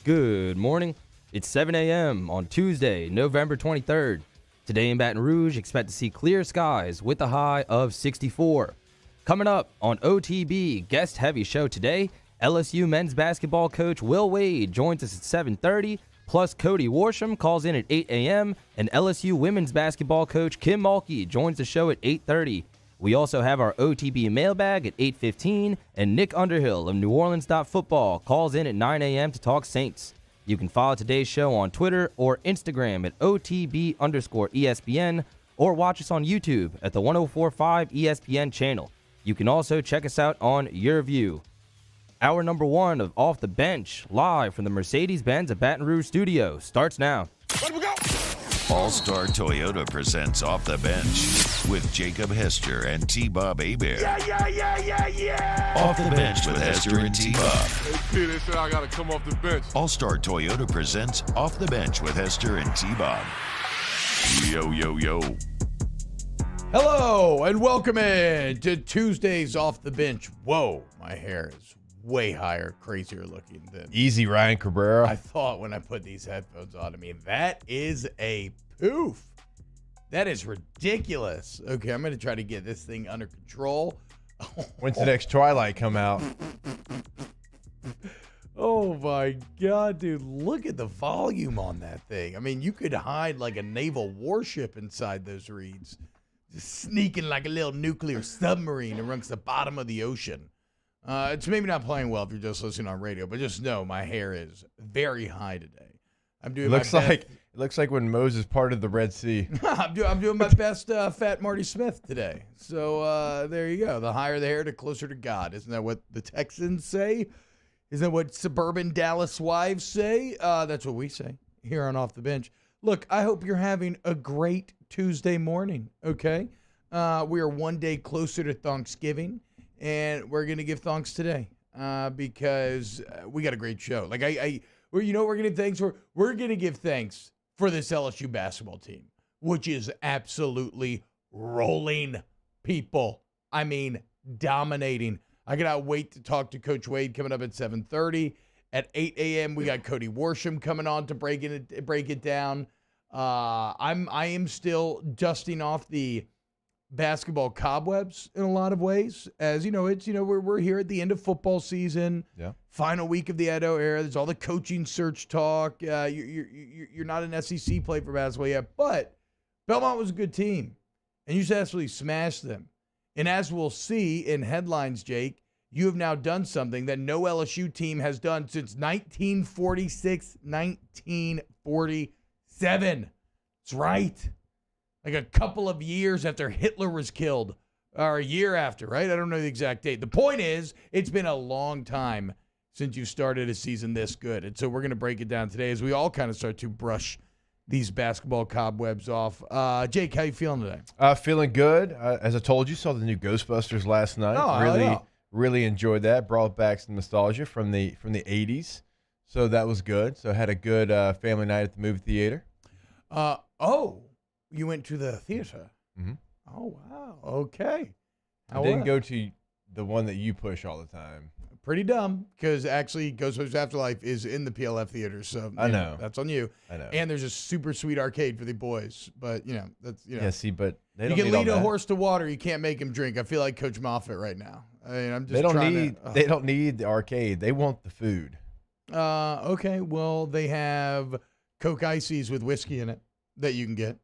Good morning. It's 7 a.m. on Tuesday, November 23rd. Today in Baton Rouge, expect to see clear skies with a high of 64. Coming up on OTB, guest-heavy show today, LSU men's basketball coach Will Wade joins us at 7:30, plus Cody Worsham calls in at 8 a.m., and LSU women's basketball coach Kim Mulkey joins the show at 8:30. We also have our OTB mailbag at 8:15, and Nick Underhill of New Orleans Football calls in at 9 a.m. to talk Saints. You can follow today's show on Twitter or Instagram at OTB_ESPN, or watch us on YouTube at the 1045 ESPN channel. You can also check us out on YourView. Hour number 1 of Off the Bench, live from the Mercedes-Benz of Baton Rouge studio, starts now. Let we go! All-Star Toyota presents Off the Bench with Jacob Hester and T-Bob Hebert. Yeah! Off the Bench with Hester and T-Bob. Hey, they said I gotta come off the bench. All-Star Toyota presents Off the Bench with Hester and T-Bob. Yo. Hello, and welcome in to Tuesday's Off the Bench. Whoa, my hair is way higher, crazier looking than Easy, Ryan Cabrera. I thought when I put these headphones on. I mean, that is a poof. That is ridiculous. Okay, I'm going to try to get this thing under control. When's the next Twilight come out? Oh my God, dude. Look at the volume on that thing. I mean, you could hide like a naval warship inside those reeds. Just sneaking like a little nuclear submarine amongst the bottom of the ocean. It's maybe not playing well if you're just listening on radio, but just know my hair is very high today. I'm doing It looks like when Moses parted the Red Sea. I'm doing my best fat Marty Smith today. So there you go. The higher the hair, the closer to God. Isn't that what the Texans say? Isn't that what suburban Dallas wives say? That's what we say here on Off the Bench. Look, I hope you're having a great Tuesday morning, okay? We are one day closer to Thanksgiving, and we're going to give thanks today because we got a great show. Like, we're going to give thanks for? We're going to give thanks for this LSU basketball team, which is absolutely rolling people. I mean, dominating. I cannot wait to talk to Coach Wade coming up at 7:30. At 8 a.m., we got Cody Worsham coming on to break it down. I am still dusting off the basketball cobwebs in a lot of ways. As you know, we're here at the end of football season. Yeah. Final week of the Edo era. There's all the coaching search talk. You're not an SEC play for basketball yet, but Belmont was a good team, and you just absolutely smashed them. And as we'll see in headlines, Jake, you have now done something that no LSU team has done since 1946, 1947. That's right. Like a couple of years after Hitler was killed, or a year after, right? I don't know the exact date. The point is, it's been a long time since you started a season this good. And so we're going to break it down today as we all kind of start to brush these basketball cobwebs off. Jake, how you feeling today? Feeling good. As I told you, saw the new Ghostbusters last night. Really enjoyed that. Brought back some nostalgia from the 80s. So that was good. So had a good family night at the movie theater. You went to the theater? Mm-hmm. Oh, wow. Okay. I didn't go to the one that you push all the time. Pretty dumb, because actually Ghostbusters Afterlife is in the PLF theater, so I know that's on you. I know. And there's a super sweet arcade for the boys, but that's Yeah, see, but they you don't can need lead all a that. horse to water, you can't make him drink. I feel like Coach Moffitt right now. I mean, I'm just They don't trying need. They don't need the arcade. They want the food. Okay, well they have Coke Ices with whiskey in it that you can get,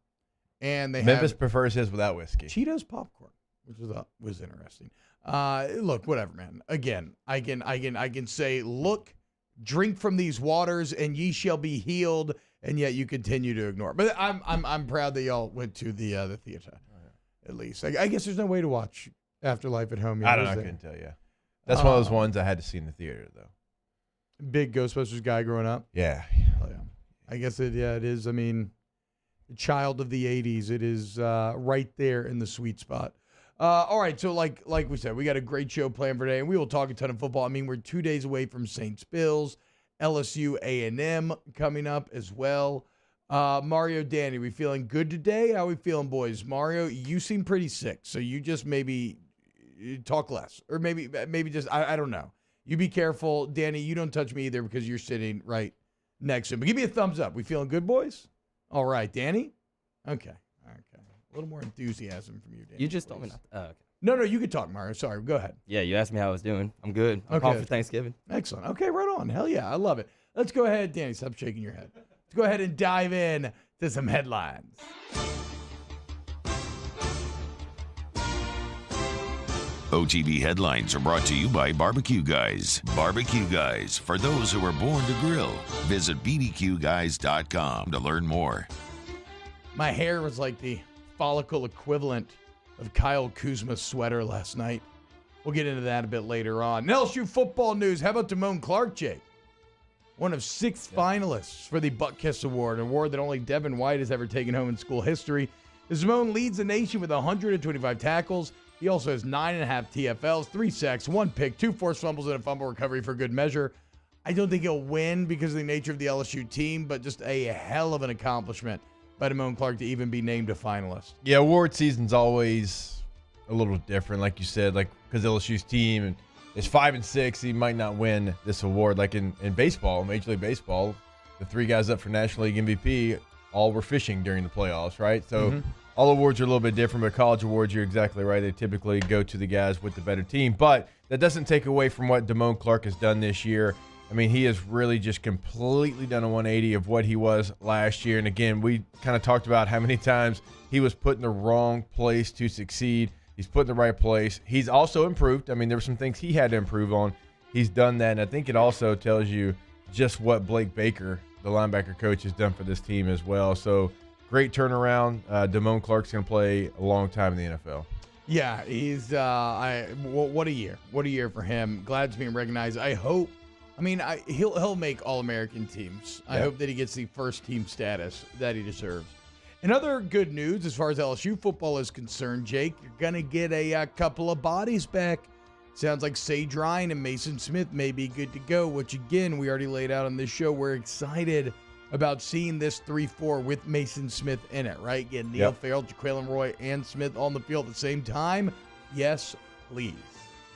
and they Memphis have prefers his without whiskey. Cheetos popcorn, which was interesting. Look, whatever, man. Again, I can say, look, drink from these waters, and ye shall be healed, and yet you continue to ignore. But I'm proud that y'all went to the theater, at least. I guess there's no way to watch Afterlife at home. I don't know. I couldn't tell you. That's one of those ones I had to see in the theater, though. Big Ghostbusters guy growing up. Yeah. Oh, yeah. I guess it is. I mean, a child of the 80s. It is right there in the sweet spot. All right, so like we said, we got a great show planned for today, and we will talk a ton of football. I mean, we're 2 days away from Saints Bills, LSU A&M coming up as well. Mario, Danny, we feeling good today? How we feeling, boys? Mario, you seem pretty sick, so you just maybe talk less, or maybe just I don't know. You be careful, Danny. You don't touch me either because you're sitting right next week. But give me a thumbs up. We feeling good, boys? All right, Danny? Okay. A little more enthusiasm from you, Danny. You just told me not to. Okay. No, you can talk, Mario. Sorry, go ahead. Yeah, you asked me how I was doing. I'm good. I'm pumped for Thanksgiving. Excellent. Okay, right on. Hell yeah, I love it. Let's go ahead, Danny. Stop shaking your head. Let's go ahead and dive in to some headlines. OTB headlines are brought to you by Barbecue Guys. Barbecue Guys, for those who are born to grill. Visit bbqguys.com to learn more. My hair was like the follicle equivalent of Kyle Kuzma's sweater last night. We'll get into that a bit later on. LSU football news. How about Damone Clark, Jake? One of 6 finalists for the Buck Kiss Award, an award that only Devin White has ever taken home in school history. Damone leads the nation with 125 tackles. He also has 9.5 TFLs, 3 sacks, 1 pick, 2 forced fumbles, and a fumble recovery for good measure. I don't think he'll win because of the nature of the LSU team, but just a hell of an accomplishment by Damone Clark to even be named a finalist. Yeah, award season's always a little different, like you said, because LSU's team is 5-6. He might not win this award. Like in baseball, Major League Baseball, the 3 guys up for National League MVP all were fishing during the playoffs, right? So all awards are a little bit different, but college awards, you're exactly right. They typically go to the guys with the better team. But that doesn't take away from what Damone Clark has done this year. I mean, he has really just completely done a 180 of what he was last year. And again, we kind of talked about how many times he was put in the wrong place to succeed. He's put in the right place. He's also improved. I mean, there were some things he had to improve on. He's done that. And I think it also tells you just what Blake Baker, the linebacker coach, has done for this team as well. So great turnaround. Damone Clark's going to play a long time in the NFL. Yeah, he's what a year. What a year for him. Glad to be recognized. He'll make All-American teams. I hope that he gets the first team status that he deserves. In other good news, as far as LSU football is concerned, Jake, you're going to get a couple of bodies back. Sounds like Sage Ryan and Mason Smith may be good to go, which, again, we already laid out on this show. We're excited about seeing this 3-4 with Mason Smith in it, right? Getting Neil Farrell, Jaquelin Roy, and Smith on the field at the same time. Yes, please.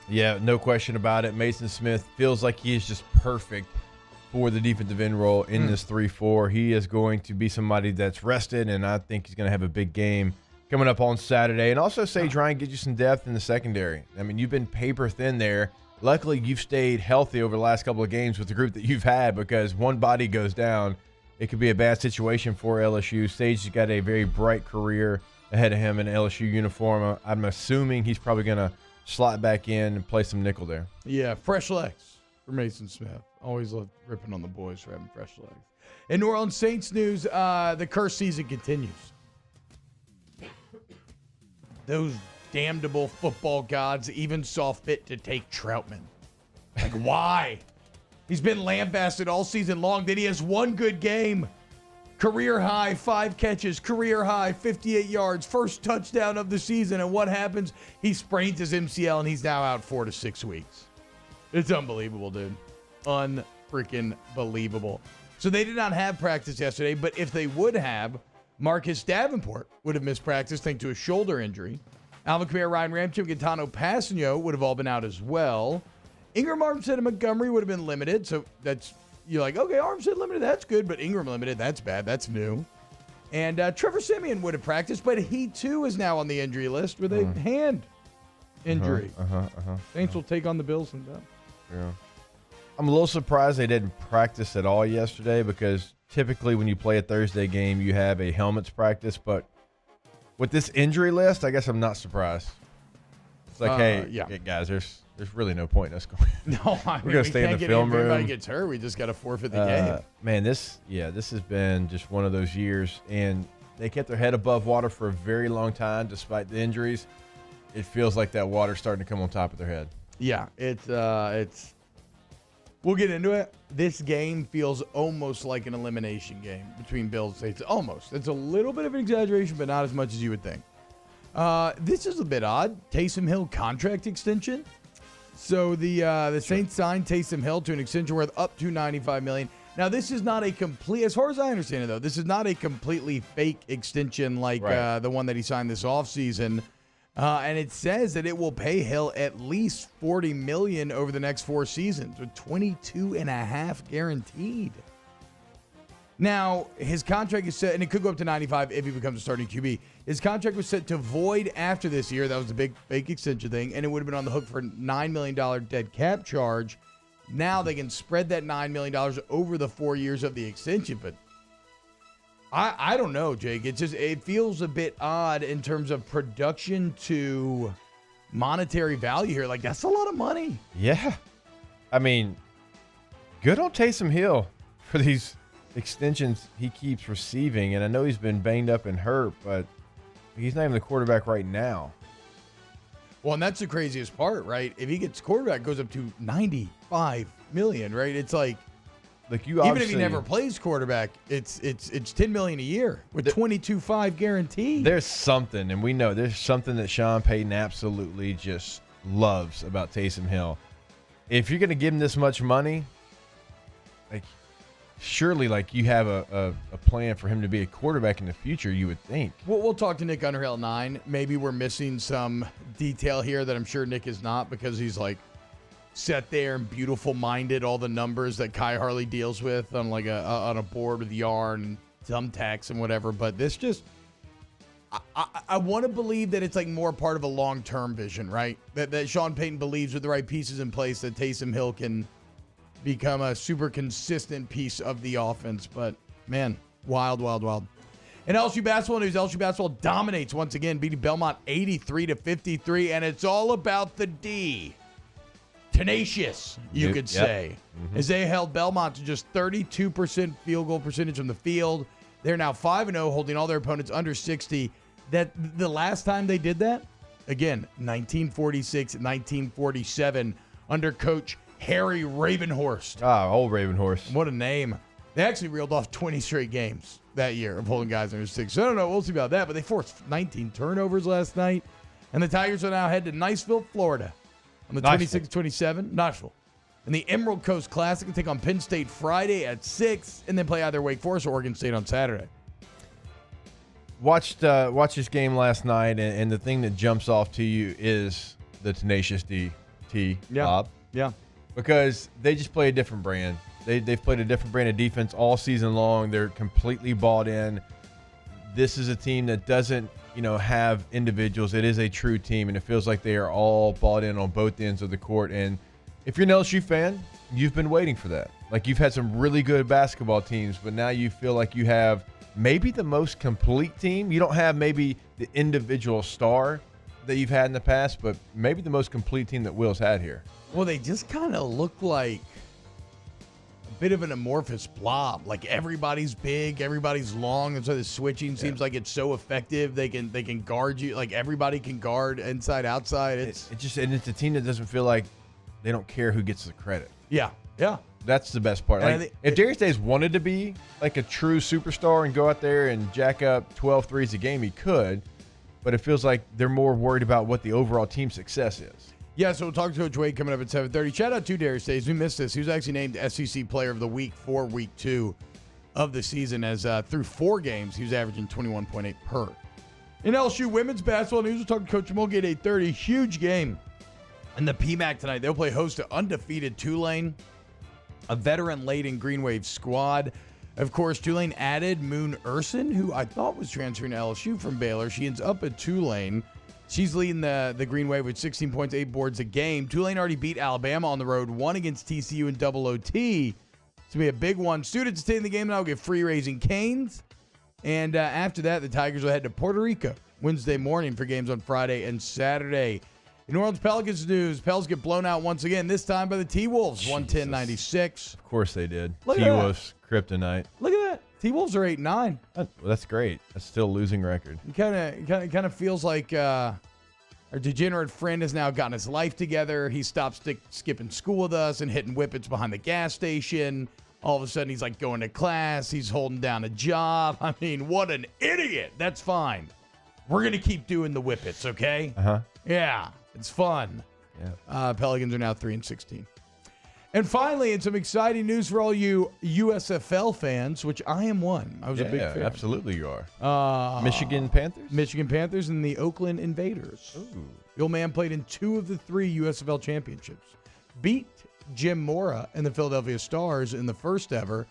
Yeah, no question about it. Mason Smith feels like he is just perfect for the defensive end role in this 3-4. He is going to be somebody that's rested, and I think he's going to have a big game coming up on Saturday. And also, Sage Ryan gives you some depth in the secondary. I mean, you've been paper thin there. Luckily, you've stayed healthy over the last couple of games with the group that you've had, because one body goes down, it could be a bad situation for LSU. Sage has got a very bright career ahead of him in an LSU uniform. I'm assuming he's probably going to slot back in and play some nickel there. Yeah, fresh legs for Mason Smith. Always love ripping on the boys for having fresh legs. In New Orleans Saints news, the curse season continues. Those damnable football gods even saw fit to take Troutman. Like, why? He's been lambasted all season long. Then he has one good game. Career high, 5 catches. Career high, 58 yards. First touchdown of the season. And what happens? He sprains his MCL, and he's now out 4 to 6 weeks. It's unbelievable, dude. Unfreaking believable. So they did not have practice yesterday, but if they would have, Marcus Davenport would have missed practice thanks to a shoulder injury. Alvin Kamara, Ryan Ramchick, and Gaetano Passanio would have all been out as well. Ingram, Armstead, and Montgomery would have been limited. So that's, you're like, okay, Armstead limited, that's good, but Ingram limited, that's bad, that's new. And Trevor Siemian would have practiced, but he too is now on the injury list with a hand injury. Saints will take on the Bills and done. Yeah. I'm a little surprised they didn't practice at all yesterday, because typically when you play a Thursday game, you have a helmets practice. But with this injury list, I guess I'm not surprised. It's like, hey, guys, there's really no point in us going. No, we're going to stay in the film room. If everybody gets hurt, we just got to forfeit the game. Man, this has been just one of those years. And they kept their head above water for a very long time despite the injuries. It feels like that water's starting to come on top of their head. Yeah, it's. We'll get into it. This game feels almost like an elimination game between Bills and Saints. Almost. It's a little bit of an exaggeration, but not as much as you would think. This is a bit odd. Taysom Hill contract extension. So the Saints signed Taysom Hill to an extension worth up to $95 million. Now, this is not a complete, as far as I understand it, though, this is not a completely fake extension like the one that he signed this offseason. And it says that it will pay Hill at least $40 million over the next 4 seasons, with $22.5 guaranteed. Now, his contract is set, and it could go up to 95 if he becomes a starting QB. His contract was set to void after this year. That was the big extension thing, and it would have been on the hook for a $9 million dead cap charge. Now they can spread that $9 million over the 4 years of the extension, but I don't know, Jake. It feels a bit odd in terms of production to monetary value here. Like, that's a lot of money. Yeah. I mean, good on Taysom Hill for these extensions he keeps receiving. And I know he's been banged up and hurt, but he's not even the quarterback right now. Well, and that's the craziest part, right? If he gets quarterback, it goes up to $95 million, right? It's like you even if he never plays quarterback, it's $10 million a year with $22.5 guaranteed. There's something, and we know there's something that Sean Payton absolutely just loves about Taysom Hill. If you're going to give him this much money, like surely you have a plan for him to be a quarterback in the future, you would think. We'll talk to Nick Underhill at 9. Maybe we're missing some detail here that I'm sure Nick is not, because he's sat there and beautiful-minded all the numbers that Kai Harley deals with on on a board with yarn and thumbtacks and whatever. But this just, I want to believe that it's more part of a long-term vision, right? That Sean Payton believes with the right pieces in place that Taysom Hill can become a super consistent piece of the offense. But man, wild. In LSU basketball news, LSU basketball dominates once again, beating Belmont 83-53, and it's all about the D. Tenacious, you could say, as they held Belmont to just 32% field goal percentage from the field. They're now 5-0, holding all their opponents under 60. That the last time they did that, again, 1946, 1947, under Coach Harry Ravenhorst. Old Ravenhorst. What a name. They actually reeled off 20 straight games that year of holding guys under 60. So I don't know. We'll see about that. But they forced 19 turnovers last night. And the Tigers are now headed to Niceville, Florida on the 26-27. Nashville. And the Emerald Coast Classic will take on Penn State Friday at 6 and then play either Wake Forest or Oregon State on Saturday. Watched this game last night, and the thing that jumps off to you is the Tenacious D, Bob. Yeah. Because they just play a different brand. They've played a different brand of defense all season long. They're completely bought in. This is a team that doesn't, have individuals. It is a true team, and it feels like they are all bought in on both ends of the court. And if you're an LSU fan, you've been waiting for that. You've had some really good basketball teams, but now you feel like you have maybe the most complete team. You don't have maybe the individual star that you've had in the past, but maybe the most complete team that Will's had here. Well, they just kind of look like a bit of an amorphous blob. Everybody's big, everybody's long, and so the switching seems like it's so effective. They can guard you. Everybody can guard inside, outside. It's a team that doesn't feel like they don't care who gets the credit. Yeah. That's the best part. If Darius Days wanted to be a true superstar and go out there and jack up 12 threes a game, he could. But it feels like they're more worried about what the overall team success is. Yeah, so we'll talk to Coach Wade coming up at 7:30. Shout out to Darius Days. We missed this. He was actually named SEC Player of the Week for Week 2 of the season, as through 4 games, he was averaging 21.8 per. In LSU women's basketball news, we'll talk to Coach Mulgate at 8:30. Huge game in the PMAC tonight. They'll play host to undefeated Tulane, a veteran-laden Green Wave squad. Of course, Tulane added Moon Urson, who I thought was transferring to LSU from Baylor. She ends up at Tulane. She's leading the Green Wave with 16 points, 8 boards a game. Tulane already beat Alabama on the road, won against TCU in double OT. It's going to be a big one. Students attending the game now will get free Raising Cane's. And after that, the Tigers will head to Puerto Rico Wednesday morning for games on Friday and Saturday. In New Orleans Pelicans news, Pels get blown out once again, this time by the T-Wolves, 110-96. Of course they did. T-Wolves, kryptonite. Look at that. T-Wolves are 8-9. That's great. That's still a losing record. It kind of feels like our degenerate friend has now gotten his life together. He stopped skipping school with us and hitting whippets behind the gas station. All of a sudden, he's going to class. He's holding down a job. I mean, what an idiot. That's fine. We're going to keep doing the whippets, okay? Uh-huh. Yeah, it's fun. Yeah. Pelicans are now 3-16. And finally, in some exciting news for all you USFL fans, which I am one. I was a big fan. Absolutely you are. Michigan Panthers? Michigan Panthers and the Oakland Invaders. Ooh. The old man played in 2 of the 3 USFL championships. Beat Jim Mora and the Philadelphia Stars in the first ever.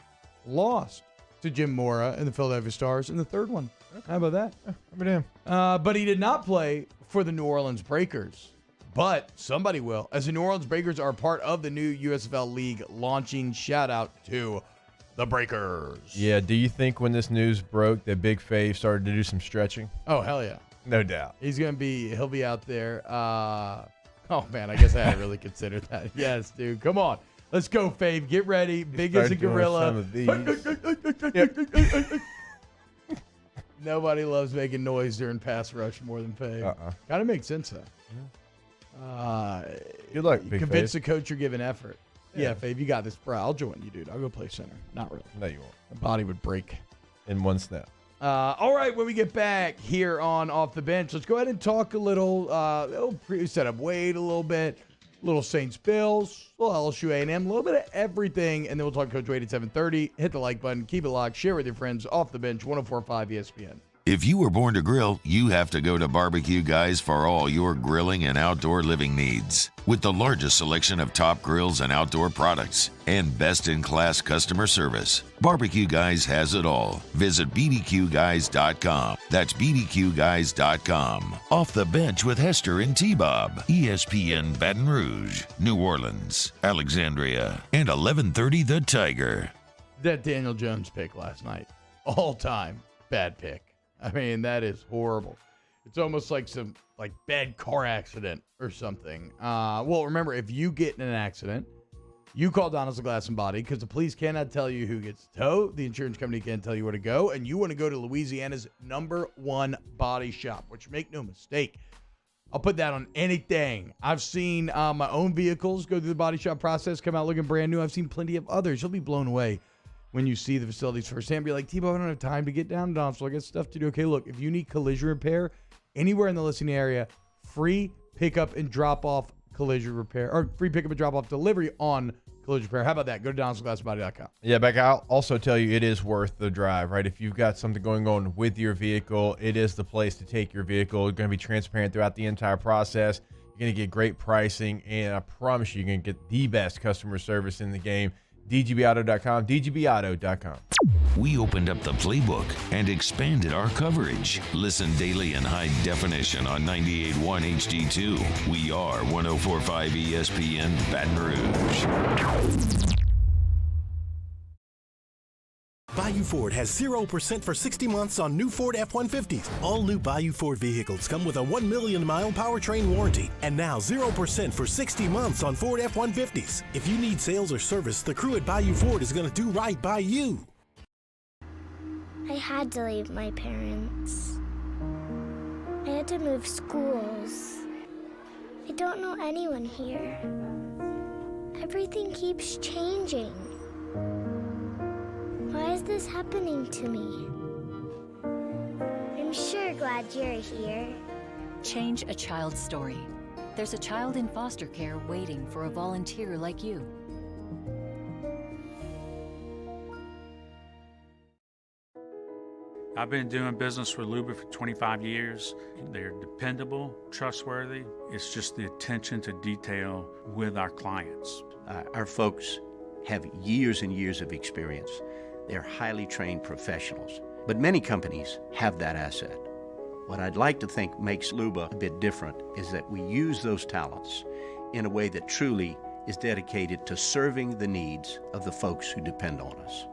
Lost to Jim Mora and the Philadelphia Stars in the third one. How about that? Remember him? But he did not play for the New Orleans Breakers. But somebody will, as the New Orleans Breakers are part of the new USFL League launching. Shout out to the Breakers. Yeah, do you think when this news broke that Big Fave started to do some stretching? Oh, hell yeah. No doubt. He'll be out there. Oh, man, I guess I hadn't really considered that. Yes, dude. Come on. Let's go, Fave. Get ready. Big as a gorilla. Some of these. Nobody loves making noise during pass rush more than Fave. Kind of makes sense, though. Good luck, Big Convince Fave. the coach you're giving effort. Yeah, Fave, you got this, bro. I'll join you, dude. I'll go play center. Not really. No, you won't. My body would break. In one snap. All right, when we get back here on Off the Bench, let's go ahead and talk a little, set up Wade a little bit, little Saints Bills, little LSU A&M, a little bit of everything, and then we'll talk Coach Wade at 7:30. Hit the like button, keep it locked, share with your friends. Off the Bench, 104.5 ESPN. If you were born to grill, you have to go to Barbecue Guys for all your grilling and outdoor living needs. With the largest selection of top grills and outdoor products and best-in-class customer service, Barbecue Guys has it all. Visit bdqguys.com. That's bdqguys.com. Off the Bench with Hester and T-Bob. ESPN Baton Rouge, New Orleans, Alexandria, and 1130 The Tiger. That Daniel Jones pick last night, all-time bad pick. I mean, that is horrible. It's almost like some bad car accident or something. Well, remember, if you get in an accident, you call Donaldson Glass and Body because the police cannot tell you who gets towed. The insurance company can't tell you where to go. And you want to go to Louisiana's #1 body shop, which, make no mistake, I'll put that on anything. I've seen my own vehicles go through the body shop process, come out looking brand new. I've seen plenty of others. You'll be blown away when you see the facilities firsthand. Be like, T-Bow, I don't have time to get down to Donaldson. I got stuff to do. Okay, look, if you need collision repair anywhere in the listening area, free pickup and drop off collision repair, or free pickup and drop off delivery on collision repair. How about that? Go to DonaldsonGlassBody.com. Yeah, Beck, I'll also tell you it is worth the drive, right? If you've got something going on with your vehicle, it is the place to take your vehicle. You're going to be transparent throughout the entire process. You're going to get great pricing, and I promise you're going to get the best customer service in the game. DGBauto.com, DGBauto.com. We opened up the playbook and expanded our coverage. Listen daily in high definition on 98.1 HD2. We are 104.5 ESPN Baton Rouge. Bayou Ford has 0% for 60 months on new Ford F-150s. All new Bayou Ford vehicles come with a 1 million mile powertrain warranty. And now 0% for 60 months on Ford F-150s. If you need sales or service, the crew at Bayou Ford is going to do right by you. I had to leave my parents. I had to move schools. I don't know anyone here. Everything keeps changing. Why is this happening to me? I'm sure glad you're here. Change a child's story. There's a child in foster care waiting for a volunteer like you. I've been doing business with Luba for 25 years. They're dependable, trustworthy. It's just the attention to detail with our clients. Our folks have years and years of experience. They're highly trained professionals, but many companies have that asset. What I'd like to think makes Luba a bit different is that we use those talents in a way that truly is dedicated to serving the needs of the folks who depend on us.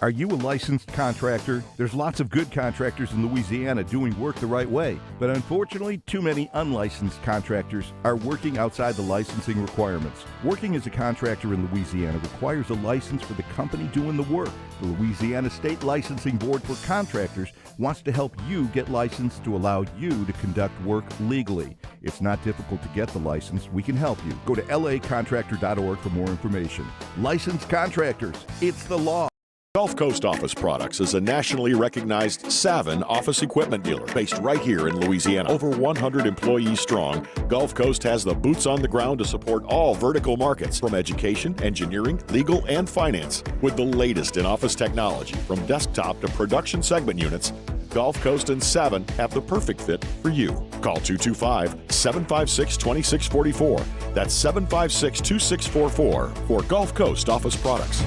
Are you a licensed contractor? There's lots of good contractors in Louisiana doing work the right way, but unfortunately, too many unlicensed contractors are working outside the licensing requirements. Working as a contractor in Louisiana requires a license for the company doing the work. The Louisiana State Licensing Board for Contractors wants to help you get licensed to allow you to conduct work legally. It's not difficult to get the license. We can help you. Go to lacontractor.org for more information. Licensed contractors, it's the law. Gulf Coast Office Products is a nationally recognized Savin office equipment dealer based right here in Louisiana. Over 100 employees strong, Gulf Coast has the boots on the ground to support all vertical markets, from education, engineering, legal, and finance. With the latest in office technology, from desktop to production segment units, Gulf Coast and Savin have the perfect fit for you. Call 225-756-2644. That's 756-2644 for Gulf Coast Office Products.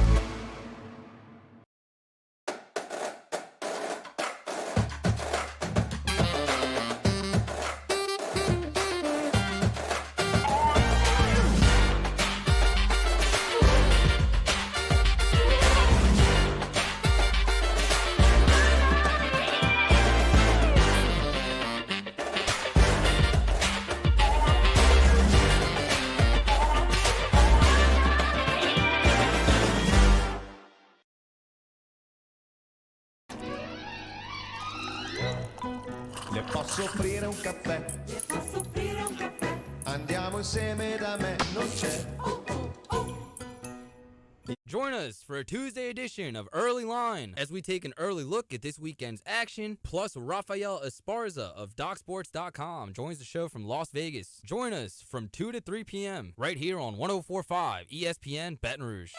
Le posso offrire un caffè? Andiamo insieme da me, non c'è. Join us for a Tuesday edition of Early Line as we take an early look at this weekend's action. Plus, Rafael Esparza of DocSports.com joins the show from Las Vegas. Join us from 2 to 3 p.m. right here on 104.5 ESPN Baton Rouge.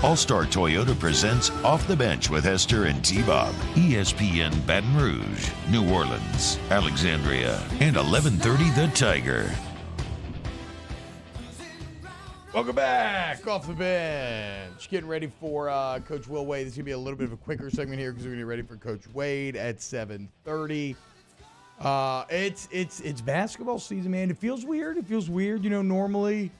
All-Star Toyota presents Off the Bench with Hester and T-Bob. ESPN Baton Rouge, New Orleans, Alexandria, and 1130 The Tiger. Welcome back. Off the Bench. Getting ready for Coach Will Wade. This is going to be a little bit of a quicker segment here because we're going to get ready for Coach Wade at 7:30. It's basketball season, man. It feels weird. You know, normally,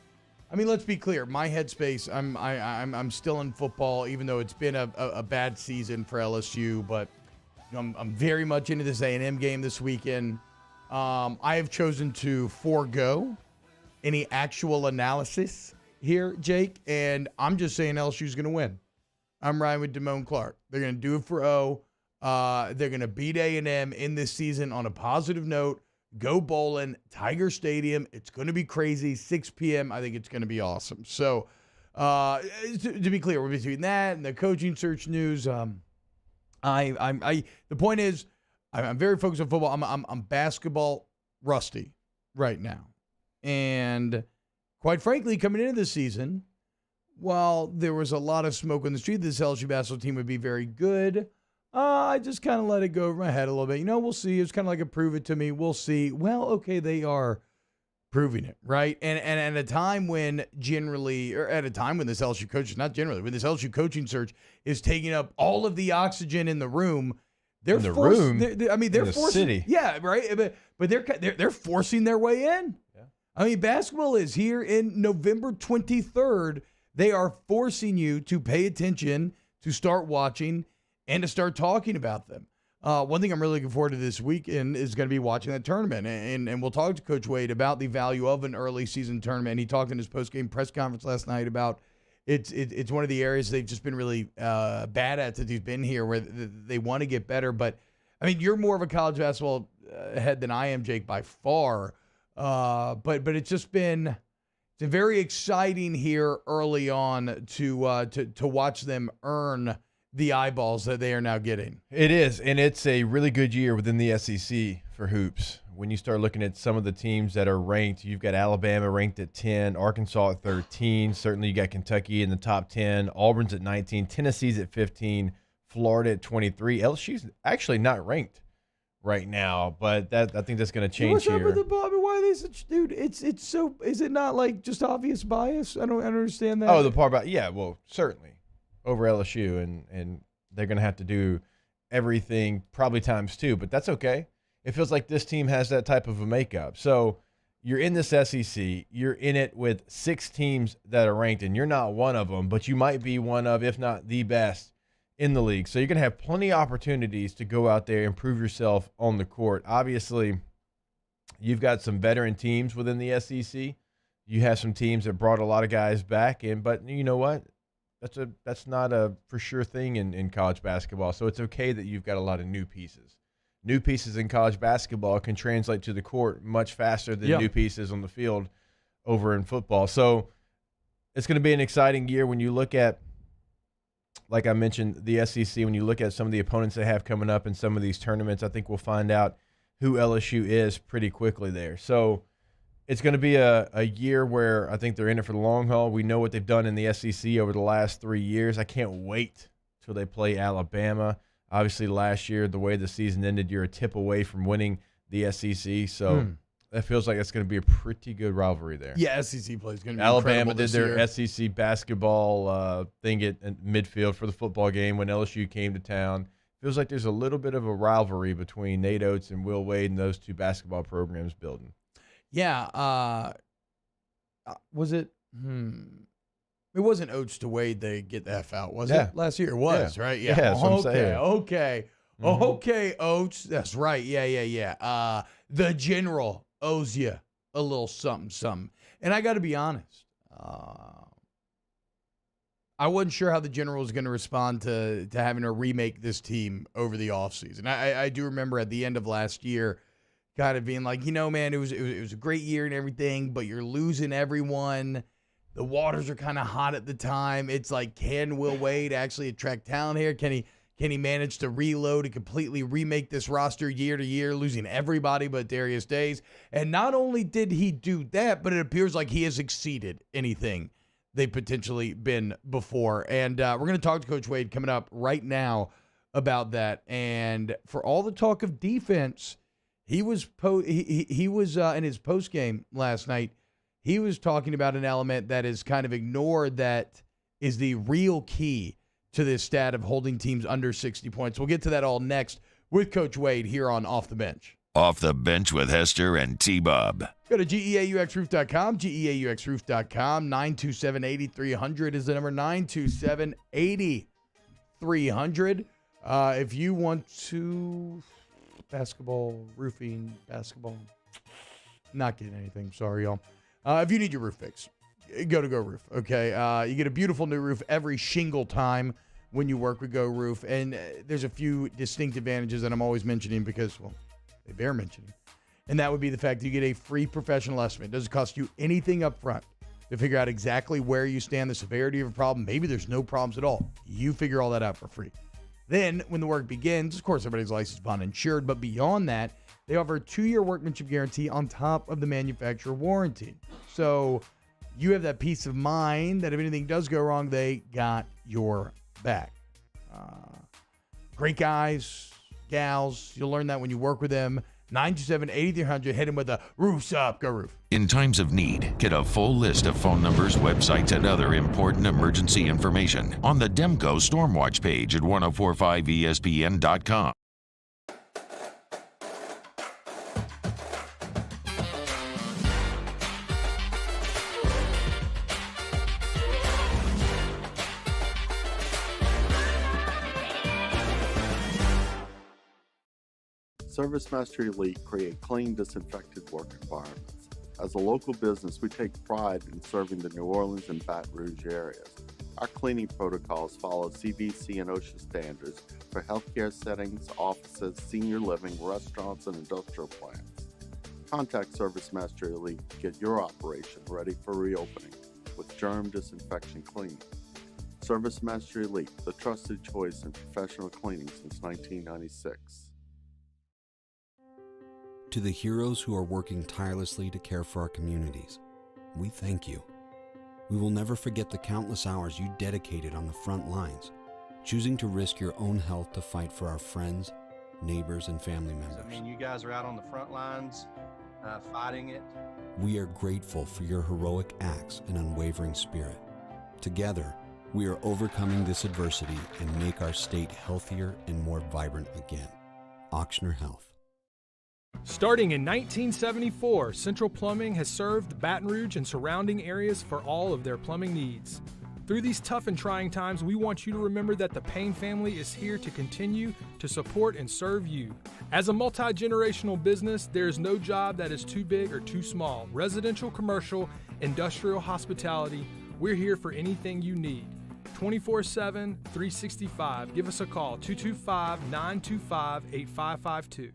I mean, let's be clear. My headspace, I'm still in football, even though it's been a bad season for LSU. But you know, I'm very much into this A&M game this weekend. I have chosen to forego any actual analysis here, Jake, and I'm just saying LSU's going to win. I'm riding with Damone Clark. They're going to do it for O. They're going to beat A&M in this season on a positive note. Go bowling, Tiger Stadium. It's going to be crazy. 6 p.m. I think it's going to be awesome. So, to be clear, we're between that and the coaching search news. The point is, I'm very focused on football. I'm basketball rusty right now, and quite frankly, coming into this season, while there was a lot of smoke on the street, this LSU basketball team would be very good. I just kind of let it go over my head a little bit. You know, we'll see. It's kind of like a prove it to me. We'll see. Well, okay, they are proving it, right? And at a time when this LSU coach, not generally, when this LSU coaching search is taking up all of the oxygen in the room, they're forcing. They're forcing. City. Yeah, right. But they're forcing their way in. Yeah. I mean, basketball is here in November 23rd. They are forcing you to pay attention, to start watching, and to start talking about them. One thing I'm really looking forward to this weekend is going to be watching that tournament. And we'll talk to Coach Wade about the value of an early season tournament. He talked in his post-game press conference last night about it's one of the areas they've just been really bad at since he's been here, where they want to get better. But, I mean, you're more of a college basketball head than I am, Jake, by far. But it's just been very exciting here early on to watch them earn the eyeballs that they are now getting. It is, and it's a really good year within the SEC for hoops. When you start looking at some of the teams that are ranked, you've got Alabama ranked at 10, Arkansas at 13. Certainly you got Kentucky in the top 10, Auburn's at 19, Tennessee's at 15, Florida at 23. LSU's actually not ranked right now, but I think that's going to change here. What's up with the Bobby? Why are they such, dude? It's so. Is it not like just obvious bias? I don't understand that. Oh, the part about well, certainly over LSU, and they're going to have to do everything probably times 2, but that's okay. It feels like this team has that type of a makeup. So you're in this SEC, you're in it with 6 teams that are ranked, and you're not one of them, but you might be one of, if not the best in the league. So you're going to have plenty of opportunities to go out there and prove yourself on the court. Obviously, you've got some veteran teams within the SEC. You have some teams that brought a lot of guys back in, but you know what? That's not a for sure thing in college basketball. So it's okay that you've got a lot of new pieces. New pieces in college basketball can translate to the court much faster than new pieces on the field over in football. So it's going to be an exciting year when you look at, like I mentioned, the SEC. When you look at some of the opponents they have coming up in some of these tournaments, I think we'll find out who LSU is pretty quickly there. So it's going to be a year where I think they're in it for the long haul. We know what they've done in the SEC over the last 3 years. I can't wait till they play Alabama. Obviously, last year, the way the season ended, you're a tip away from winning the SEC. So That feels like it's going to be a pretty good rivalry there. Yeah, SEC play is going to be Alabama incredible did this their year. SEC basketball thing at midfield for the football game when LSU came to town. Feels like there's a little bit of a rivalry between Nate Oates and Will Wade and those two basketball programs building. Yeah. Was it? It wasn't Oates to Wade they get the F out, was it? Last year it was, right? Yeah. That's what I'm saying. Okay. Mm-hmm. Okay, Oates. That's right. Yeah. The general owes you a little something. And I got to be honest. I wasn't sure how the general was going to respond to having to remake this team over the offseason. I do remember at the end of last year kind of being like, man, it was a great year and everything, but you're losing everyone. The waters are kind of hot at the time. It's like, can Will Wade actually attract talent here? Can he manage to reload and completely remake this roster year to year, losing everybody but Darius Days? And not only did he do that, but it appears like he has exceeded anything they've potentially been before. And we're going to talk to Coach Wade coming up right now about that. And for all the talk of defense, he was in his post game last night. He was talking about an element that is kind of ignored that is the real key to this stat of holding teams under 60 points. We'll get to that all next with Coach Wade here on Off the Bench. Off the Bench with Hester and T-Bob. Go to GEAUXRoof.com, GEAUXRoof.com. 927-8300 is the number, 927-8300. If you want to basketball, not getting anything. Sorry, y'all. If you need your roof fixed, go to Go Roof, okay? You get a beautiful new roof every shingle time when you work with Go Roof. And there's a few distinct advantages that I'm always mentioning because, well, they bear mentioning. And that would be the fact that you get a free professional estimate. It doesn't cost you anything up front to figure out exactly where you stand, the severity of a problem. Maybe there's no problems at all. You figure all that out for free. Then, when the work begins, of course, everybody's licensed, bond, insured. But beyond that, they offer a 2-year workmanship guarantee on top of the manufacturer warranty. So you have that peace of mind that if anything does go wrong, they got your back. Great guys, gals. You'll learn that when you work with them. 927-8300. Hit them with a roof's up. Go Roof. In times of need, get a full list of phone numbers, websites, and other important emergency information on the Demco Stormwatch page at 1045ESPN.com. Service Mastery Elite create clean, disinfected work environments. As a local business, we take pride in serving the New Orleans and Baton Rouge areas. Our cleaning protocols follow CDC and OSHA standards for healthcare settings, offices, senior living, restaurants, and industrial plants. Contact Service Mastery Elite to get your operation ready for reopening with germ disinfection cleaning. Service Mastery Elite, the trusted choice in professional cleaning since 1996. To the heroes who are working tirelessly to care for our communities, we thank you. We will never forget the countless hours you dedicated on the front lines, choosing to risk your own health to fight for our friends, neighbors, and family members. I mean, you guys are out on the front lines, fighting it. We are grateful for your heroic acts and unwavering spirit. Together, we are overcoming this adversity and make our state healthier and more vibrant again. Ochsner Health. Starting in 1974, Central Plumbing has served Baton Rouge and surrounding areas for all of their plumbing needs. Through these tough and trying times, we want you to remember that the Payne family is here to continue to support and serve you. As a multi-generational business, there is no job that is too big or too small. Residential, commercial, industrial, hospitality, we're here for anything you need. 24/7, 365. Give us a call, 225-925-8552.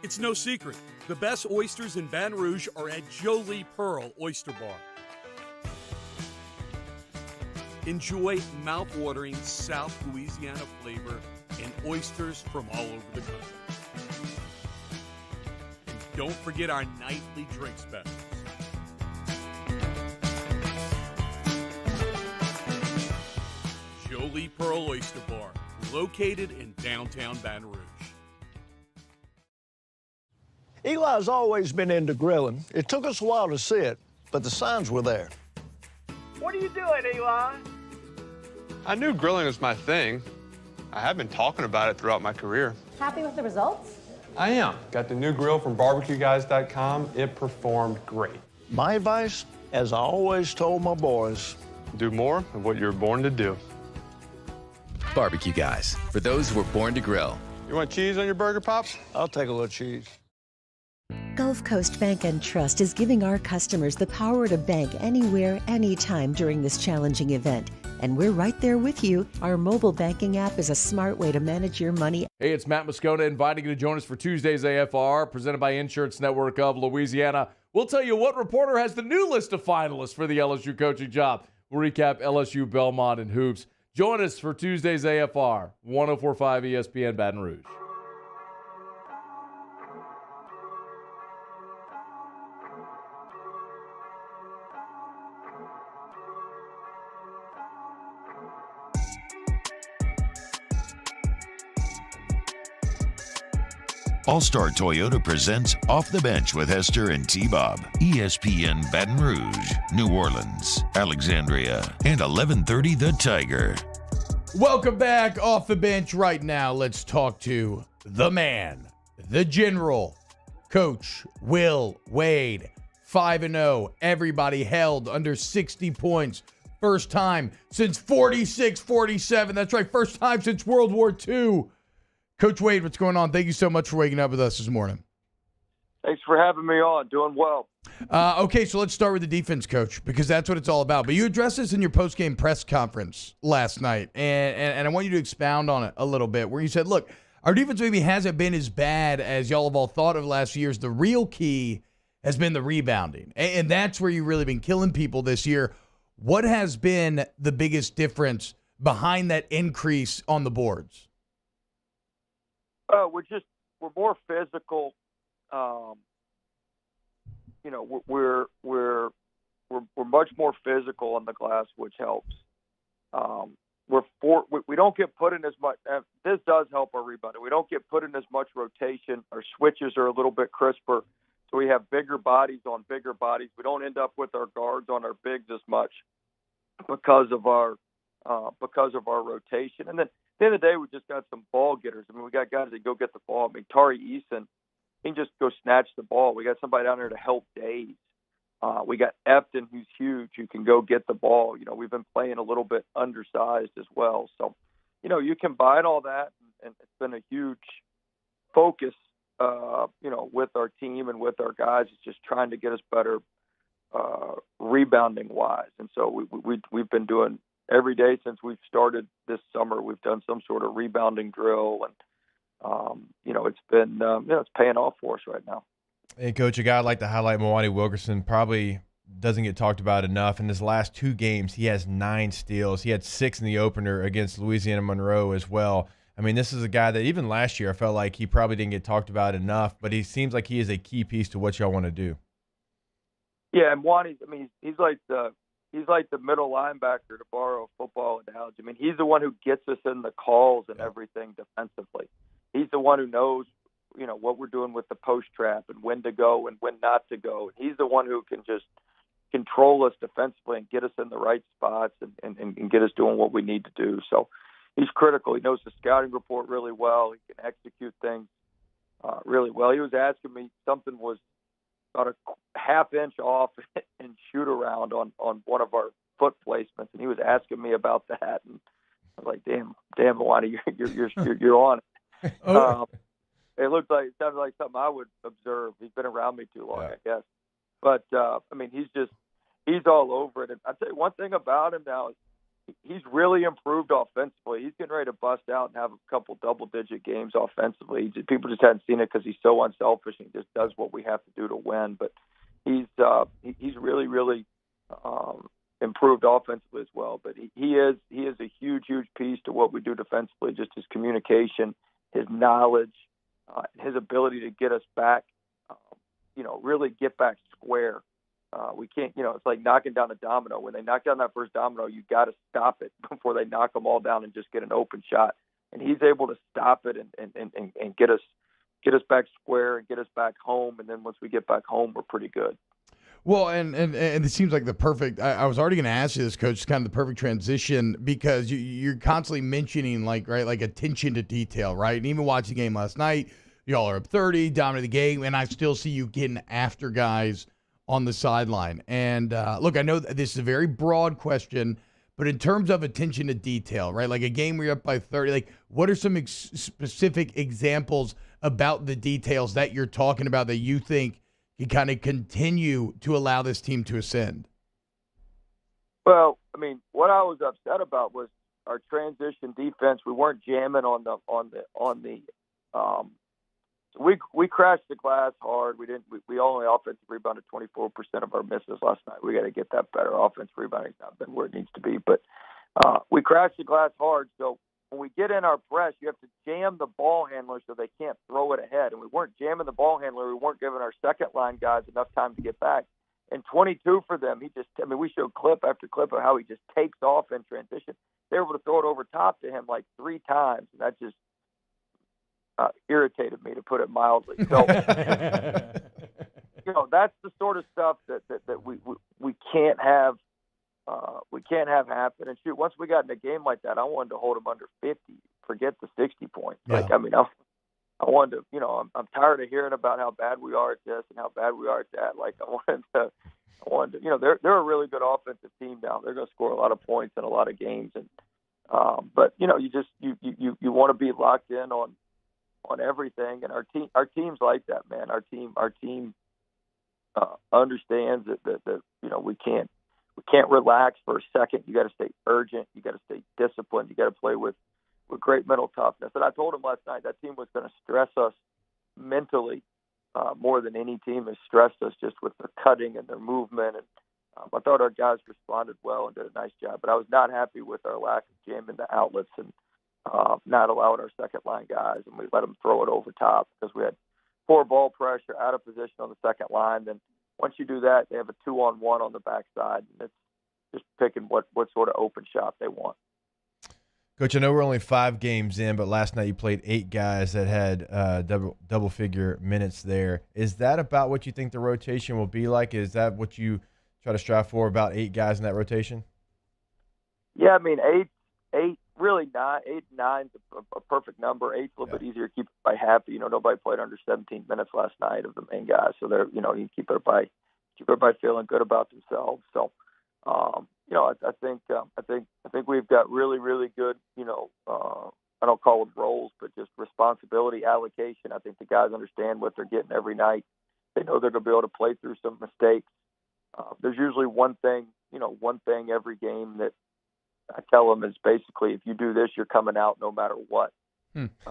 It's no secret. The best oysters in Baton Rouge are at Jolie Pearl Oyster Bar. Enjoy mouth-watering South Louisiana flavor and oysters from all over the country. And don't forget our nightly drink specials. Jolie Pearl Oyster Bar, located in downtown Baton Rouge. Eli's always been into grilling. It took us a while to see it, but the signs were there. What are you doing, Eli? I knew grilling was my thing. I have been talking about it throughout my career. Happy with the results? I am. Got the new grill from barbecueguys.com. It performed great. My advice, as I always told my boys, do more of what you were born to do. Barbecue Guys, for those who were born to grill. You want cheese on your burger, Pops? I'll take a little cheese. Gulf Coast Bank and Trust is giving our customers the power to bank anywhere, anytime during this challenging event. And we're right there with you. Our mobile banking app is a smart way to manage your money. Hey, it's Matt Moscona inviting you to join us for Tuesday's AFR, presented by Insurance Network of Louisiana. We'll tell you what reporter has the new list of finalists for the LSU coaching job. We'll recap LSU, Belmont, and hoops. Join us for Tuesday's AFR, 104.5 ESPN Baton Rouge. All-Star Toyota presents Off the Bench with Hester and T-Bob. ESPN Baton Rouge, New Orleans, Alexandria, and 1130 The Tiger. Welcome back Off the Bench. Right now, let's talk to the man, the general, Coach Will Wade. 5-0. Everybody held under 60 points. First time since 46-47. That's right, first time since World War II. Coach Wade, what's going on? Thank you so much for waking up with us this morning. Thanks for having me on. Doing well. Okay, so let's start with the defense, Coach, because that's what it's all about. But you addressed this in your post-game press conference last night, and I want you to expound on it a little bit, where you said, look, our defense maybe hasn't been as bad as y'all have all thought of last year's. The real key has been the rebounding, and that's where you've really been killing people this year. What has been the biggest difference behind that increase on the boards? We're more physical. We're much more physical on the glass, which helps. We don't get put in as much. This does help our rebounding. We don't get put in as much rotation. Our switches are a little bit crisper, so we have bigger bodies on bigger bodies. We don't end up with our guards on our bigs as much because of our rotation. And then at the end of the day, we just got some ball getters. I mean, we got guys that go get the ball. I mean, Tari Eason, he can just go snatch the ball. We got somebody down there to help Dave. We got Efton, who's huge, who can go get the ball. We've been playing a little bit undersized as well. So, you combine all that, and it's been a huge focus, with our team and with our guys. It's just trying to get us better rebounding-wise. And so we've been doing every day since we've started this summer. We've done some sort of rebounding drill, and it's been it's paying off for us right now. Hey, Coach, a guy I'd like to highlight, Milwaukee Wilkerson, probably doesn't get talked about enough. In his last 2 games, he has 9 steals. He had 6 in the opener against Louisiana Monroe as well. I mean, this is a guy that even last year I felt like he probably didn't get talked about enough, but he seems like he is a key piece to what y'all want to do. Yeah, and Wani, I mean, he's like the middle linebacker, to borrow a football analogy. I mean, he's the one who gets us in the calls and everything defensively. He's the one who knows, what we're doing with the post trap and when to go and when not to go. And he's the one who can just control us defensively and get us in the right spots and get us doing what we need to do. So he's critical. He knows the scouting report really well. He can execute things really well. He was asking me, something was about a half inch off and shoot around on one of our foot placements, and he was asking me about that, and I was like, "Damn, Wani, you're on it." It sounded like something I would observe. He's been around me too long, I guess. But I mean, he's all over it. And I tell you one thing about him now is he's really improved offensively. He's getting ready to bust out and have a couple double-digit games offensively. People just hadn't seen it because he's so unselfish and he just does what we have to do to win. But he's really, really improved offensively as well. But he is a huge piece to what we do defensively. Just his communication, his knowledge, his ability to get us back, really get back square. We can't, it's like knocking down a domino. When they knock down that first domino, you got to stop it before they knock them all down and just get an open shot. And he's able to stop it and get us back square and get us back home. And then once we get back home, we're pretty good. Well, and it seems like the perfect. I was already going to ask you this, Coach. It's kind of the perfect transition because you're constantly mentioning like attention to detail, right? And even watching the game last night, y'all are up 30, dominate the game, and I still see you getting after guys on the sideline. And look, I know this is a very broad question, but in terms of attention to detail, right? Like a game where you're up by 30, like what are some specific examples about the details that you're talking about that you think can kind of continue to allow this team to ascend? Well, I mean, what I was upset about was our transition defense. We weren't jamming on the. We crashed the glass hard. We only offensive rebounded 24% of our misses last night. We got to get that better. Offensive rebounding's not been where it needs to be, but we crashed the glass hard. So when we get in our press, you have to jam the ball handler so they can't throw it ahead. And we weren't jamming the ball handler. We weren't giving our second line guys enough time to get back. And 22 for them, we showed clip after clip of how he just takes off in transition. They were able to throw it over top to him like 3 times. And that just irritated me, to put it mildly. So, that's the sort of stuff that we can't have. We can't have happen. And shoot, once we got in a game like that, I wanted to hold them under 50. Forget the 60 points. Yeah. I wanted to. I'm tired of hearing about how bad we are at this and how bad we are at that. Like I wanted to. They're a really good offensive team now. They're going to score a lot of points in a lot of games. And but you want to be locked in on everything. And our team's like that, man. Our team understands that we can't relax for a second. You got to stay urgent. You got to stay disciplined. You got to play with great mental toughness. And I told him last night that team was going to stress us mentally more than any team has stressed us, just with their cutting and their movement. And I thought our guys responded well and did a nice job. But I was not happy with our lack of jamming the outlets and not allowing our second line guys. And we let them throw it over top because we had poor ball pressure, out of position on the second line. Then once you do that, they have a 2-on-1 on the backside, and it's just picking what sort of open shot they want. Coach, I know we're only 5 games in, but last night you played 8 guys that had double-figure minutes there. Is that about what you think the rotation will be like? Is that what you try to strive for, about 8 guys in that rotation? Yeah, I mean, 8, really 9. 8 and 9's a perfect number. 8's a little bit easier to keep everybody happy. Nobody played under 17 minutes last night of the main guys, so they're you keep everybody feeling good about themselves. So, I think we've got really, really good, I don't call them roles, but just responsibility allocation. I think the guys understand what they're getting every night. They know they're going to be able to play through some mistakes. There's usually one thing every game that I tell them is basically, if you do this, you're coming out no matter what. What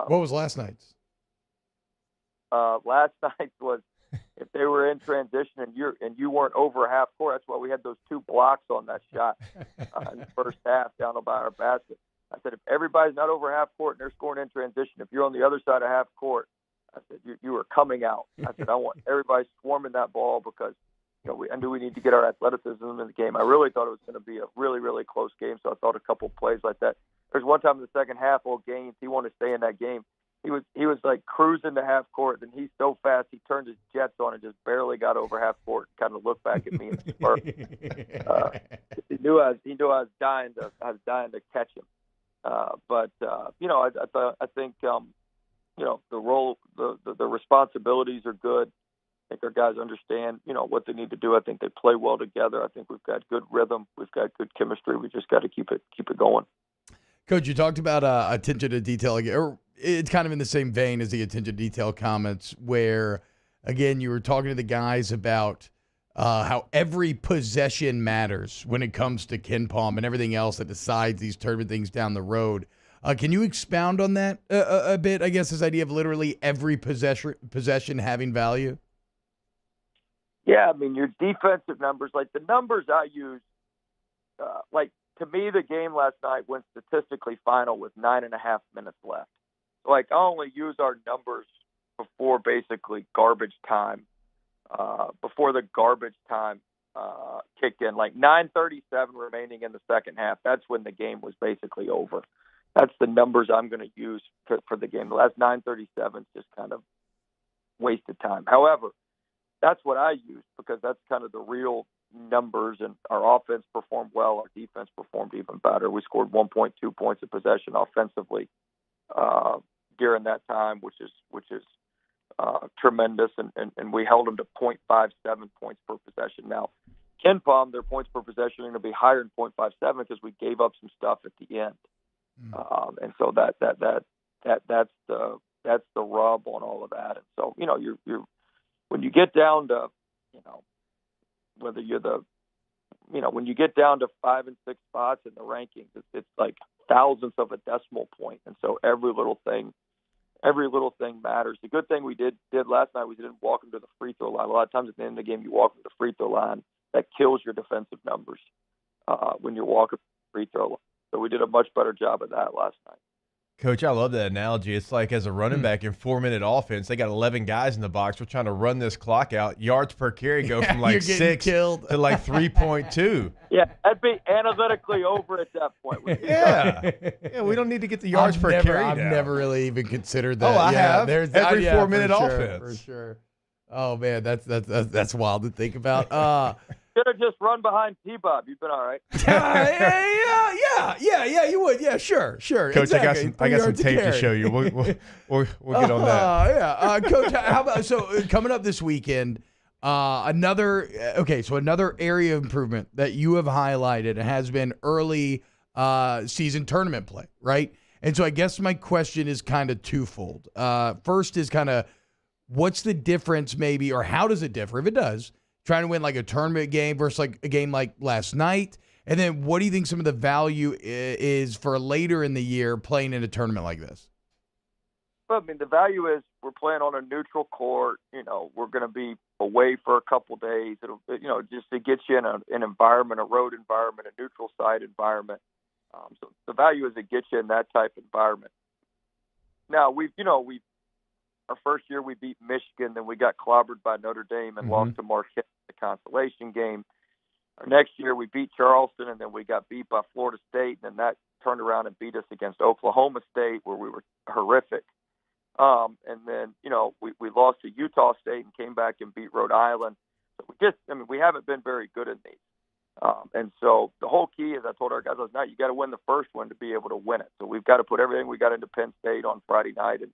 was last night's? Last night's was, if they were in transition and you weren't over half court, that's why we had those 2 blocks on that shot in the first half down by our basket. I said, if everybody's not over half court and they're scoring in transition, if you're on the other side of half court, I said, you are coming out. I said, I want everybody swarming that ball because I knew we need to get our athleticism in the game. I really thought it was going to be a really, really close game, so I thought a couple plays like that. There's one time in the second half, old Gaines, he wanted to stay in that game. He was like cruising to half court, and he's so fast he turned his jets on and just barely got over half court. Kind of looked back at me and spurred. He knew I was dying to catch him. But I think the role, the responsibilities are good. I think our guys understand, what they need to do. I think they play well together. I think we've got good rhythm. We've got good chemistry. We just got to keep it going. Coach, you talked about attention to detail. It's kind of in the same vein as the attention to detail comments where, again, you were talking to the guys about how every possession matters when it comes to KenPom and everything else that decides these tournament things down the road. Can you expound on that a bit, I guess, this idea of literally every possession having value? Yeah, I mean, your defensive numbers, like the numbers I use, to me, the game last night went statistically final with 9.5 minutes left. I only use our numbers before basically garbage time, before the garbage time kicked in. 9:37 remaining in the second half. That's when the game was basically over. that's the numbers I'm going to use for the game. The last 937 is just kind of wasted time. However, that's what I use because that's kind of the real numbers, and our offense performed well. Our defense performed even better. We scored 1.2 points of possession offensively during that time, which is tremendous, and we held them to 0.57 points per possession. Now, KenPom, their points per possession are going to be higher than 0.57 because we gave up some stuff at the end, and so that's the rub on all of that. And so you're when you get down to whether you're when you get down to 5 and 6 spots in the rankings, it's like thousandths of a decimal point, and so every little thing matters. The good thing we did last night was we didn't walk them to the free throw line. A lot of times at the end of the game, you walk them to the free throw line. That kills your defensive numbers when you're walking to the free throw line. So we did a much better job of that last night. Coach, I love that analogy. It's like as a running back in 4-minute offense, they got 11 guys in the box. We're trying to run this clock out. Yards per carry go from like 6 to like 3.2. Yeah, that'd be analytically over at that point. Yeah, we don't need to get the yards per carry I've down. never really even considered that. Oh, I have. There's Every 4-minute for offense. for sure. Oh man, that's wild to think about. Should have just run behind T-Bob. You've been all right. Yeah, you would. Yeah, sure. Coach, exactly. I got some tape to show you. We'll get on that. Coach, how about coming up this weekend? Another area of improvement that you have highlighted has been early season tournament play, right? And so I guess my question is kind of twofold. First is kind of what's the difference, maybe, or how does it differ if it does? Trying to win like a tournament game versus like a game like last night. And then what do you think some of the value is for later in the year playing in a tournament like this? Well, I mean, the value is we're playing on a neutral court. We're going to be away for a couple days. It'll, just to get you in an environment, a road environment, a neutral site environment. So the value is to get you in that type of environment. Now, our first year we beat Michigan, then we got clobbered by Notre Dame and lost to Marquette in the consolation game. Our next year we beat Charleston, and then we got beat by Florida State, and then that turned around and beat us against Oklahoma State, where we were horrific. And then, we lost to Utah State and came back and beat Rhode Island. So we haven't been very good in these. And so the whole key is, I told our guys last night, you got to win the first one to be able to win it. So we've got to put everything we got into Penn State on Friday night and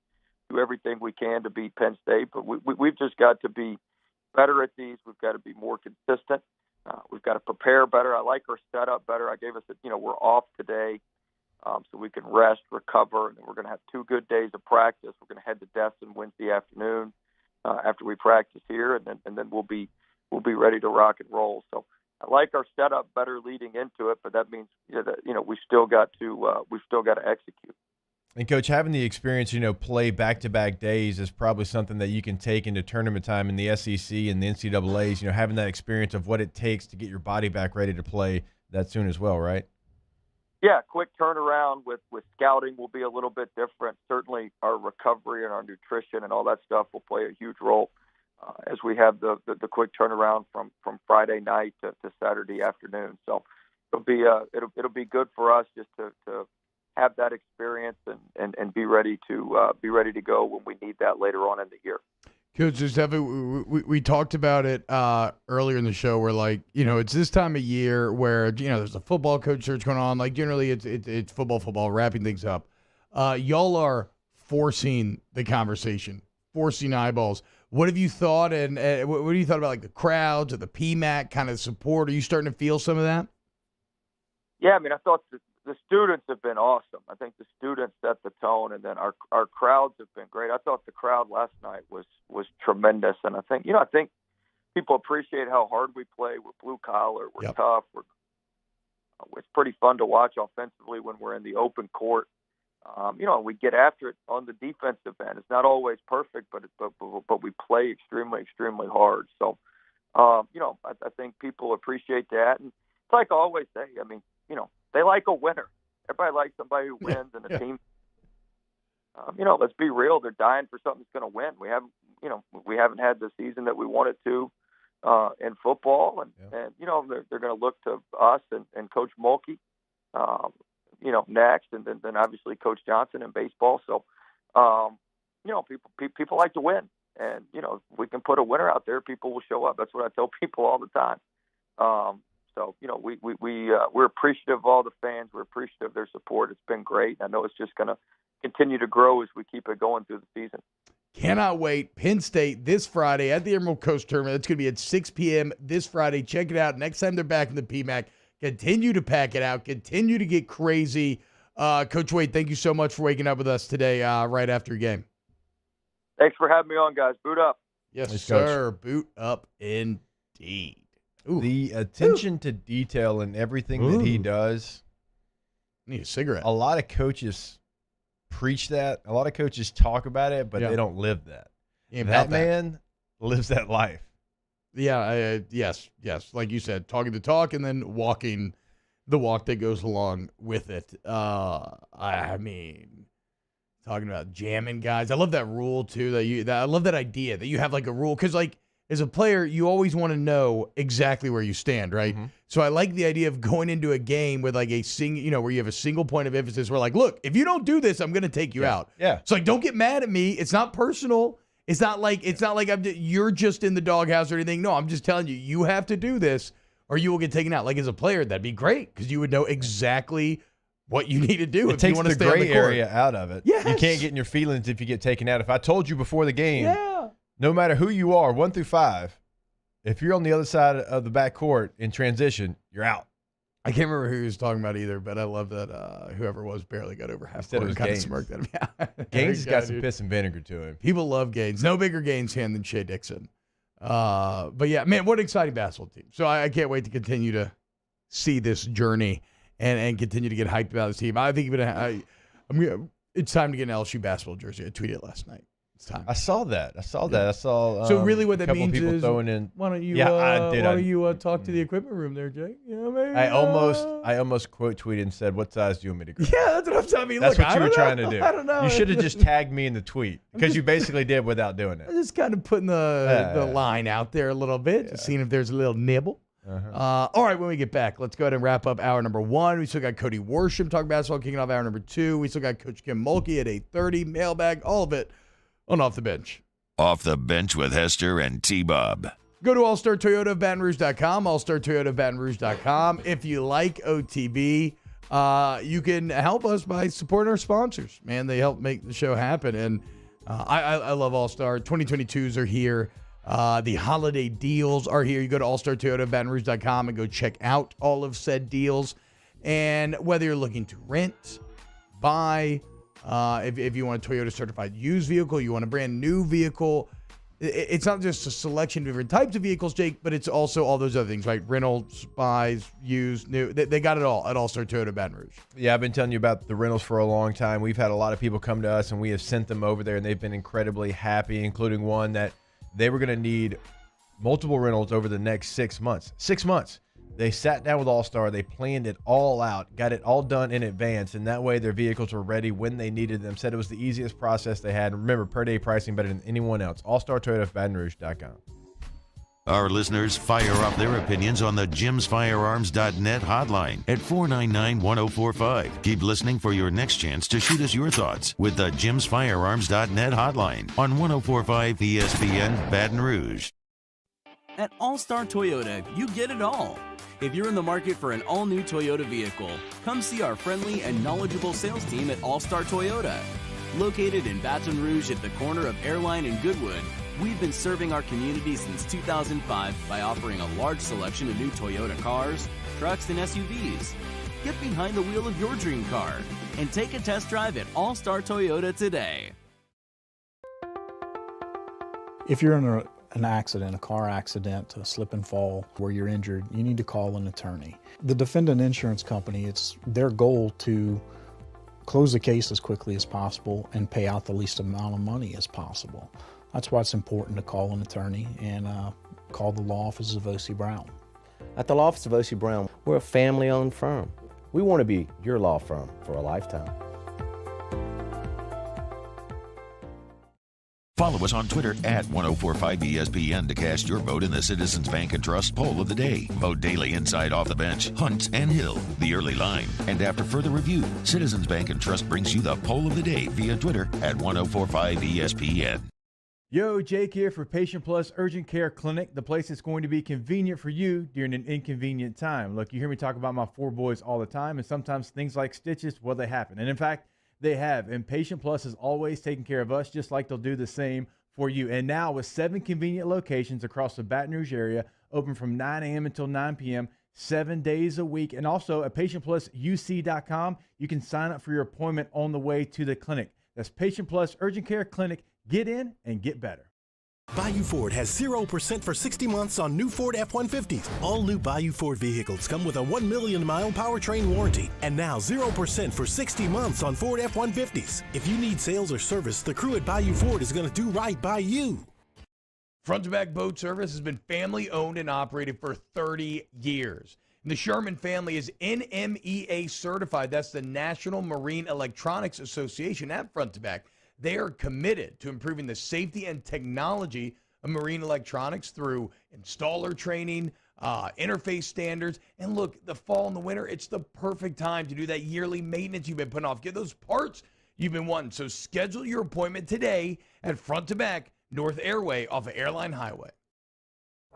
do everything we can to beat Penn State. But we've just got to be better at these. We've got to be more consistent. We've got to prepare better. I like our setup better. I gave us, we're off today, so we can rest, recover, and then we're going to have 2 good days of practice. We're going to head to Destin Wednesday afternoon after we practice here, and then we'll be ready to rock and roll. So I like our setup better leading into it, but that means we still got to execute. And Coach, having the experience, play back-to-back days is probably something that you can take into tournament time in the SEC and the NCAAs. Having that experience of what it takes to get your body back ready to play that soon as well, right? Yeah, quick turnaround with scouting will be a little bit different. Certainly, our recovery and our nutrition and all that stuff will play a huge role as we have the quick turnaround from Friday night to Saturday afternoon. So it'll be good for us just to have that experience and be ready to go when we need that later on in the year. Coach, we talked about it earlier in the show where, it's this time of year where, there's a football coach search going on. Like, generally, it's football, wrapping things up. Y'all are forcing the conversation, forcing eyeballs. What have you thought, and what have you thought about, like, the crowds or the PMAC kind of support? Are you starting to feel some of that? Yeah, I mean, I thought the students have been awesome. I think the students set the tone, and then our crowds have been great. I thought the crowd last night was tremendous, and I think people appreciate how hard we play. We're blue collar, we're tough. It's pretty fun to watch offensively when we're in the open court. We get after it on the defensive end. It's not always perfect, but we play extremely, extremely hard. So, I think people appreciate that, and it's like I always say. I mean, they like a winner. Everybody likes somebody who wins and a team. Let's be real. They're dying for something that's going to win. We haven't had the season that we wanted to in football, and they're going to look to us and Coach Mulkey. next, and then obviously Coach Johnson in baseball. So, people like to win, and if we can put a winner out there, people will show up. That's what I tell people all the time. So we're appreciative of all the fans. We're appreciative of their support. It's been great. I know it's just going to continue to grow as we keep it going through the season. Cannot wait. Penn State this Friday at the Emerald Coast Tournament. It's going to be at 6 p.m. this Friday. Check it out. Next time they're back in the PMAC, continue to pack it out. Continue to get crazy. Coach Wade, thank you so much for waking up with us today right after your game. Thanks for having me on, guys. Boot up. Yes, Thanks, sir. Coach. Boot up indeed. Ooh. The attention to detail in everything that he does. Need a cigarette. A lot of coaches preach that. A lot of coaches talk about it, but they don't live that. That man lives that life. Yeah, yes. Like you said, talking the talk and then walking the walk that goes along with it. I mean, talking about jamming guys. I love that rule too. I love that idea that you have like a rule because like as a player, you always want to know exactly where you stand, right? Mm-hmm. So I like the idea of going into a game with like a where you have a single point of emphasis. Where like, look, if you don't do this, I'm going to take you out. Yeah. So like, don't get mad at me. It's not personal. It's not like you're just in the doghouse or anything. No, I'm just telling you, you have to do this or you will get taken out. Like as a player, that'd be great because you would know exactly what you need to do if you want to stay on the court. It takes the gray area out of it. Yes. You can't get in your feelings if you get taken out. If I told you before the game, no matter who you are, 1 through 5, if you're on the other side of the backcourt in transition, you're out. I can't remember who he was talking about either, but I love that whoever was barely got over half court and kind of smirked at him. Gaines has got some piss and vinegar to him. People love Gaines. No bigger Gaines fan than Shea Dixon. But yeah, man, what an exciting basketball team. So I can't wait to continue to see this journey and continue to get hyped about this team. I think it's time to get an LSU basketball jersey. I tweeted it last night. Time. I saw that. I saw. So really, what that means is, throwing in. Why don't you? I did. Why don't you talk to the equipment room there, Jake? Maybe, I almost quote tweeted and said, "What size do you want me to grab?" Yeah, that's what I'm telling you. That's what you were trying to do. I don't know. You should have just tagged me in the tweet because you basically did without doing it. I'm just kind of putting the line out there a little bit, just seeing if there's a little nibble. All right, when we get back, let's go ahead and wrap up hour number 1. We still got Cody Worsham talking basketball, kicking off hour number 2. We still got Coach Kim Mulkey at 8:30, mailbag, all of it on Off the Bench. Off the Bench with Hester and T-Bob. Go to allstartoyotaofbatonrouge.com, allstartoyotaofbatonrouge.com. If you like OTB, you can help us by supporting our sponsors. Man, they help make the show happen. And I love All-Star. 2022s are here. The holiday deals are here. You go to allstartoyotaofbatonrouge.com and go check out all of said deals. And whether you're looking to rent, buy, if you want a Toyota certified used vehicle, you want a brand new vehicle, it's not just a selection of different types of vehicles, Jake, but it's also all those other things, right? Rentals, buys, used, new. They got it all at All Star Toyota Baton Rouge. Yeah, I've been telling you about the rentals for a long time. We've had a lot of people come to us, and we have sent them over there, and they've been incredibly happy, including one that they were going to need multiple rentals over the next 6 months. 6 months. They sat down with All-Star. They planned it all out, got it all done in advance, and that way their vehicles were ready when they needed them. Said it was the easiest process they had. Remember, per-day pricing better than anyone else. AllStarToyotaBatonRouge.com. Our listeners fire off their opinions on the JimsFirearms.net hotline at 499-1045. Keep listening for your next chance to shoot us your thoughts with the JimsFirearms.net hotline on 1045 ESPN Baton Rouge. At All-Star Toyota, you get it all. If you're in the market for an all-new Toyota vehicle, come see our friendly and knowledgeable sales team at All-Star Toyota. Located in Baton Rouge at the corner of Airline and Goodwood, we've been serving our community since 2005 by offering a large selection of new Toyota cars, trucks, and SUVs. Get behind the wheel of your dream car and take a test drive at All-Star Toyota today. If you're in an accident, a car accident, a slip and fall where you're injured, you need to call an attorney. The defendant insurance company, it's their goal to close the case as quickly as possible and pay out the least amount of money as possible. That's why it's important to call an attorney and call the law office of O.C. Brown. At the law office of O.C. Brown, we're a family-owned firm. We want to be your law firm for a lifetime. Follow us on Twitter at 1045ESPN to cast your vote in the Citizens Bank and Trust Poll of the Day. Vote daily inside Off the Bench, Hunt and Hill, The Early Line. And after further review, Citizens Bank and Trust brings you the Poll of the Day via Twitter at 1045ESPN. Yo, Jake here for Patient Plus Urgent Care Clinic, the place that's going to be convenient for you during an inconvenient time. Look, you hear me talk about my 4 boys all the time, and sometimes things like stitches, well, they happen. And in fact, they have. And Patient Plus is always taking care of us, just like they'll do the same for you. And now with 7 convenient locations across the Baton Rouge area, open from 9 a.m. until 9 p.m., 7 days a week. And also at patientplusuc.com, you can sign up for your appointment on the way to the clinic. That's Patient Plus Urgent Care Clinic. Get in and get better. Bayou Ford has 0% for 60 months on new Ford F-150s. All new Bayou Ford vehicles come with a 1 million mile powertrain warranty. And now 0% for 60 months on Ford F-150s. If you need sales or service, the crew at Bayou Ford is going to do right by you. Front to Back Boat Service has been family owned and operated for 30 years. And the Sherman family is NMEA certified. That's the National Marine Electronics Association at Front to Back. They are committed to improving the safety and technology of marine electronics through installer training, interface standards. And look, the fall and the winter, it's the perfect time to do that yearly maintenance you've been putting off. Get those parts you've been wanting. So schedule your appointment today at Front to Back North Airway off of Airline Highway.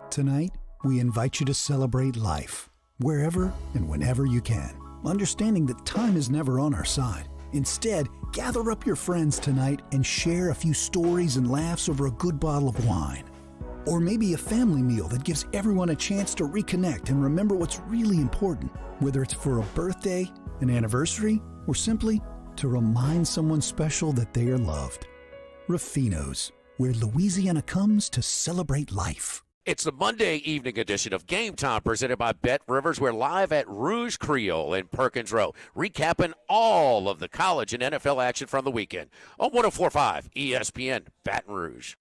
Tonight, we invite you to celebrate life, wherever and whenever you can, understanding that time is never on our side. Instead, gather up your friends tonight and share a few stories and laughs over a good bottle of wine. Or maybe a family meal that gives everyone a chance to reconnect and remember what's really important, whether it's for a birthday, an anniversary, or simply to remind someone special that they are loved. Rafino's, where Louisiana comes to celebrate life. It's the Monday evening edition of Game Time presented by Bet Rivers. We're live at Rouge Creole in Perkins Row, recapping all of the college and NFL action from the weekend on 104.5 ESPN Baton Rouge.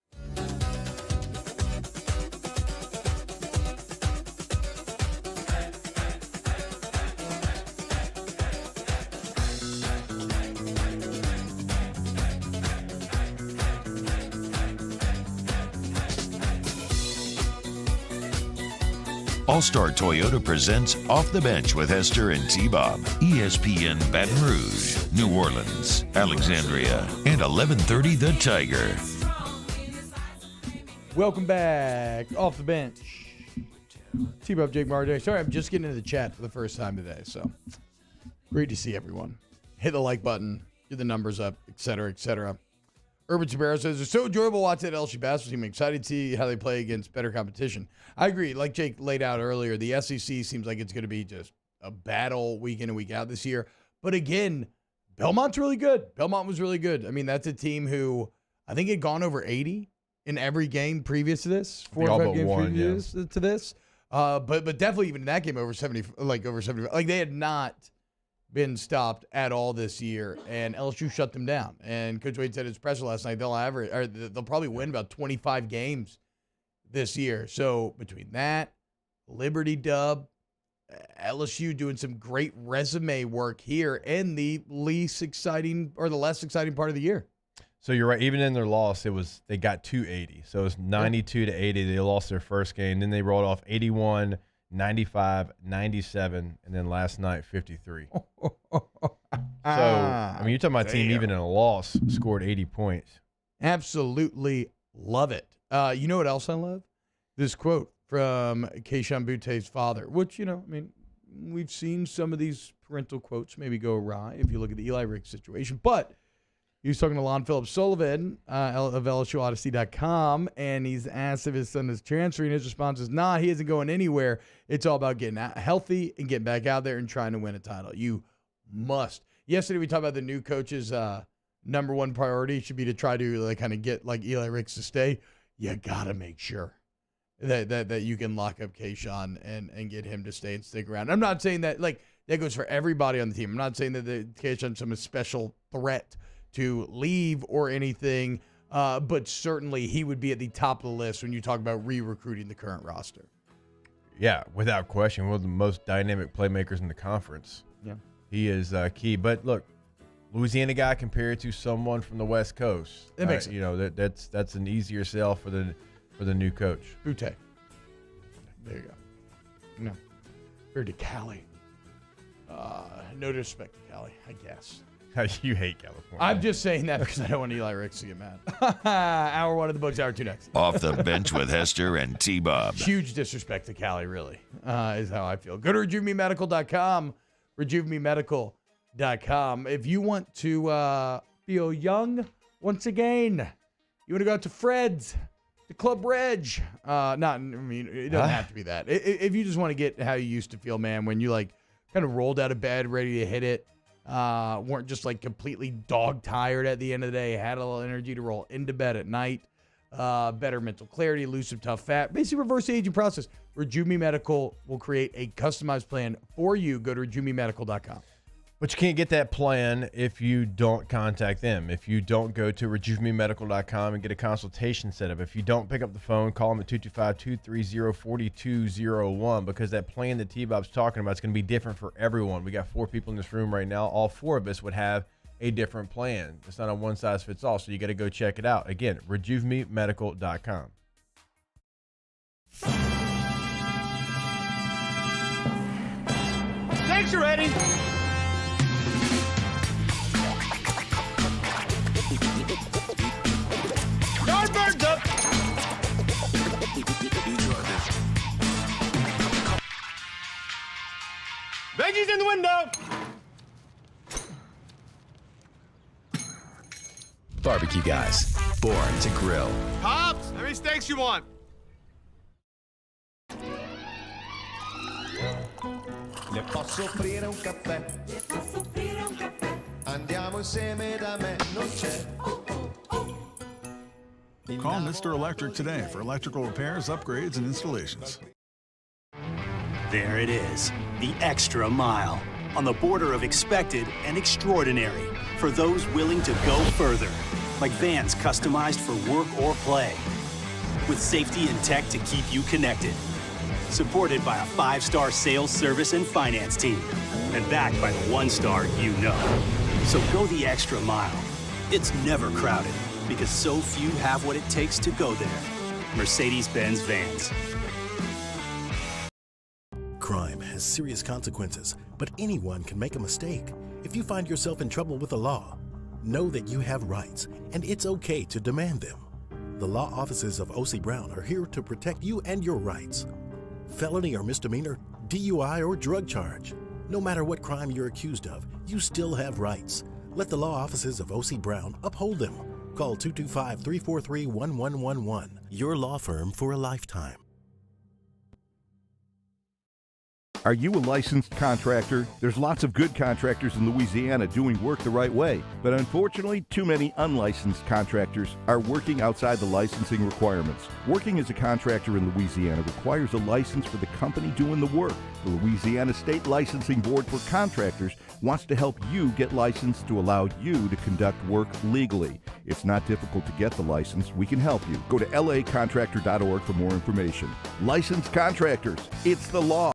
All-Star Toyota presents Off the Bench with Hester and T-Bob. ESPN Baton Rouge, New Orleans, Alexandria, and 1130 The Tiger. Welcome back. Off the Bench. T-Bob, Jake Marday. Sorry, I'm just getting into the chat for the first time today, so great to see everyone. Hit the like button, get the numbers up, et cetera, et cetera. Urban Sabero says, it's so enjoyable watching that LSU basketball team. I'm excited to see how they play against better competition. I agree. Like Jake laid out earlier, the SEC seems like it's going to be just a battle week in and week out this year. But again, Belmont's really good. Belmont was really good. I mean, that's a team who I think had gone over 80 in every game previous to this. 4 or 5 games previous to this. But definitely even in that game over 70, over 70. Like they had not been stopped at all this year, and LSU shut them down. And Coach Wade said in his presser last night they'll probably win about 25 games this year. So between that, Liberty dub, LSU doing some great resume work here, and the least exciting or the less exciting part of the year. So you're right. Even in their loss, they got 280. So it was 92 to 80. They lost their first game. Then they rolled off 81, 95, 97, and then last night 53. I mean, you're talking about a team even in a loss scored 80 points. Absolutely love it. You know what else I love? This quote from Keishawn Butte's father, which, I mean, we've seen some of these parental quotes maybe go awry if you look at the Eli Rick situation. But he was talking to Lon Phillips Sullivan of LSUodyssey.com, and he's asked if his son is transferring. His response is, nah, he isn't going anywhere. It's all about getting healthy and getting back out there and trying to win a title. You must. Yesterday we talked about the new coach's number one priority should be to try to kind of get Eli Ricks to stay. You got to make sure that you can lock up Keishawn and get him to stay and stick around. I'm not saying that that goes for everybody on the team. I'm not saying that Keishawn's some special threat to leave or anything, but certainly he would be at the top of the list when you talk about re-recruiting the current roster. Yeah, without question, one of the most dynamic playmakers in the conference. Yeah. He is key. But look, Louisiana guy compared to someone from the West Coast. That makes sense. You know, that's an easier sell for the new coach. Ute. There you go. No. Or to Cali. No disrespect to Cali, I guess. You hate California. I'm just saying that because I don't want Eli Ricks to get mad. Hour 1 of the books, hour 2 next. Off the bench with Hester and T-Bob. Huge disrespect to Cali, really, is how I feel. Go to RejuveMeMedical.com. RejuveMeMedical.com. If you want to feel young once again, you want to go out to Fred's, to Club Reg. It doesn't have to be that. If you just want to get how you used to feel, man, when you kind of rolled out of bed, ready to hit it, weren't just completely dog tired at the end of the day, had a little energy to roll into bed at night, better mental clarity, elusive, tough fat, basically reverse the aging process. Rejuve Me Medical will create a customized plan for you. Go to RejuveMeMedical.com. But you can't get that plan if you don't contact them. If you don't go to RejuveMeMedical.com and get a consultation set up. If you don't pick up the phone, call them at 225-230-4201 because that plan that T-Bob's talking about is going to be different for everyone. We got 4 people in this room right now. All 4 of us would have a different plan. It's not a one-size-fits-all, so you got to go check it out. Again, RejuveMeMedical.com. Thanks, you're ready. Yardbirds up. Veggie's in the window. Barbecue guys, born to grill. Pops, how many steaks you want? Le posso offrire un caffè? Le posso offrire un caffè? Andiamo insieme da me, non c'è. Call Mr. Electric today for electrical repairs, upgrades, and installations. There it is, the extra mile. On the border of expected and extraordinary for those willing to go further. Like vans customized for work or play. With safety and tech to keep you connected. Supported by a 5-star sales, service, and finance team. And backed by the 1-star you know. So go the extra mile. It's never crowded because so few have what it takes to go there. Mercedes-Benz Vans. Crime has serious consequences, but anyone can make a mistake. If you find yourself in trouble with the law, know that you have rights, and it's okay to demand them. The law offices of O.C. Brown are here to protect you and your rights. Felony or misdemeanor, DUI or drug charge. No matter what crime you're accused of, you still have rights. Let the law offices of O.C. Brown uphold them. Call 225-343-1111. Your law firm for a lifetime. Are you a licensed contractor? There's lots of good contractors in Louisiana doing work the right way, but unfortunately, too many unlicensed contractors are working outside the licensing requirements. Working as a contractor in Louisiana requires a license for the company doing the work. The Louisiana State Licensing Board for Contractors wants to help you get licensed to allow you to conduct work legally. It's not difficult to get the license. We can help you. Go to lacontractor.org for more information. Licensed contractors, it's the law.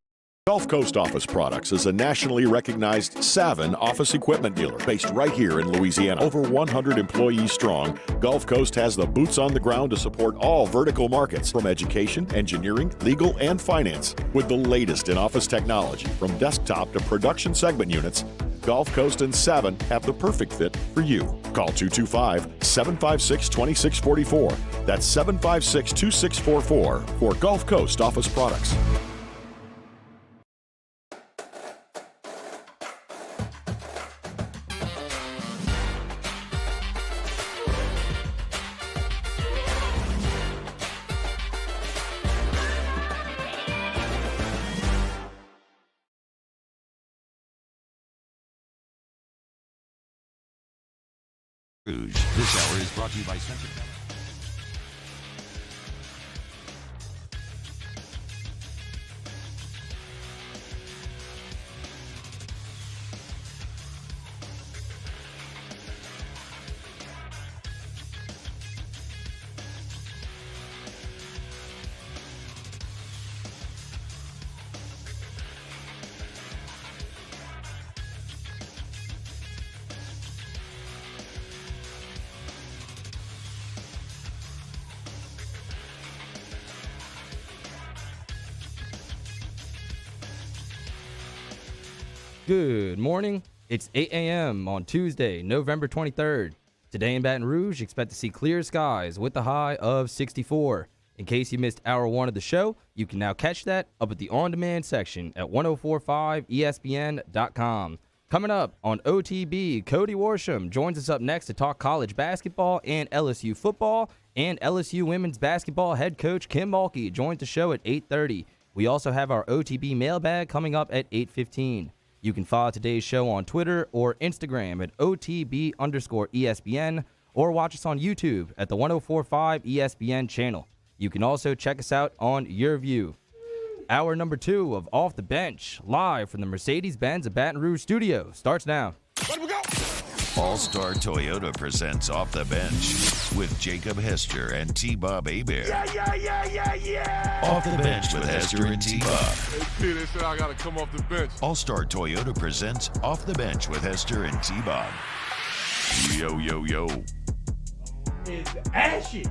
Gulf Coast Office Products is a nationally recognized Savin office equipment dealer based right here in Louisiana. Over 100 employees strong, Gulf Coast has the boots on the ground to support all vertical markets from education, engineering, legal, and finance. With the latest in office technology from desktop to production segment units, Gulf Coast and Savin have the perfect fit for you. Call 225-756-2644. That's 756-2644 for Gulf Coast Office Products. This hour is brought to you by Central. Good morning. It's 8 a.m. on Tuesday, November 23rd. Today in Baton Rouge, expect to see clear skies with a high of 64. In case you missed hour one of the show, you can now catch that up at the on-demand section at 1045ESPN.com. Coming up on OTB, Cody Worsham joins us up next to talk college basketball and LSU football, and LSU women's basketball head coach Kim Mulkey joins the show at 8:30. We also have our OTB mailbag coming up at 8:15. You can follow today's show on Twitter or Instagram at OTB_ESPN, or watch us on YouTube at the 1045 ESPN channel. You can also check us out on YourView. Hour number 2 of Off the Bench, live from the Mercedes-Benz of Baton Rouge studio, starts now. All-Star Toyota presents Off the Bench with Jacob Hester and T-Bob Hebert. Yeah. Off the Bench with Hester and T-Bob. Hey, P, they said I got to come off the bench. All-Star Toyota presents Off the Bench with Hester and T-Bob. Yo, yo, yo. It's Ashy.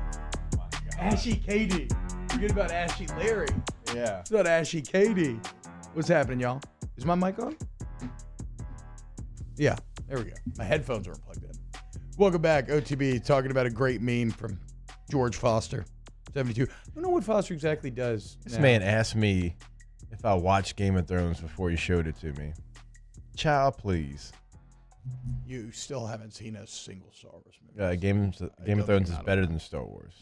Ashy KD. Forget about Ashy Larry. Yeah. It's about Ashy KD. What's happening, y'all? Is my mic on? Yeah, there we go. My headphones weren't plugged in. Welcome back, OTB, talking about a great meme from George Foster, 72. I don't know what Foster exactly does. This man asked me if I watched Game of Thrones before he showed it to me. Child, please. You still haven't seen a single Star Wars movie. Game of Thrones is better than Star Wars.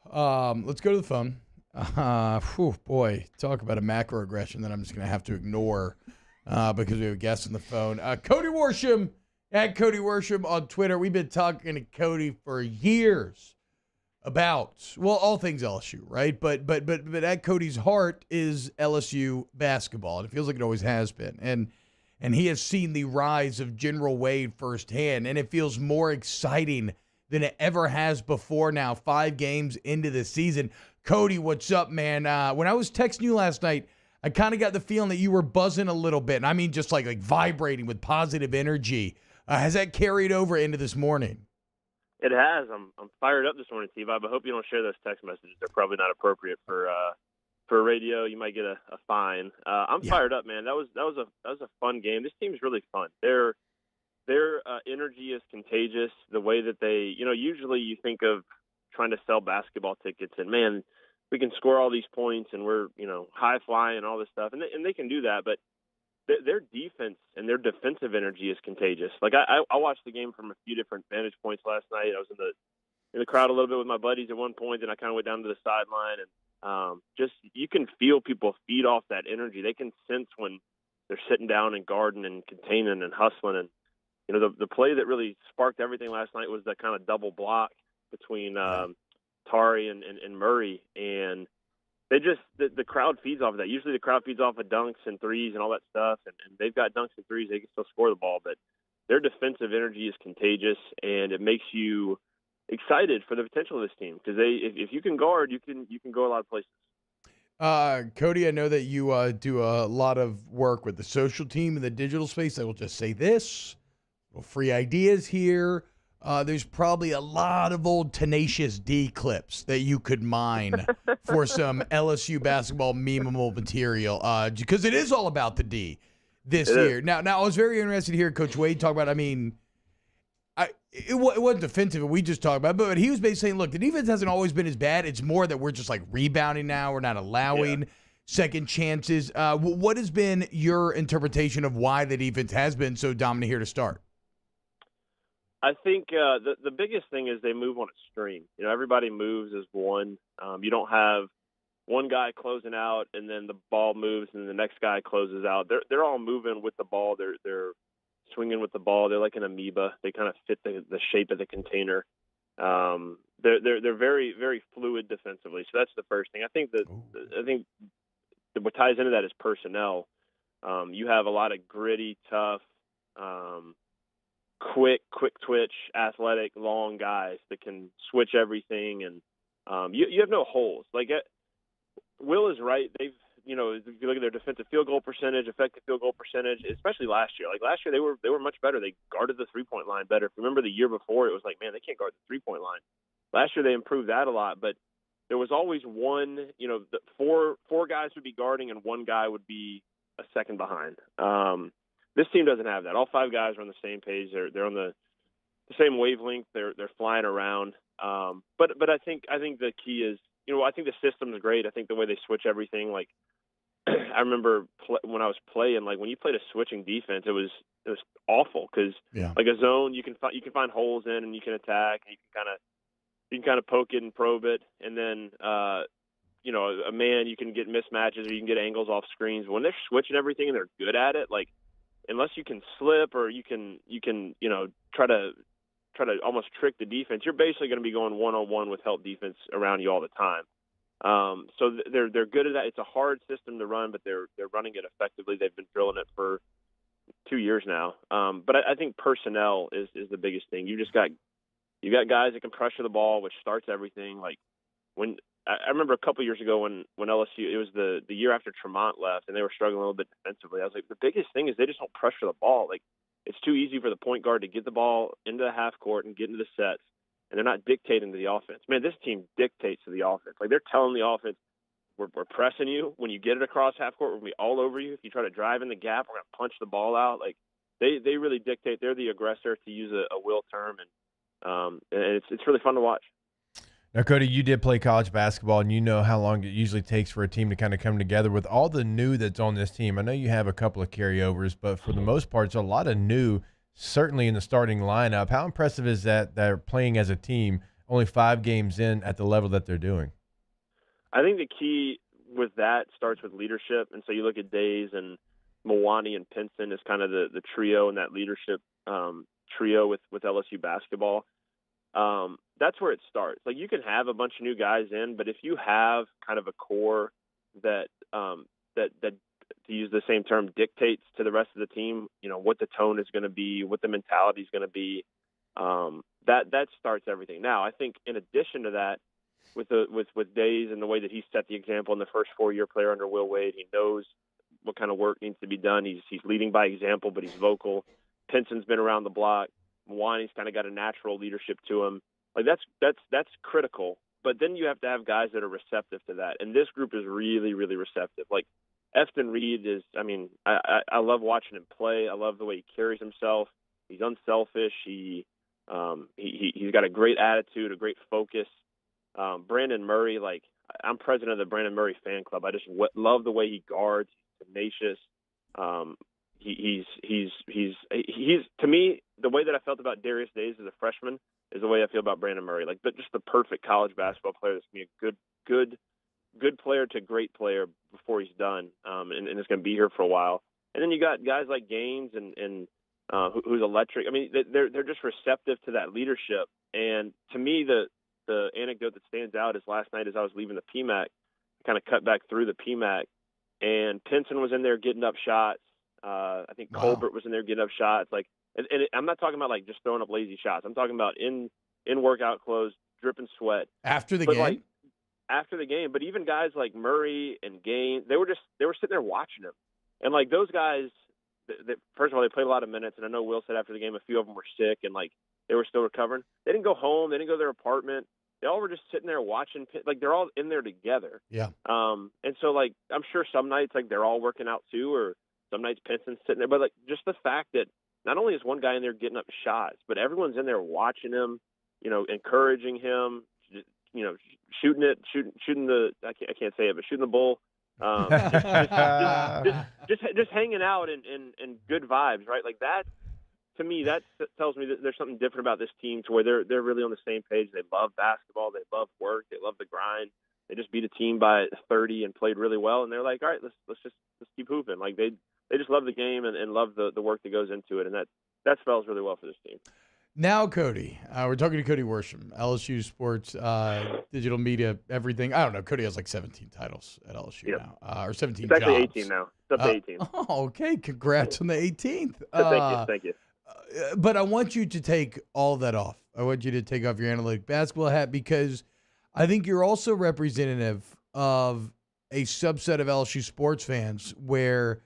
Let's go to the phone. Boy, talk about a macroaggression that I'm just going to have to ignore because we have a guest on the phone. Cody Worsham, at Cody Worsham on Twitter. We've been talking to Cody for years about, well, all things LSU, right? But at Cody's heart is LSU basketball, and it feels like it always has been. And he has seen the rise of General Wade firsthand, and it feels more exciting than it ever has before now, 5 games into the season. Cody, what's up, man? When I was texting you last night, I kind of got the feeling that you were buzzing a little bit. And I mean just like vibrating with positive energy. Has that carried over into this morning? It has. I'm fired up this morning, T-Bob. I hope you don't share those text messages. They're probably not appropriate for radio. You might get a fine. I'm fired up, man. That was a fun game. This team's really fun. Their energy is contagious. The way that they, usually you think of trying to sell basketball tickets and, man, we can score all these points and we're, high flying and all this stuff. And they can do that, but their defense and their defensive energy is contagious. Like I watched the game from a few different vantage points last night. I was in the crowd a little bit with my buddies at one point, and I kind of went down to the sideline, and just you can feel people feed off that energy. They can sense when they're sitting down and guarding and containing and hustling. And the play that really sparked everything last night was that kind of double block between Tari and Murray, and they just the crowd feeds off of that. Usually the crowd feeds off of dunks and threes and all that stuff, and they've got dunks and threes. They can still score the ball, but their defensive energy is contagious, and it makes you excited for the potential of this team because if you can guard, you can go a lot of places. Cody, I know that you do a lot of work with the social team in the digital space. I will just say this: free ideas here. There's probably a lot of old Tenacious D clips that you could mine for some LSU basketball memeable material because it is all about the D this year. Now, I was very interested to hear Coach Wade talk about, it wasn't defensive, we just talked about it, but he was basically saying, look, the defense hasn't always been as bad. It's more that we're just like rebounding now. We're not allowing second chances. What has been your interpretation of why the defense has been so dominant here to start? I think the biggest thing is they move on a string. Everybody moves as one. You don't have one guy closing out and then the ball moves and the next guy closes out. They're all moving with the ball. They're swinging with the ball. They're like an amoeba. They kind of fit the shape of the container. They're very, very fluid defensively. So that's the first thing. I think what ties into that is personnel. You have a lot of gritty, tough, quick twitch, athletic, long guys that can switch everything, and you have no holes. Like Will is right. They've if you look at their defensive field goal percentage, effective field goal percentage, especially last year. Like last year, they were much better. They guarded the 3-point line better. If you remember the year before, it was like, man, they can't guard the 3-point line. Last year they improved that a lot, but there was always one. The four guys would be guarding and one guy would be a second behind. This team doesn't have that. All 5 guys are on the same page. They're on the same wavelength. They're flying around. But I think the key is, I think the system's great. I think the way they switch everything, like I remember when I was playing, like when you played a switching defense, it was awful because like a zone you can find holes in and you can attack. And you can kind of poke it and probe it, and then a man you can get mismatches or you can get angles off screens. But when they're switching everything and they're good at it, like unless you can slip or you can try to almost trick the defense, you're basically going to be going one-on-one with help defense around you all the time. So they're good at that. It's a hard system to run, but they're running it effectively. They've been drilling it for 2 years now. But I think personnel is the biggest thing. You got guys that can pressure the ball, which starts everything. Like when I remember a couple years ago when LSU, it was the year after Tremont left and they were struggling a little bit defensively. I was like, the biggest thing is they just don't pressure the ball. Like it's too easy for the point guard to get the ball into the half court and get into the sets, and they're not dictating to the offense. Man, this team dictates to the offense. Like they're telling the offense, we're pressing you. When you get it across half court, we're going to be all over you. If you try to drive in the gap, we're going to punch the ball out. Like they really dictate. They're the aggressor, to use a Will term, and it's really fun to watch. Now, Cody, you did play college basketball, and you know how long it usually takes for a team to kind of come together. With all the new that's on this team, I know you have a couple of carryovers, but for the most part, it's a lot of new, certainly in the starting lineup. How impressive is that they're playing as a team, only 5 games in at the level that they're doing? I think the key with that starts with leadership. And so you look at Days and Mwani and Pinson as kind of the trio and that leadership trio with LSU basketball. That's where it starts. Like you can have a bunch of new guys in, but if you have kind of a core that to use the same term, dictates to the rest of the team, what the tone is going to be, what the mentality is going to be, that starts everything. Now, I think in addition to that, with Days and the way that he set the example in the first 4-year player under Will Wade, he knows what kind of work needs to be done. He's leading by example, but he's vocal. Pinson's been around the block. Mwani's kind of got a natural leadership to him. Like that's critical. But then you have to have guys that are receptive to that. And this group is really, really receptive. Like Efton Reed is, I love watching him play. I love the way he carries himself. He's unselfish. He's got a great attitude, a great focus. Brandon Murray, like I'm president of the Brandon Murray fan club. I just love the way he guards. He's tenacious. He's to me, the way that I felt about Darius Days as a freshman is the way I feel about Brandon Murray. Like, but just the perfect college basketball player that's going to be a good player to great player before he's done, and is going to be here for a while. And then you got guys like Gaines and who's electric. I mean, they're just receptive to that leadership. And to me, the anecdote that stands out is last night as I was leaving the PMAC, kind of cut back through the PMAC, and Pinson was in there getting up shots. I think Colbert was in there getting up shots. Like, and I'm not talking about like just throwing up lazy shots. I'm talking about in workout clothes, dripping sweat after the game. Like, after the game, but even guys like Murray and Gaines, they were sitting there watching him, and like those guys. First of all, they played a lot of minutes, and I know Will said after the game a few of them were sick and like they were still recovering. They didn't go home. They didn't go to their apartment. They all were just sitting there watching. Like they're all in there together. Yeah. And so like I'm sure some nights like they're all working out too, or some nights Pinson's sitting there. But like just the fact that not only is one guy in there getting up shots, but everyone's in there watching him, encouraging him, shooting the I can't say it, but shooting the bull. Just hanging out and good vibes, right? Like that, to me, that tells me that there's something different about this team to where they're really on the same page. They love basketball, they love work, they love the grind. They just beat a team by 30 and played really well, and they're like, all right, let's keep hooping. Like they just love the game and love the work that goes into it, and that spells really well for this team. Now, Cody, we're talking to Cody Worsham, LSU sports, digital media, everything. I don't know. Cody has like 17 titles at LSU now, or 17 jobs. It's actually 18 now. It's up to 18. Oh, okay. Congrats on the 18th. Thank you. But I want you to take all that off. I want you to take off your analytic basketball hat because I think you're also representative of a subset of LSU sports fans where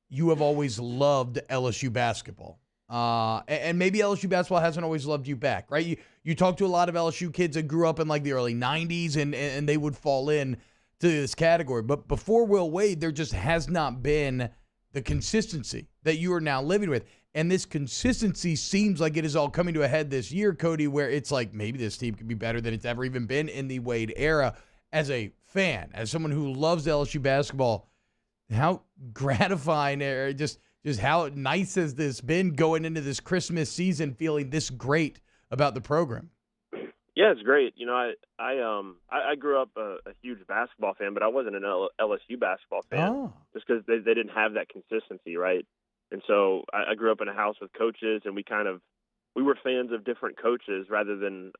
you have always loved LSU basketball. And maybe LSU basketball hasn't always loved you back, right? You talk to a lot of LSU kids that grew up in like the early 90s and they would fall in to this category. But before Will Wade, there just has not been the consistency that you are now living with. And this consistency seems like it is all coming to a head this year, Cody, where it's like maybe this team could be better than it's ever even been in the Wade era. As a fan, as someone who loves LSU basketball, how gratifying or just how nice has this been going into this Christmas season, feeling this great about the program? Yeah, it's great. You know, I grew up a huge basketball fan, but I wasn't an LSU basketball fan just because they didn't have that consistency, right? And so I grew up in a house with coaches, and we were fans of different coaches rather than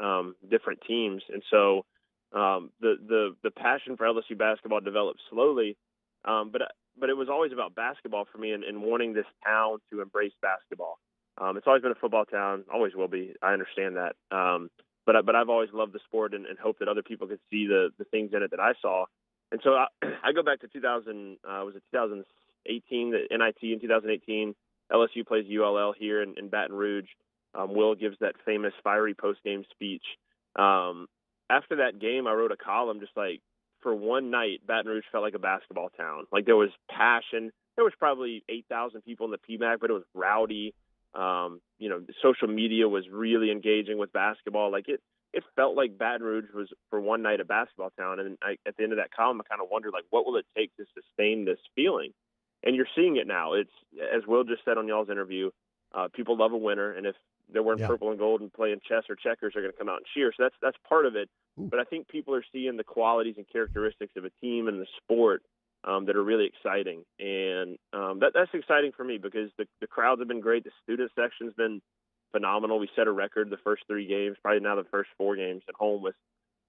different teams. And so the passion for LSU basketball developed slowly, but it was always about basketball for me and wanting this town to embrace basketball. It's always been a football town, always will be. I understand that. But I've always loved the sport and hoped that other people could see the things in it that I saw. And so I go back to 2018, the NIT in 2018. LSU plays ULL here in Baton Rouge. Will gives that famous fiery post-game speech. After that game, I wrote a column just like, for one night, Baton Rouge felt like a basketball town. Like there was passion. There was probably 8,000 people in the PMAC, but it was rowdy. Social media was really engaging with basketball. Like it felt like Baton Rouge was for one night a basketball town. And at the end of that column, I kind of wondered, like, what will it take to sustain this feeling? And you're seeing it now. It's, as Will just said on y'all's interview, people love a winner. And if they're wearing purple and gold and playing chess or checkers, they're going to come out and cheer. So that's part of it. Ooh. But I think people are seeing the qualities and characteristics of a team and the sport that are really exciting. And that's exciting for me because the crowds have been great. The student section's been phenomenal. We set a record the first 3 games, probably now the first 4 games at home with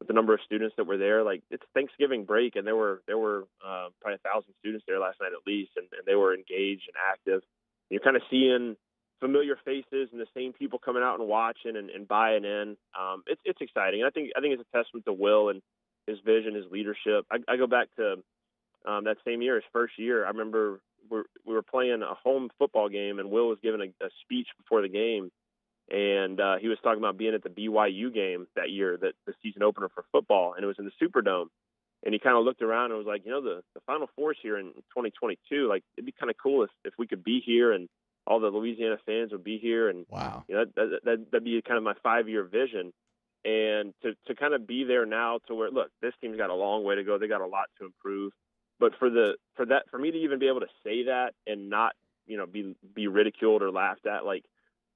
the number of students that were there. Like it's Thanksgiving break, and there were probably 1,000 students there last night at least, and they were engaged and active. You're kind of seeing familiar faces and the same people coming out and watching and buying in. It's exciting. And I think it's a testament to Will and his vision, his leadership. I go back to that same year, his first year. I remember we were playing a home football game, and Will was giving a speech before the game, and he was talking about being at the BYU game that year, that the season opener for football, and it was in the Superdome. And he kind of looked around and was like, the Final Four's here in 2022. Like it'd be kind of cool if we could be here and all the Louisiana fans would be here. And wow, that'd be kind of my 5-year vision. And to kind of be there now to where, look, this team's got a long way to go. They got a lot to improve. But for me to even be able to say that and not, be ridiculed or laughed at, like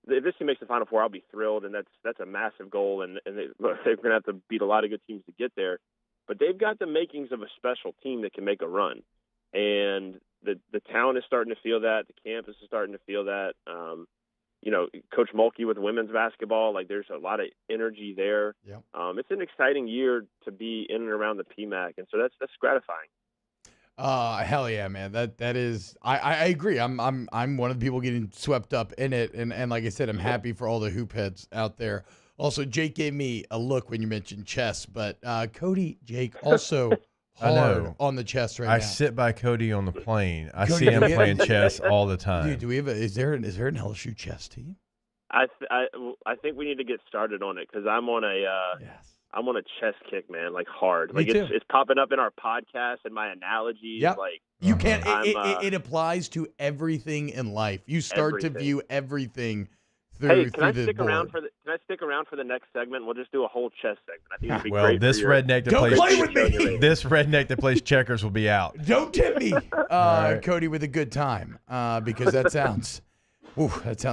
if this team makes the Final Four, I'll be thrilled. And that's a massive goal. And they're going to have to beat a lot of good teams to get there. But they've got the makings of a special team that can make a run. And the town is starting to feel that. The campus is starting to feel that. Coach Mulkey with women's basketball, like there's a lot of energy there. Yeah. It's an exciting year to be in and around the PMAC, and so that's gratifying. Hell yeah, man. That is. I agree. I'm one of the people getting swept up in it, and like I said, I'm happy for all the hoop heads out there. Also, Jake gave me a look when you mentioned chess, but Cody, Jake also hard on the chess right now. I sit by Cody on the plane. I see him playing chess all the time. Dude, do we have is there an LSU chess team? I think we need to get started on it because I'm on a chess kick, man, like hard. Like it's popping up in our podcast and my analogies. Yep. Like you can't. It applies to everything in life. You start to view everything through. Can I stick around for the next segment? We'll just do a whole chess segment. I think it'd be well, great. This redneck that plays checkers will be out. Don't tip me, Cody, with a good time, because that sounds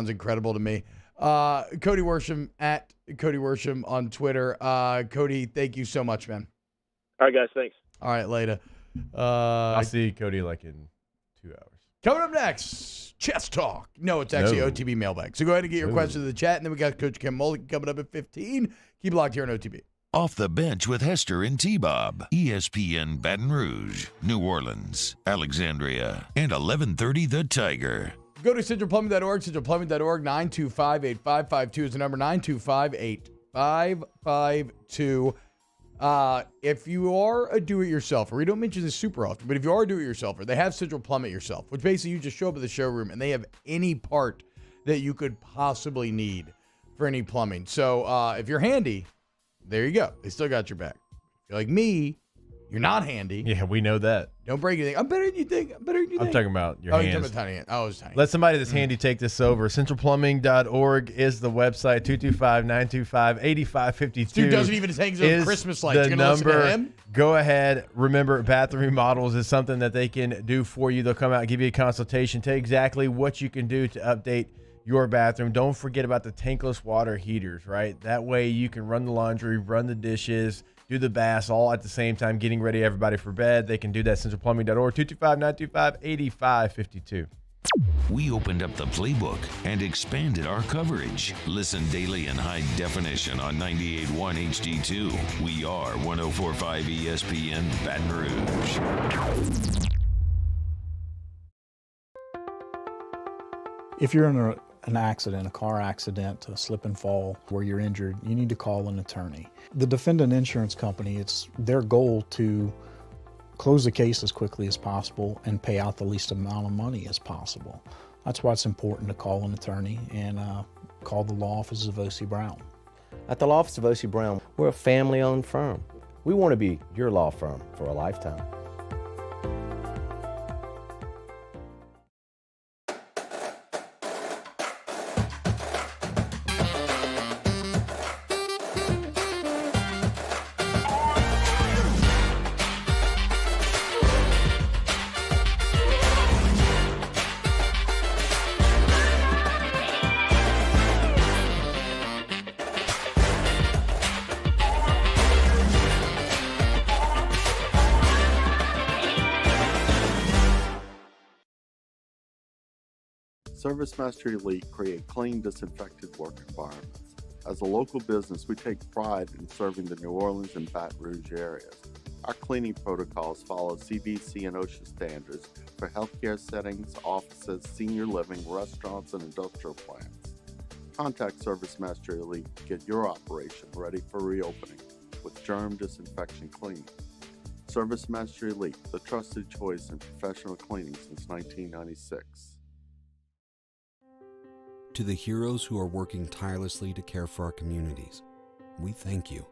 incredible to me. Cody Worsham at Cody Worsham on Twitter. Cody, thank you so much, man. All right, guys. Thanks. All right, later. I'll see Cody like in 2 hours. Coming up next, chess talk. No, it's actually OTB mailbag. So go ahead and get your questions in the chat, and then we got Coach Kim Mulligan coming up at 15. Keep it locked here on OTB. Off the Bench with Hester and T-Bob. ESPN Baton Rouge, New Orleans, Alexandria, and 1130 The Tiger. Go to centralplumbing.org, centralplumbing.org. 925-8552 is the number, 925-8552. If you are a do-it-yourselfer, we don't mention this super often, but if you are a do-it-yourselfer, they have Central Plumb It Yourself, which basically you just show up at the showroom and they have any part that you could possibly need for any plumbing. So if you're handy, there you go. They still got your back. If you're like me, You're not handy. Yeah, we know that. Don't break anything. I'm better than you think. I'm talking about your Oh, hands. you're talking about tiny hands. Oh, it's tiny. Let somebody that's handy take this over. CentralPlumbing.org is the website. 225-925-8552. Dude doesn't even take his own Christmas lights. You're gonna listen to him? Go ahead. Remember, bathroom remodels is something that they can do for you. They'll come out and give you a consultation. Tell you exactly what you can do to update your bathroom. Don't forget about the tankless water heaters, right? That way you can run the laundry, run the dishes, do the baths all at the same time, getting ready everybody for bed. They can do that. CentralPlumbing.org, 225-925-8552. We opened up the playbook and expanded our coverage. Listen daily in high definition on 98.1 HD2. We are 104.5 ESPN Baton Rouge. If you're in an accident, a car accident, a slip and fall where you're injured, you need to call an attorney. The defendant insurance company, it's their goal to close the case as quickly as possible and pay out the least amount of money as possible. That's why it's important to call an attorney and call the law offices of O.C. Brown. At the law office of O.C. Brown, we're a family-owned firm. We want to be your law firm for a lifetime. ServiceMaster Elite create clean, disinfected work environments. As a local business, we take pride in serving the New Orleans and Baton Rouge areas. Our cleaning protocols follow CDC and OSHA standards for healthcare settings, offices, senior living, restaurants, and industrial plants. Contact ServiceMaster Elite to get your operation ready for reopening with germ disinfection cleaning. ServiceMaster Elite, the trusted choice in professional cleaning since 1996. To the heroes who are working tirelessly to care for our communities, we thank you.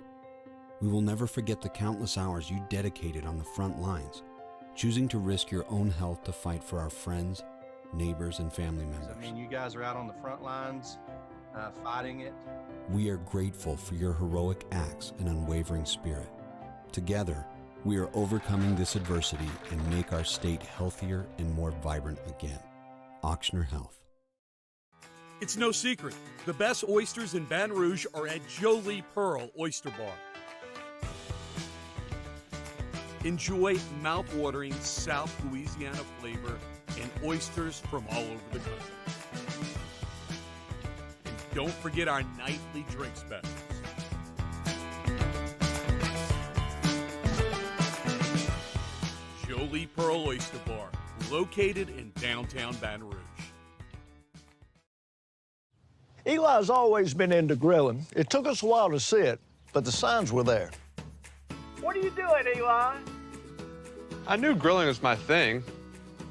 We will never forget the countless hours you dedicated on the front lines, choosing to risk your own health to fight for our friends, neighbors, and family members. I mean, you guys are out on the front lines fighting it. We are grateful for your heroic acts and unwavering spirit. Together, we are overcoming this adversity and make our state healthier and more vibrant again. Ochsner Health. It's no secret. The best oysters in Baton Rouge are at Jolie Pearl Oyster Bar. Enjoy mouth-watering South Louisiana flavor and oysters from all over the country. And don't forget our nightly drink specials. Jolie Pearl Oyster Bar, located in downtown Baton Rouge. Eli's always been into grilling. It took us a while to see it, but the signs were there. What are you doing, Eli? I knew grilling was my thing.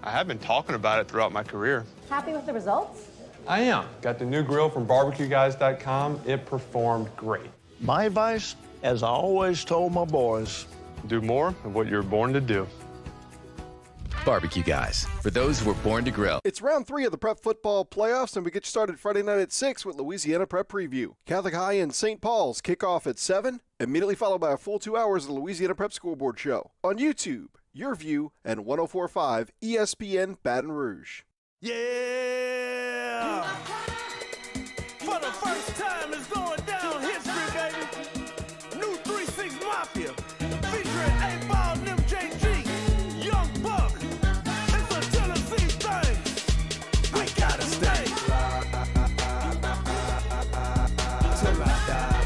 I have been talking about it throughout my career. Happy with the results? I am. Got the new grill from barbecueguys.com. It performed great. My advice, as I always told my boys, do more of what you're born to do. Barbecue Guys, for those who were born to grill. It's round 3 of the Prep Football Playoffs, and we get you started Friday night at 6 with Louisiana Prep Preview. Catholic High and St. Paul's kick off at 7, immediately followed by a full 2 hours of the Louisiana Prep Scoreboard Show. On YouTube, Your View, and 104.5 ESPN Baton Rouge. Yeah! For the first time, it's going down history, baby. New 3-6 Mafia, featuring 8-Ball and MJG, Young Buck. It's a Tennessee thing. We gotta stay. Till I die.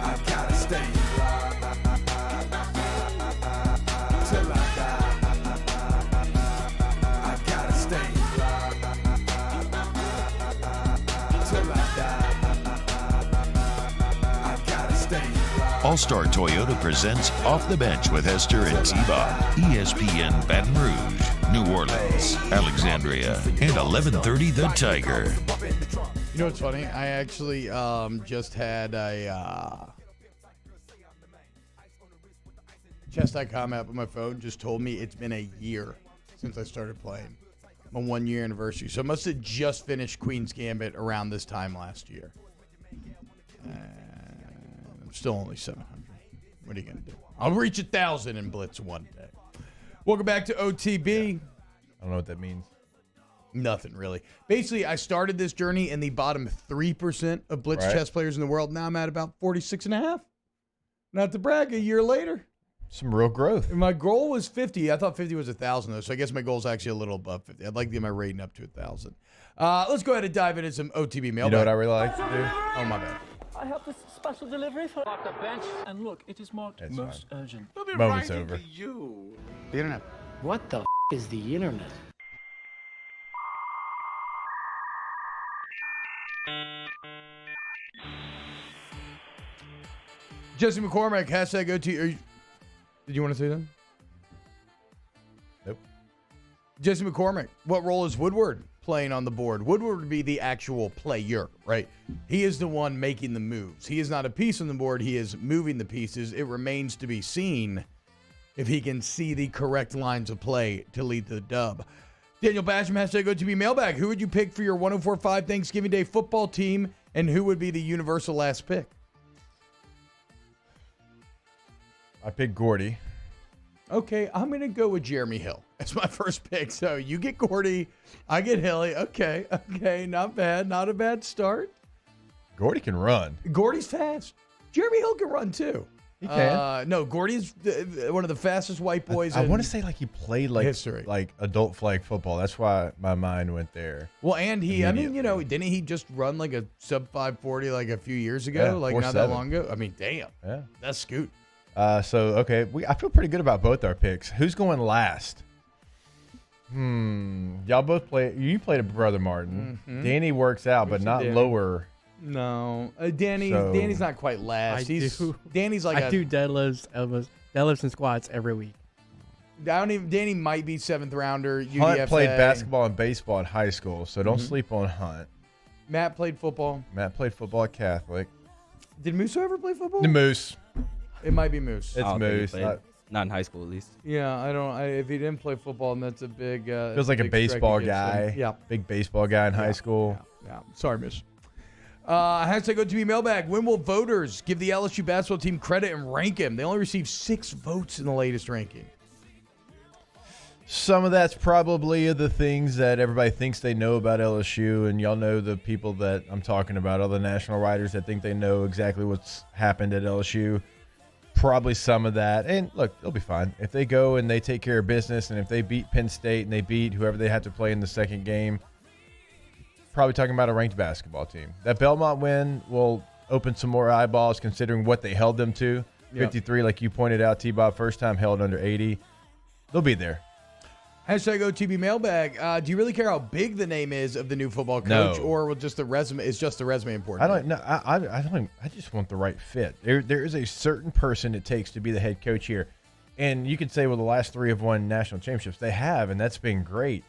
I gotta stay. Till I die. I gotta stay. Till I die. I gotta stay. All-Star Toyota presents Off the Bench with Hester and T-Bob. ESPN Baton Rouge, New Orleans, Alexandria, and 1130 The Tiger. You know what's funny? I actually just had a Chess.com app on my phone just told me it's been a year since I started playing. My 1-year anniversary. So I must have just finished Queen's Gambit around this time last year. I'm still only 700. What are you going to do? I'll reach 1,000 in Blitz one day. Welcome back to OTB. I don't know what that means. Nothing, really. Basically, I started this journey in the bottom 3% of Blitz chess players in the world. Now I'm at about 46.5. Not to brag, a year later. Some real growth. And my goal was 50. I thought 50 was 1,000, though, so I guess my goal is actually a little above 50. I'd like to get my rating up to 1,000. Let's go ahead and dive into some OTB mailbag. You know what I really like to do? Oh, my bad. I have this special delivery for off the bench. And look, it is marked most urgent. Moment's over. You. The internet. What the is the internet? Jesse McCormick, hashtag OT. Did you want to say that? Nope. Jesse McCormick, what role is Woodward playing on the board? Woodward would be the actual player, right? He is the one making the moves. He is not a piece on the board. He is moving the pieces. It remains to be seen if he can see the correct lines of play to lead to the dub. Daniel Basham, hashtag OTB mailbag. Who would you pick for your 104.5 Thanksgiving Day football team, and who would be the universal last pick? I picked Gordy. Okay, I'm going to go with Jeremy Hill. That's my first pick. So you get Gordy, I get Hilly. Okay, not bad. Not a bad start. Gordy can run. Gordy's fast. Jeremy Hill can run, too. He can. No, Gordy's one of the fastest white boys I in want to say like he played like history. Like adult flag football. That's why my mind went there. Well, and he, I mean, you know, didn't he just run like a sub 540 like a few years ago? Yeah, like not that long ago? I mean, damn. Yeah. That's scoot. I feel pretty good about both our picks. Who's going last? Y'all both play. You played a Brother Martin. Mm-hmm. Danny works out, but not Danny. lower. No, Danny's not quite last. Danny's like I do deadlifts and squats every week. Danny might be 7th rounder. Hunt played basketball and baseball in high school, so don't sleep on Hunt. Matt played football. Matt played football at Catholic. Did Musso ever play football? The Moose. It might be Moose. It's Moose. Not in high school, at least. Yeah, if he didn't play football, and that's a big. Feels like a baseball guy. Yeah. Big baseball guy in high school. Yeah. Sorry, Miss. Hashtag OTB mailbag. When will voters give the LSU basketball team credit and rank him? They only received 6 votes in the latest ranking. Some of that's probably the things that everybody thinks they know about LSU, and y'all know the people that I'm talking about, all the national writers that think they know exactly what's happened at LSU. Probably some of that. And look, they'll be fine. If they go and they take care of business, and if they beat Penn State and they beat whoever they have to play in the second game, probably talking about a ranked basketball team. That Belmont win will open some more eyeballs considering what they held them to. 53, like you pointed out, T-Bob, first time held under 80. They'll be there. Hashtag OTB mailbag. Do you really care how big the name is of the new football coach, or will just the resume? Is just the resume important? I don't know. I just want the right fit. There is a certain person it takes to be the head coach here, and you could say, well, the last 3 have won national championships. They have, and that's been great.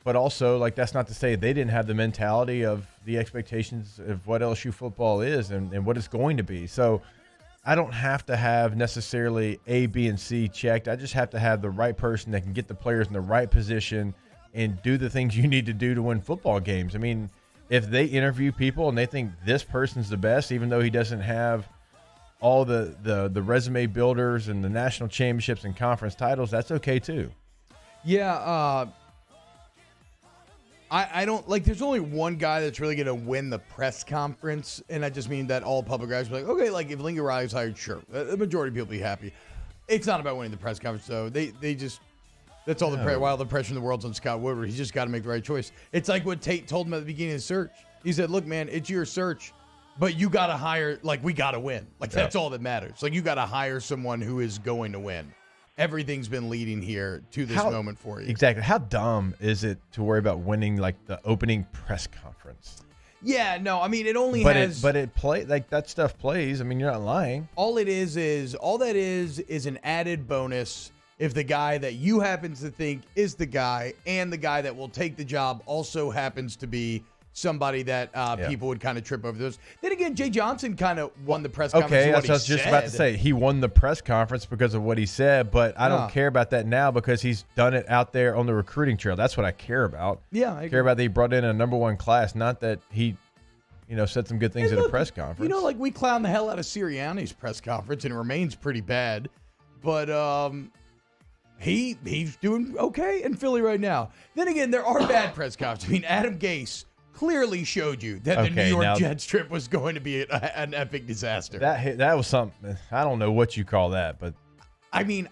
But also, like, that's not to say they didn't have the mentality of the expectations of what LSU football is and what it's going to be. So I don't have to have necessarily A, B, and C checked. I just have to have the right person that can get the players in the right position and do the things you need to do to win football games. I mean, if they interview people and they think this person's the best, even though he doesn't have all the resume builders and the national championships and conference titles, that's okay too. Yeah, I don't like. There's only one guy that's really going to win the press conference, and I just mean that all public guys will be like, okay, like if Lincoln Riley's hired, sure, the majority of people will be happy. It's not about winning the press conference, though. They just that's all while the pressure in the world's on Scott Woodward. He's just got to make the right choice. It's like what Tate told him at the beginning of the search. He said, "Look, man, it's your search, but you got to hire. Like we got to win. Like that's all that matters. Like you got to hire someone who is going to win." Everything's been leading here to this moment for you. Exactly. How dumb is it to worry about winning like the opening press conference? Yeah, no, I mean it only has. But it play like that stuff plays. I mean, you're not lying. All that is an added bonus if the guy that you happen to think is the guy and the guy that will take the job also happens to be somebody that people would kind of trip over those. Then again, Jay Johnson kind of won the press conference. Okay, what that's what I was just about to say. He won the press conference because of what he said, but I don't care about that now because he's done it out there on the recruiting trail. That's what I care about. Yeah, I care about that he brought in a #1 class, not that he, said some good things at a press conference. Like we clown the hell out of Sirianni's press conference, and it remains pretty bad. But he's doing okay in Philly right now. Then again, there are bad press conferences. I mean, Adam Gase clearly showed you that the New York Jets trip was going to be an epic disaster. That was something. I don't know what you call that, but I mean,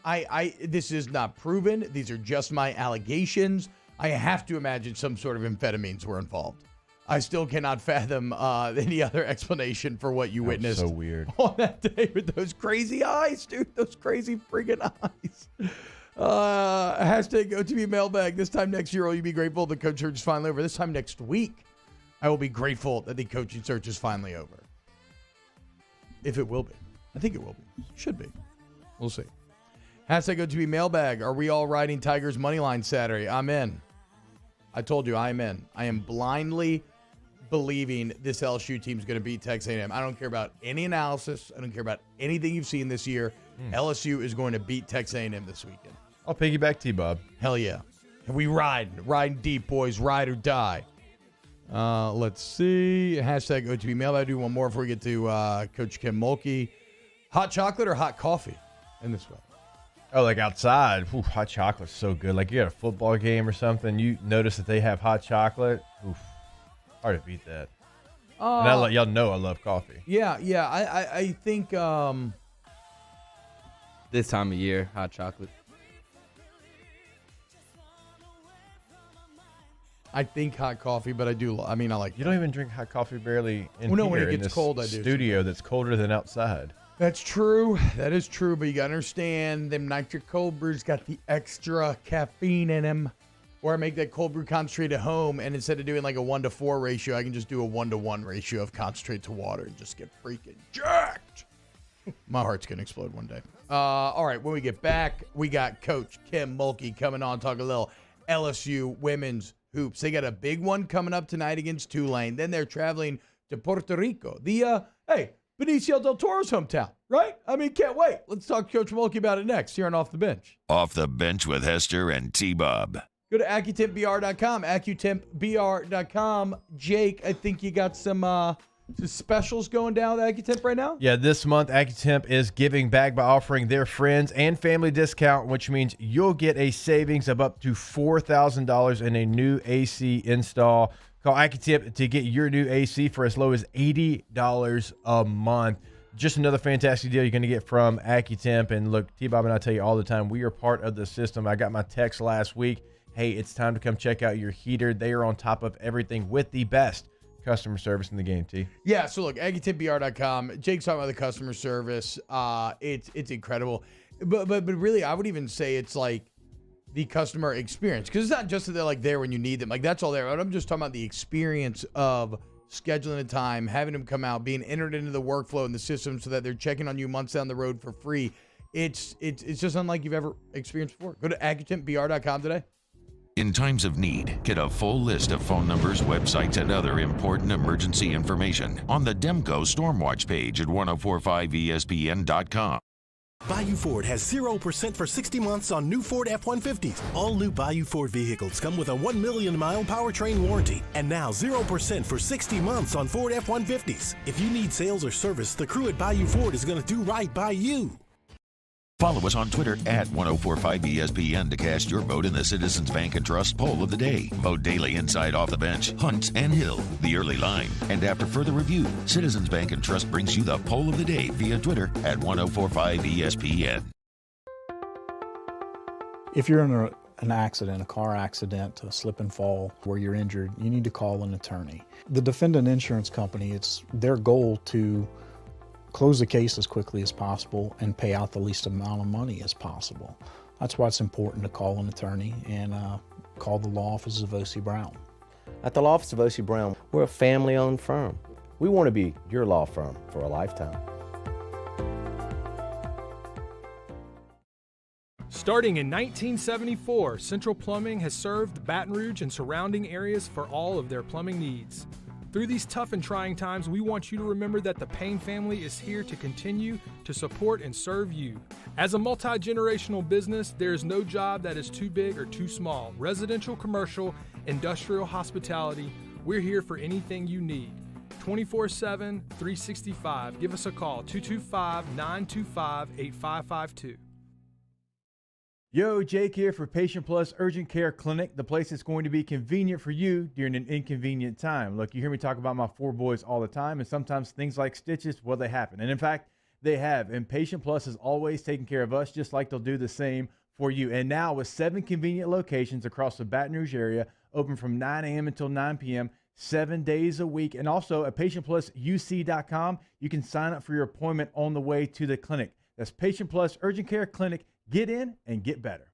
this is not proven. These are just my allegations. I have to imagine some sort of amphetamines were involved. I still cannot fathom any other explanation for what you witnessed. So weird on that day with those crazy eyes, dude. Those crazy freaking eyes. Hashtag OTB mailbag. This time next year, will you be grateful the coach search is finally over? This time next week, I will be grateful that the coaching search is finally over. If it will be. I think it will be. Should be. We'll see. Hashtag OTB mailbag. Are we all riding Tigers money line Saturday? I'm in. I told you I'm in. I am blindly believing this LSU team is going to beat Texas A&M. I don't care about any analysis. I don't care about anything you've seen this year. LSU is going to beat Texas A&M this weekend. I'll piggyback T-Bob. Hell yeah. We riding deep, boys. Ride or die. Let's see. Hashtag OTB mailbag. I'll do one more before we get to Coach Kim Mulkey. Hot chocolate or hot coffee in this one? Oh, like outside. Ooh, hot chocolate's so good. Like you got a football game or something, you notice that they have hot chocolate. Oof, hard to beat that. And y'all know I love coffee. Yeah. I think this time of year, hot chocolate. I think hot coffee, but I do. I like. You don't even drink hot coffee barely in no, when here, it gets cold, I do. Studio that's colder than outside. That's true. That is true, but you got to understand them nitric cold brews got the extra caffeine in them. Or I make that cold brew concentrate at home, and instead of doing like a 1-to-4 ratio, I can just do a 1-to-1 ratio of concentrate to water and just get freaking jacked. My heart's going to explode one day. All right, when we get back, we got Coach Kim Mulkey coming on, talk a little LSU women's hoops. They got a big one coming up tonight against Tulane. Then they're traveling to Puerto Rico. Benicio del Toro's hometown, right? I mean, can't wait. Let's talk to Coach Mulkey about it next here on Off the Bench. Off the Bench with Hester and T-Bob. Go to AccuTempBR.com, AccuTempBR.com. Jake, I think you got some specials going down with AccuTemp right now? Yeah, this month AccuTemp is giving back by offering their friends and family discount, which means you'll get a savings of up to $4,000 in a new AC install. Call AccuTemp to get your new AC for as low as $80 a month. Just another fantastic deal you're going to get from AccuTemp. And look, T-Bob and I tell you all the time, we are part of the system. I got my text last week. Hey, it's time to come check out your heater. They are on top of everything with the best customer service in the game, T. Yeah, so look, AccuTempBR.com. Jake's talking about the customer service. It's incredible. But really, I would even say it's like the customer experience, because it's not just that they're like there when you need them. Like that's all there. I'm just talking about the experience of scheduling a time, having them come out, being entered into the workflow and the system so that they're checking on you months down the road for free. It's just unlike you've ever experienced before. Go to AccuTempBR.com today. In times of need, get a full list of phone numbers, websites, and other important emergency information on the Demco Stormwatch page at 1045ESPN.com. Bayou Ford has 0% for 60 months on new Ford F-150s. All new Bayou Ford vehicles come with a 1 million mile powertrain warranty. And now 0% for 60 months on Ford F-150s. If you need sales or service, the crew at Bayou Ford is going to do right by you. Follow us on Twitter at 1045ESPN to cast your vote in the Citizens Bank and Trust poll of the day. Vote daily inside Off the Bench, Hunts, and Hill, the early line. And after further review, Citizens Bank and Trust brings you the poll of the day via Twitter at 1045ESPN. If you're in an accident, a car accident, a slip and fall where you're injured, you need to call an attorney. The defendant insurance company, it's their goal to close the case as quickly as possible and pay out the least amount of money as possible. That's why it's important to call an attorney and call the law offices of O.C. Brown. At the law office of O.C. Brown, we're a family-owned firm. We want to be your law firm for a lifetime. Starting in 1974, Central Plumbing has served Baton Rouge and surrounding areas for all of their plumbing needs. Through these tough and trying times, we want you to remember that the Payne family is here to continue to support and serve you. As a multi-generational business, there is no job that is too big or too small. Residential, commercial, industrial, hospitality, we're here for anything you need. 24/7, 365. Give us a call, 225-925-8552. Yo, Jake here for Patient Plus Urgent Care Clinic, the place that's going to be convenient for you during an inconvenient time. Look, you hear me talk about my 4 boys all the time, and sometimes things like stitches, well, they happen. And in fact, they have. And Patient Plus is always taking care of us, just like they'll do the same for you. And now with 7 convenient locations across the Baton Rouge area, open from 9 a.m. until 9 p.m., 7 days a week. And also at PatientPlusUC.com, you can sign up for your appointment on the way to the clinic. That's Patient Plus Urgent Care Clinic. Get in and get better.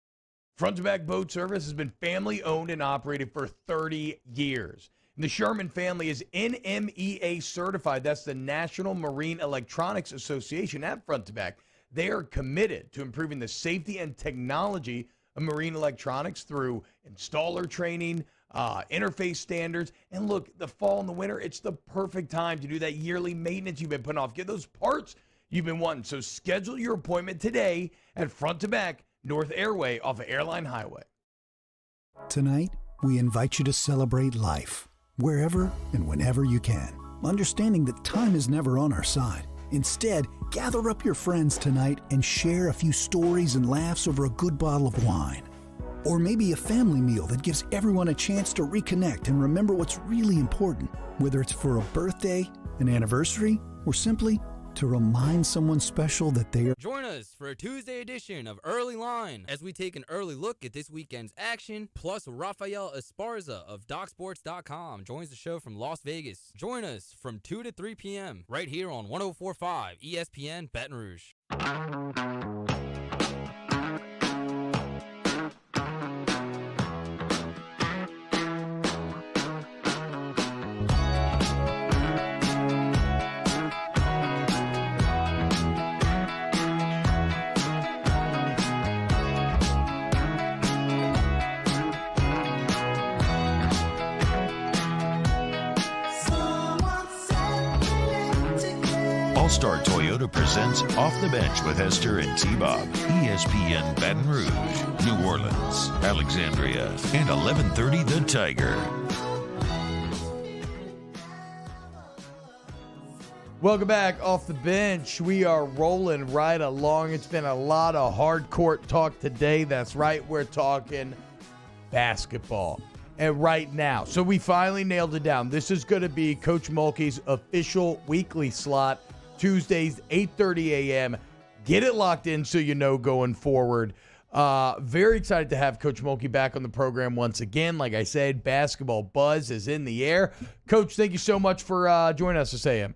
Front to Back Boat Service has been family owned and operated for 30 years. And the Sherman family is NMEA certified. That's the National Marine Electronics Association at Front to Back. They are committed to improving the safety and technology of marine electronics through installer training, interface standards. And look, the fall and the winter, it's the perfect time to do that yearly maintenance you've been putting off. Get those parts you've been wanting. So schedule your appointment today at Front to Back North Airway off of Airline Highway. Tonight, we invite you to celebrate life, wherever and whenever you can, understanding that time is never on our side. Instead, gather up your friends tonight and share a few stories and laughs over a good bottle of wine. Or maybe a family meal that gives everyone a chance to reconnect and remember what's really important, whether it's for a birthday, an anniversary, or simply to remind someone special that they are. Join us for a Tuesday edition of Early Line as we take an early look at this weekend's action. Plus, Rafael Esparza of DocSports.com joins the show from Las Vegas. Join us from 2 to 3 p.m. right here on 104.5 ESPN Baton Rouge. All-Star Toyota presents Off the Bench with Esther and T-Bob. ESPN Baton Rouge, New Orleans, Alexandria, and 1130 The Tiger. Welcome back Off the Bench. We are rolling right along. It's been a lot of hard court talk today. That's right. We're talking basketball. And right now, so we finally nailed it down. This is going to be Coach Mulkey's official weekly slot, Tuesdays, 8:30 a.m. Get it locked in so you know going forward. Very excited to have Coach Mulkey back on the program once again. Like I said, basketball buzz is in the air. Coach, thank you so much for joining us this AM.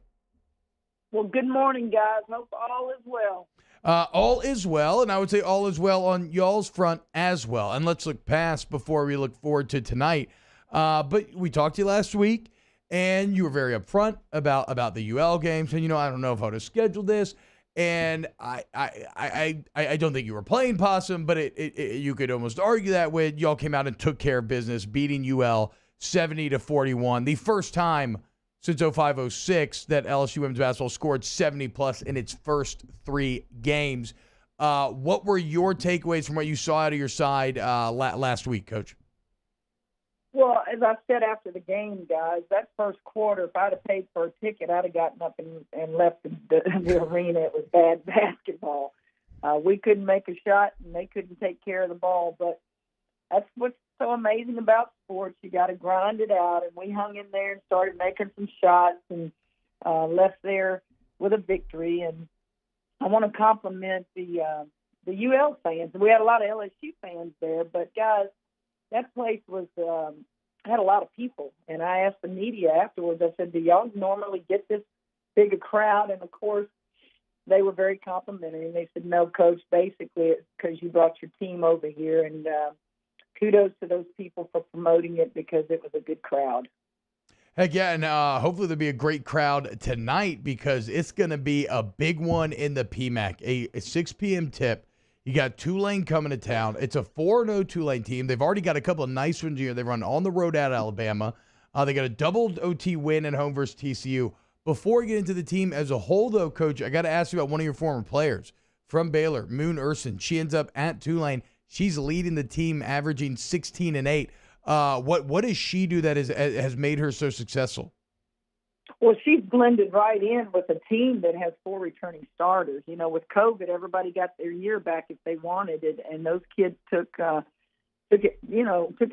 Well, good morning, guys. Hope all is well. All is well, and I would say all is well on y'all's front as well. And let's look past before we look forward to tonight. But we talked to you last week, and you were very upfront about the UL games. And, I don't know if I would have scheduled this. And I don't think you were playing possum, but you could almost argue that with y'all came out and took care of business, beating UL 70-41. The first time since 05-06 that LSU women's basketball scored 70-plus in its first 3 games. What were your takeaways from what you saw out of your side last week, Coach? Well, as I said after the game, guys, that first quarter, if I'd have paid for a ticket, I'd have gotten up and left the arena. It was bad basketball. We couldn't make a shot, and they couldn't take care of the ball. But that's what's so amazing about sports. You got to grind it out, and we hung in there and started making some shots and left there with a victory. And I want to compliment the UL fans. We had a lot of LSU fans there, but guys, that place was had a lot of people. And I asked the media afterwards. I said, "Do y'all normally get this big a crowd?" And of course, they were very complimentary. And they said, "No, Coach. Basically, it's because you brought your team over here." And kudos to those people for promoting it because it was a good crowd. Heck yeah, and hopefully there'll be a great crowd tonight because it's going to be a big one in the PMAC, a 6 p.m. tip. You got Tulane coming to town. It's a 4-0 Tulane team. They've already got a couple of nice ones here. They run on the road at Alabama. They got a double OT win at home versus TCU. Before we get into the team as a whole, though, Coach, I got to ask you about one of your former players from Baylor, Moon Urson. She ends up at Tulane. She's leading the team, averaging 16-8. What does she do that has made her so successful? Well, she's blended right in with a team that has 4 returning starters. You know, with COVID, everybody got their year back if they wanted it, and those kids took it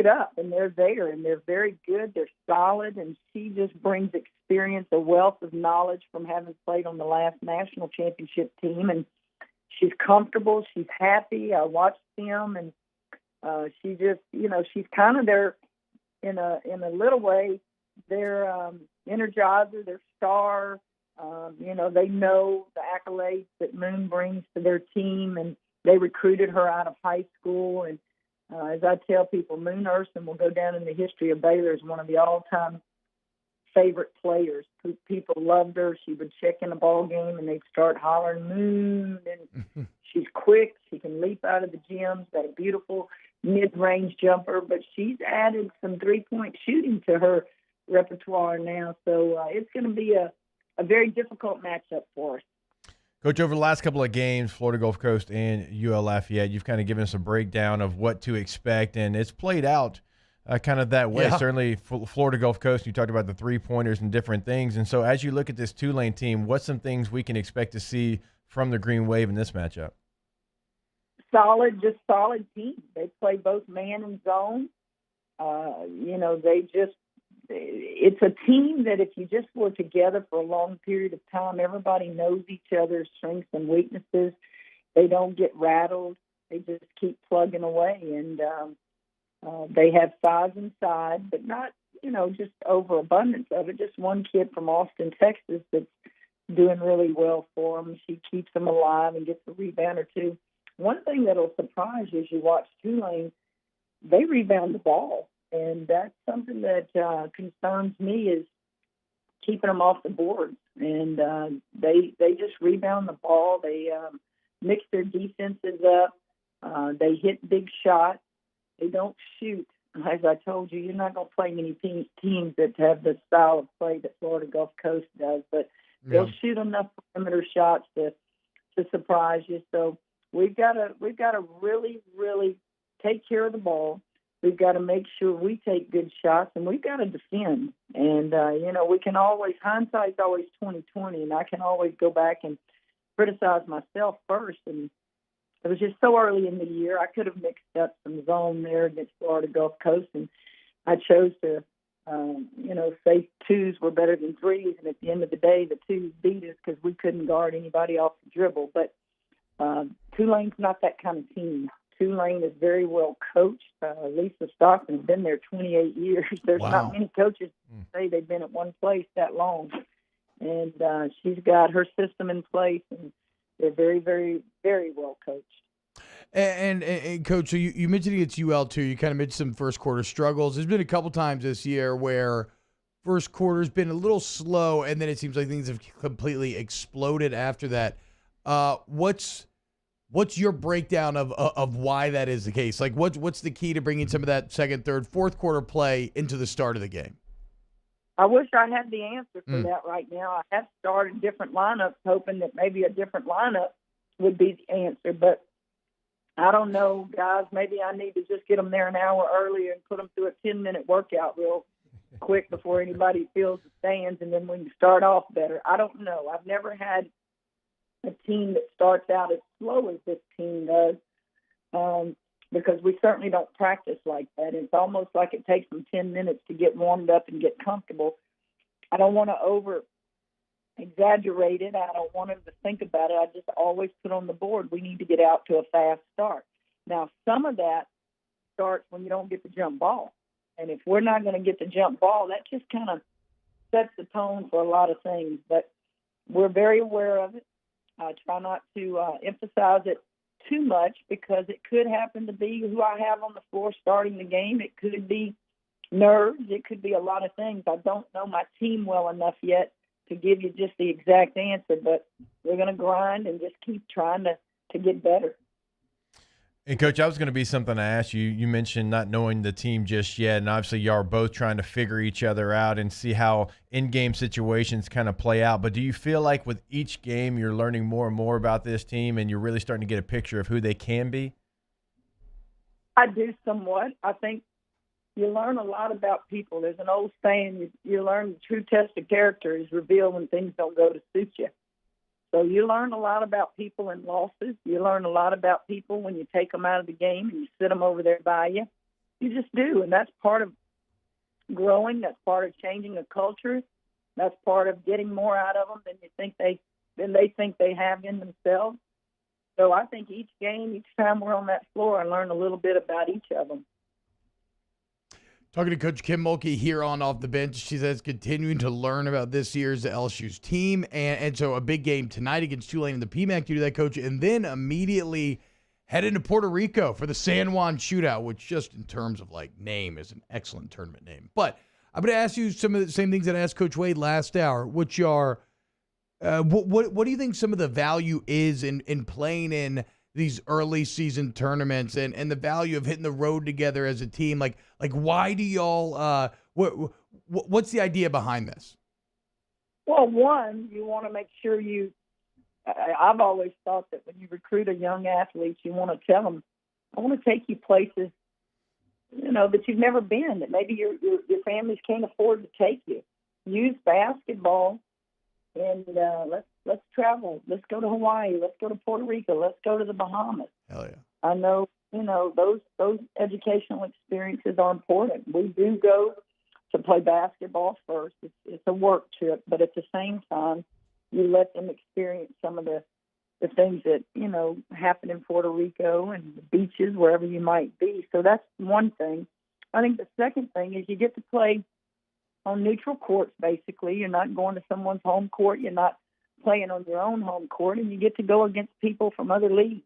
up, and they're there, and they're very good. They're solid, and she just brings experience, a wealth of knowledge from having played on the last national championship team, and she's comfortable. She's happy. I watched them, and she just, she's kind of their, in a little way, their energizer, their star. They know the accolades that Moon brings to their team, and they recruited her out of high school. And as I tell people, Moon Urson will go down in the history of Baylor as one of the all-time favorite players. People loved her. She would check in a ball game, and they'd start hollering, Moon. And she's quick. She can leap out of the gym. She's got a beautiful mid-range jumper. But she's added some three-point shooting to her repertoire now. So it's going to be a very difficult matchup for us. Coach, over the last couple of games, Florida Gulf Coast and UL Lafayette, you've kind of given us a breakdown of what to expect, and it's played out kind of that way. Yeah. Certainly, Florida Gulf Coast, you talked about the three-pointers and different things. And so as you look at this Tulane team, what's some things we can expect to see from the Green Wave in this matchup? Solid team. They play both man and zone. It's a team that if you just were together for a long period of time, everybody knows each other's strengths and weaknesses. They don't get rattled. They just keep plugging away. And they have size inside, but not, just overabundance of it. Just one kid from Austin, Texas that's doing really well for them. She keeps them alive and gets a rebound or two. One thing that'll surprise you as you watch Tulane, they rebound the ball. And that's something that concerns me is keeping them off the boards. And they just rebound the ball. They mix their defenses up. They hit big shots. They don't shoot. As I told you, you're not going to play many teams that have the style of play that Florida Gulf Coast does. But they'll shoot enough perimeter shots to surprise you. So we've got to really, really take care of the ball. We've got to make sure we take good shots, and we've got to defend. And, we can always, hindsight's always 20/20, and I can always go back and criticize myself first. And it was just so early in the year. I could have mixed up some zone there against Florida Gulf Coast, and I chose to, say twos were better than threes. And at the end of the day, the twos beat us because we couldn't guard anybody off the dribble. But Tulane's not that kind of team. Tulane is very well coached. Lisa Stockton's been there 28 years. There's not many coaches who say they've been at one place that long. And she's got her system in place, and they're very, very, very well coached. And Coach, so you mentioned against UL too. You kind of mentioned some first quarter struggles. There's been a couple times this year where first quarter's been a little slow, and then it seems like things have completely exploded after that. What's your breakdown of why that is the case? Like, what's the key to bringing some of that second, third, fourth quarter play into the start of the game? I wish I had the answer for that right now. I have started different lineups, hoping that maybe a different lineup would be the answer. But I don't know, guys. Maybe I need to just get them there an hour earlier and put them through a 10-minute workout real quick before anybody feels the stands, and then we can start off better. I don't know. I've never had a team that starts out as slow as this team does, because we certainly don't practice like that. It's almost like it takes them 10 minutes to get warmed up and get comfortable. I don't want to over-exaggerate it. I don't want them to think about it. I just always put on the board, we need to get out to a fast start. Now, some of that starts when you don't get the jump ball. And if we're not going to get the jump ball, that just kind of sets the tone for a lot of things. But we're very aware of it. I try not to emphasize it too much, because it could happen to be who I have on the floor starting the game. It could be nerves. It could be a lot of things. I don't know my team well enough yet to give you just the exact answer, but we're going to grind and just keep trying to get better. And, Coach, I was going to be something I asked you. You mentioned not knowing the team just yet, and obviously y'all are both trying to figure each other out and see how in-game situations kind of play out. But do you feel like with each game you're learning more and more about this team and you're really starting to get a picture of who they can be? I do somewhat. I think you learn a lot about people. There's an old saying, you learn the true test of character is revealed when things don't go to suit you. So you learn a lot about people in losses. You learn a lot about people when you take them out of the game and you sit them over there by you. You just do, and that's part of growing. That's part of changing a culture. That's part of getting more out of them than they think they have in themselves. So I think each game, each time we're on that floor, I learn a little bit about each of them. Talking to Coach Kim Mulkey here on Off the Bench. She says continuing to learn about this year's LSU's team. And so a big game tonight against Tulane in the PMAC to do that, Coach. And then immediately head into Puerto Rico for the San Juan Shootout, which just in terms of like name is an excellent tournament name. But I'm going to ask you some of the same things that I asked Coach Wade last hour, which are what do you think some of the value is in playing in these early season tournaments and the value of hitting the road together as a team? Like why do y'all what's the idea behind this? Well, one, you want to make sure I've always thought that when you recruit a young athlete, you want to tell them, I want to take you places, that you've never been, that maybe your families can't afford to take you. Use basketball and let's travel. Let's go to Hawaii. Let's go to Puerto Rico. Let's go to the Bahamas. Hell yeah. I know, those educational experiences are important. We do go to play basketball first. It's a work trip, but at the same time, you let them experience some of the things that, happen in Puerto Rico and the beaches, wherever you might be. So that's one thing. I think the second thing is you get to play on neutral courts, basically. You're not going to someone's home court. You're not playing on your own home court, and you get to go against people from other leagues.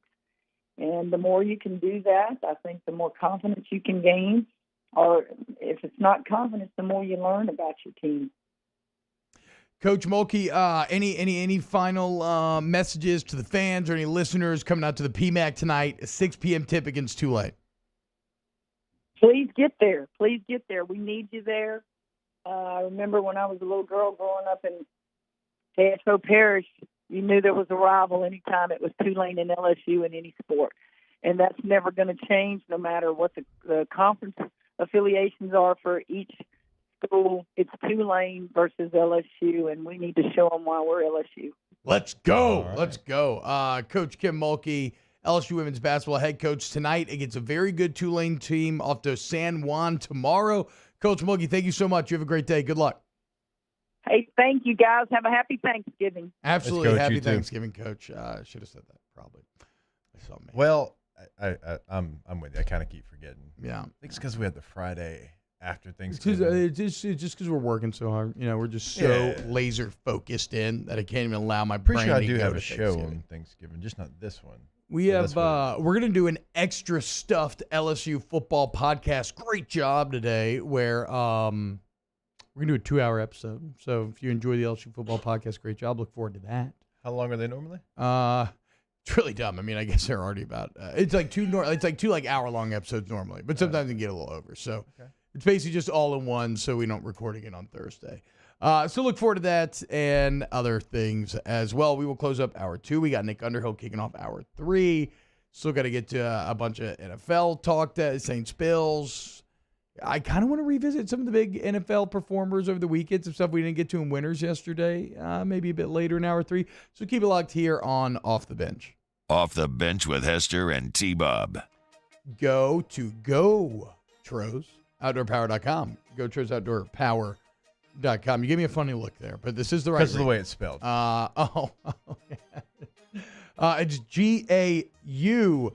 And the more you can do that, I think the more confidence you can gain. Or if it's not confidence, the more you learn about your team. Coach Mulkey, any final messages to the fans or any listeners coming out to the PMAC tonight, a 6 p.m. tip against Tulane? Please get there. Please get there. We need you there. I remember when I was a little girl growing up in KSO Parish, you knew there was a rival anytime it was Tulane and LSU in any sport. And that's never going to change no matter what the conference affiliations are for each school. It's Tulane versus LSU, and we need to show them why we're LSU. Let's go. Right. Let's go. Coach Kim Mulkey, LSU women's basketball head coach tonight against a very good Tulane team off to San Juan tomorrow. Coach Mulkey, thank you so much. You have a great day. Good luck. Hey, thank you, guys. Have a happy Thanksgiving. Absolutely. Coach, happy Thanksgiving, Coach. I should have said that, probably. Well, I'm with you. I kind of keep forgetting. Yeah. I think it's because we had the Friday after Thanksgiving. It's just because we're working so hard. We're just so laser focused in that I can't even allow my brain to go to Pretty sure I do have a show on Thanksgiving, just not this one. We have we're going to do an extra stuffed LSU football podcast. Great job today where we're going to do a 2-hour episode. So if you enjoy the LSU football podcast, great job. Look forward to that. How long are they normally? It's really dumb. I mean, I guess they're already about it's like two hour-long episodes normally, but sometimes they get a little over. So it's basically just all in one, so we don't record again on Thursday. So look forward to that and other things as well. We will close up hour 2. We got Nick Underhill kicking off hour 3. Still got to get to a bunch of NFL talk, Saints Bills. I kind of want to revisit some of the big NFL performers over the weekend, some stuff we didn't get to in winners yesterday, maybe a bit later in hour 3. So keep it locked here on Off the Bench. Off the Bench with Hester and T-Bob. Go to GoTros.OutdoorPower.com. GoTros.OutdoorPower.com. You gave me a funny look there, but this is the right Because of the way it's spelled. It's GAUTREAUX.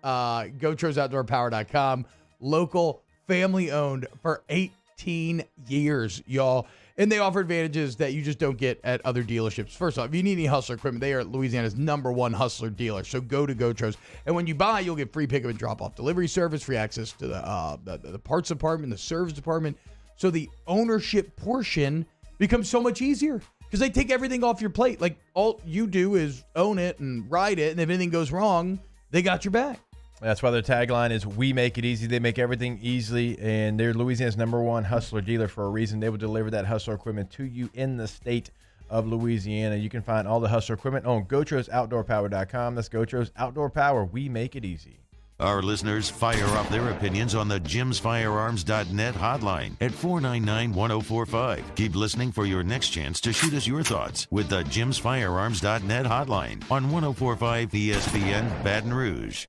GoTrosOutdoorPower.com. Local, family-owned for 18 years, y'all. And they offer advantages that you just don't get at other dealerships. First off, if you need any Hustler equipment, they are Louisiana's #1 Hustler dealer. So go to GoTros. And when you buy, you'll get free pickup and drop-off delivery service, free access to the parts department, the service department. So the ownership portion becomes so much easier. Because they take everything off your plate. Like, all you do is own it and ride it, and if anything goes wrong, they got your back. That's why their tagline is, we make it easy. They make everything easy, and they're Louisiana's #1 Hustler dealer for a reason. They will deliver that Hustler equipment to you in the state of Louisiana. You can find all the Hustler equipment on GoTroSOutdoorPower.com. That's GoTro's Outdoor Power. We make it easy. Our listeners fire off their opinions on the JimsFirearms.net hotline at 499-1045. Keep listening for your next chance to shoot us your thoughts with the JimsFirearms.net hotline on 1045 ESPN Baton Rouge.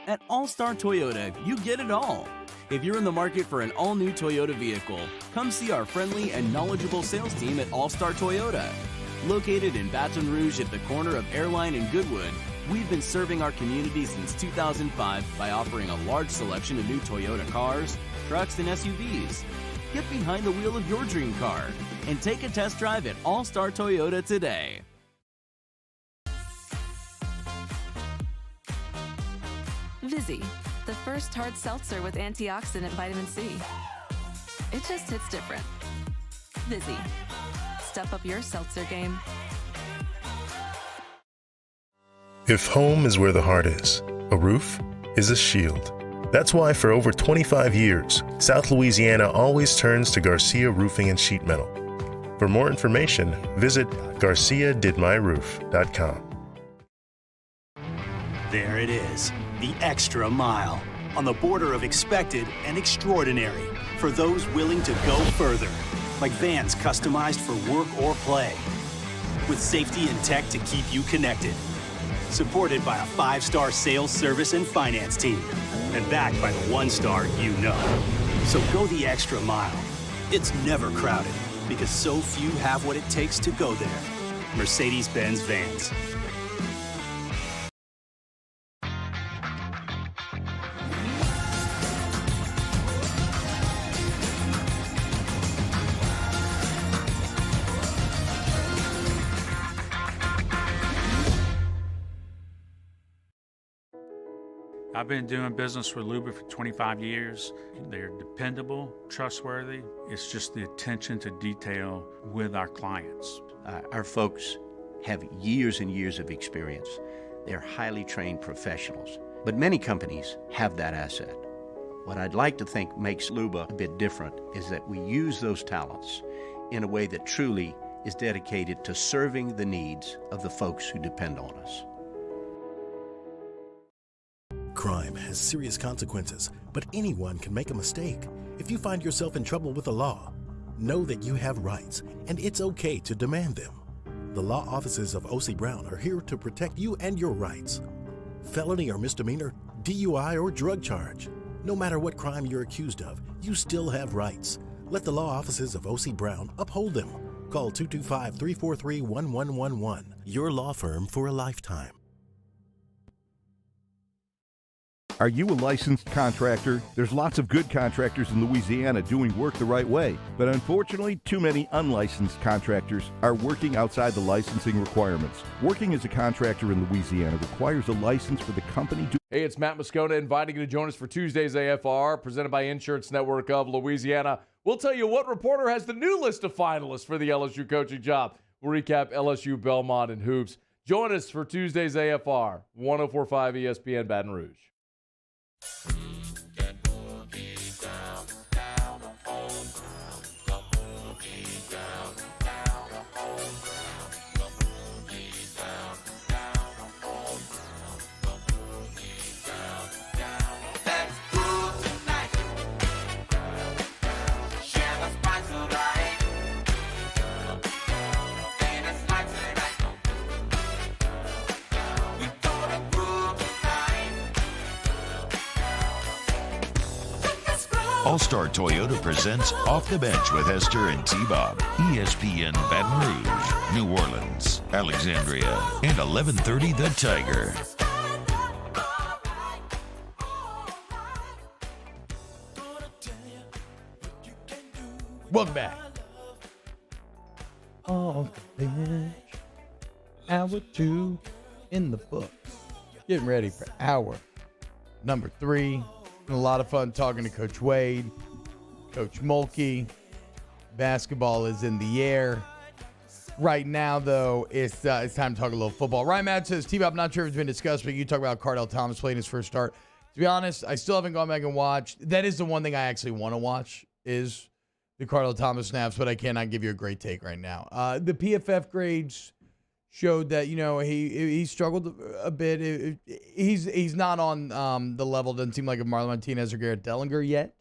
At All-Star Toyota, you get it all. If you're in the market for an all-new Toyota vehicle, come see our friendly and knowledgeable sales team at All-Star Toyota. Located in Baton Rouge at the corner of Airline and Goodwood, we've been serving our community since 2005 by offering a large selection of new Toyota cars, trucks, and SUVs. Get behind the wheel of your dream car and take a test drive at All-Star Toyota today. Vizzy, the first hard seltzer with antioxidant vitamin C. It just hits different. Vizzy, step up your seltzer game. If home is where the heart is, a roof is a shield. That's why for over 25 years, South Louisiana always turns to Garcia Roofing and Sheet Metal. For more information, visit GarciaDidMyRoof.com. There it is, the extra mile, on the border of expected and extraordinary for those willing to go further, like vans customized for work or play, with safety and tech to keep you connected, supported by a 5-star sales, service, and finance team, and backed by the 1-star you know. So go the extra mile. It's never crowded, because so few have what it takes to go there. Mercedes-Benz Vans. I've been doing business with Luba for 25 years. They're dependable, trustworthy. It's just the attention to detail with our clients. Our folks have years and years of experience. They're highly trained professionals, but many companies have that asset. What I'd like to think makes Luba a bit different is that we use those talents in a way that truly is dedicated to serving the needs of the folks who depend on us. Crime has serious consequences, but anyone can make a mistake. If you find yourself in trouble with the law, know that you have rights, and it's okay to demand them. The law offices of O.C. Brown are here to protect you and your rights. Felony or misdemeanor, DUI or drug charge. No matter what crime you're accused of, you still have rights. Let the law offices of O.C. Brown uphold them. Call 225-343-1111. Your law firm for a lifetime. Are you a licensed contractor? There's lots of good contractors in Louisiana doing work the right way, but unfortunately, too many unlicensed contractors are working outside the licensing requirements. Working as a contractor in Louisiana requires a license for the company to... Hey, it's Matt Moscona inviting you to join us for Tuesday's AFR, presented by Insurance Network of Louisiana. We'll tell you what reporter has the new list of finalists for the LSU coaching job. We'll recap LSU, Belmont, and hoops. Join us for Tuesday's AFR, 104.5 ESPN Baton Rouge. All-Star Toyota presents Off the Bench with Esther and T-Bob. ESPN Baton Rouge, New Orleans, Alexandria, and 1130 The Tiger. Welcome back. Off the bench. Hour 2 in the books. Getting ready for hour number 3. A lot of fun talking to Coach Wade, Coach Mulkey. Basketball is in the air. Right now, though, it's time to talk a little football. Ryan Matt says, T-Bob, not sure if it's been discussed, but you talk about Cardell Thomas playing his first start. To be honest, I still haven't gone back and watched. That is the one thing I actually want to watch is the Cardell Thomas snaps, but I cannot give you a great take right now. The PFF grades showed that, he struggled a bit. He's not on the level, doesn't seem like a Marlon Martinez or Garrett Dellinger yet,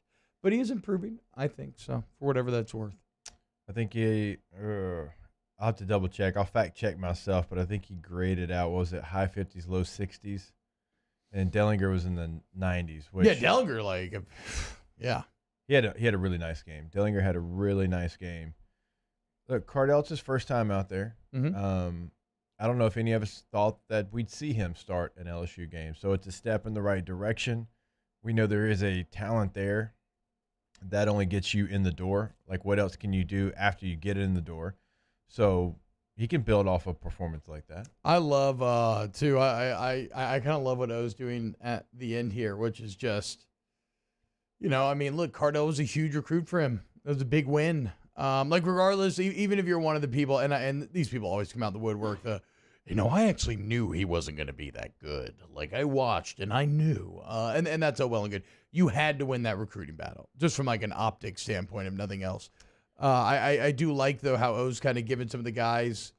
but he is improving, I think, so for whatever that's worth. I think I'll have to double check. I'll fact check myself, but I think he graded out, what was it, high 50s, low 60s? And Dellinger was in the 90s. Yeah, Dellinger, yeah. He had a really nice game. Dellinger had a really nice game. Look, Cardell's his first time out there. Mm-hmm. I don't know if any of us thought that we'd see him start an LSU game. So it's a step in the right direction. We know there is a talent there. That only gets you in the door. Like, what else can you do after you get in the door? So he can build off a performance like that. I love, too, I kind of love what O's doing at the end here, which is just, look, Cardell was a huge recruit for him. It was a big win. Regardless, even if you're one of the people, and these people always come out the woodwork, I actually knew he wasn't going to be that good. Like, I watched and I knew. And that's all well and good. You had to win that recruiting battle, just from an optics standpoint, if nothing else. I do like, though, how O's kind of given some of the guys,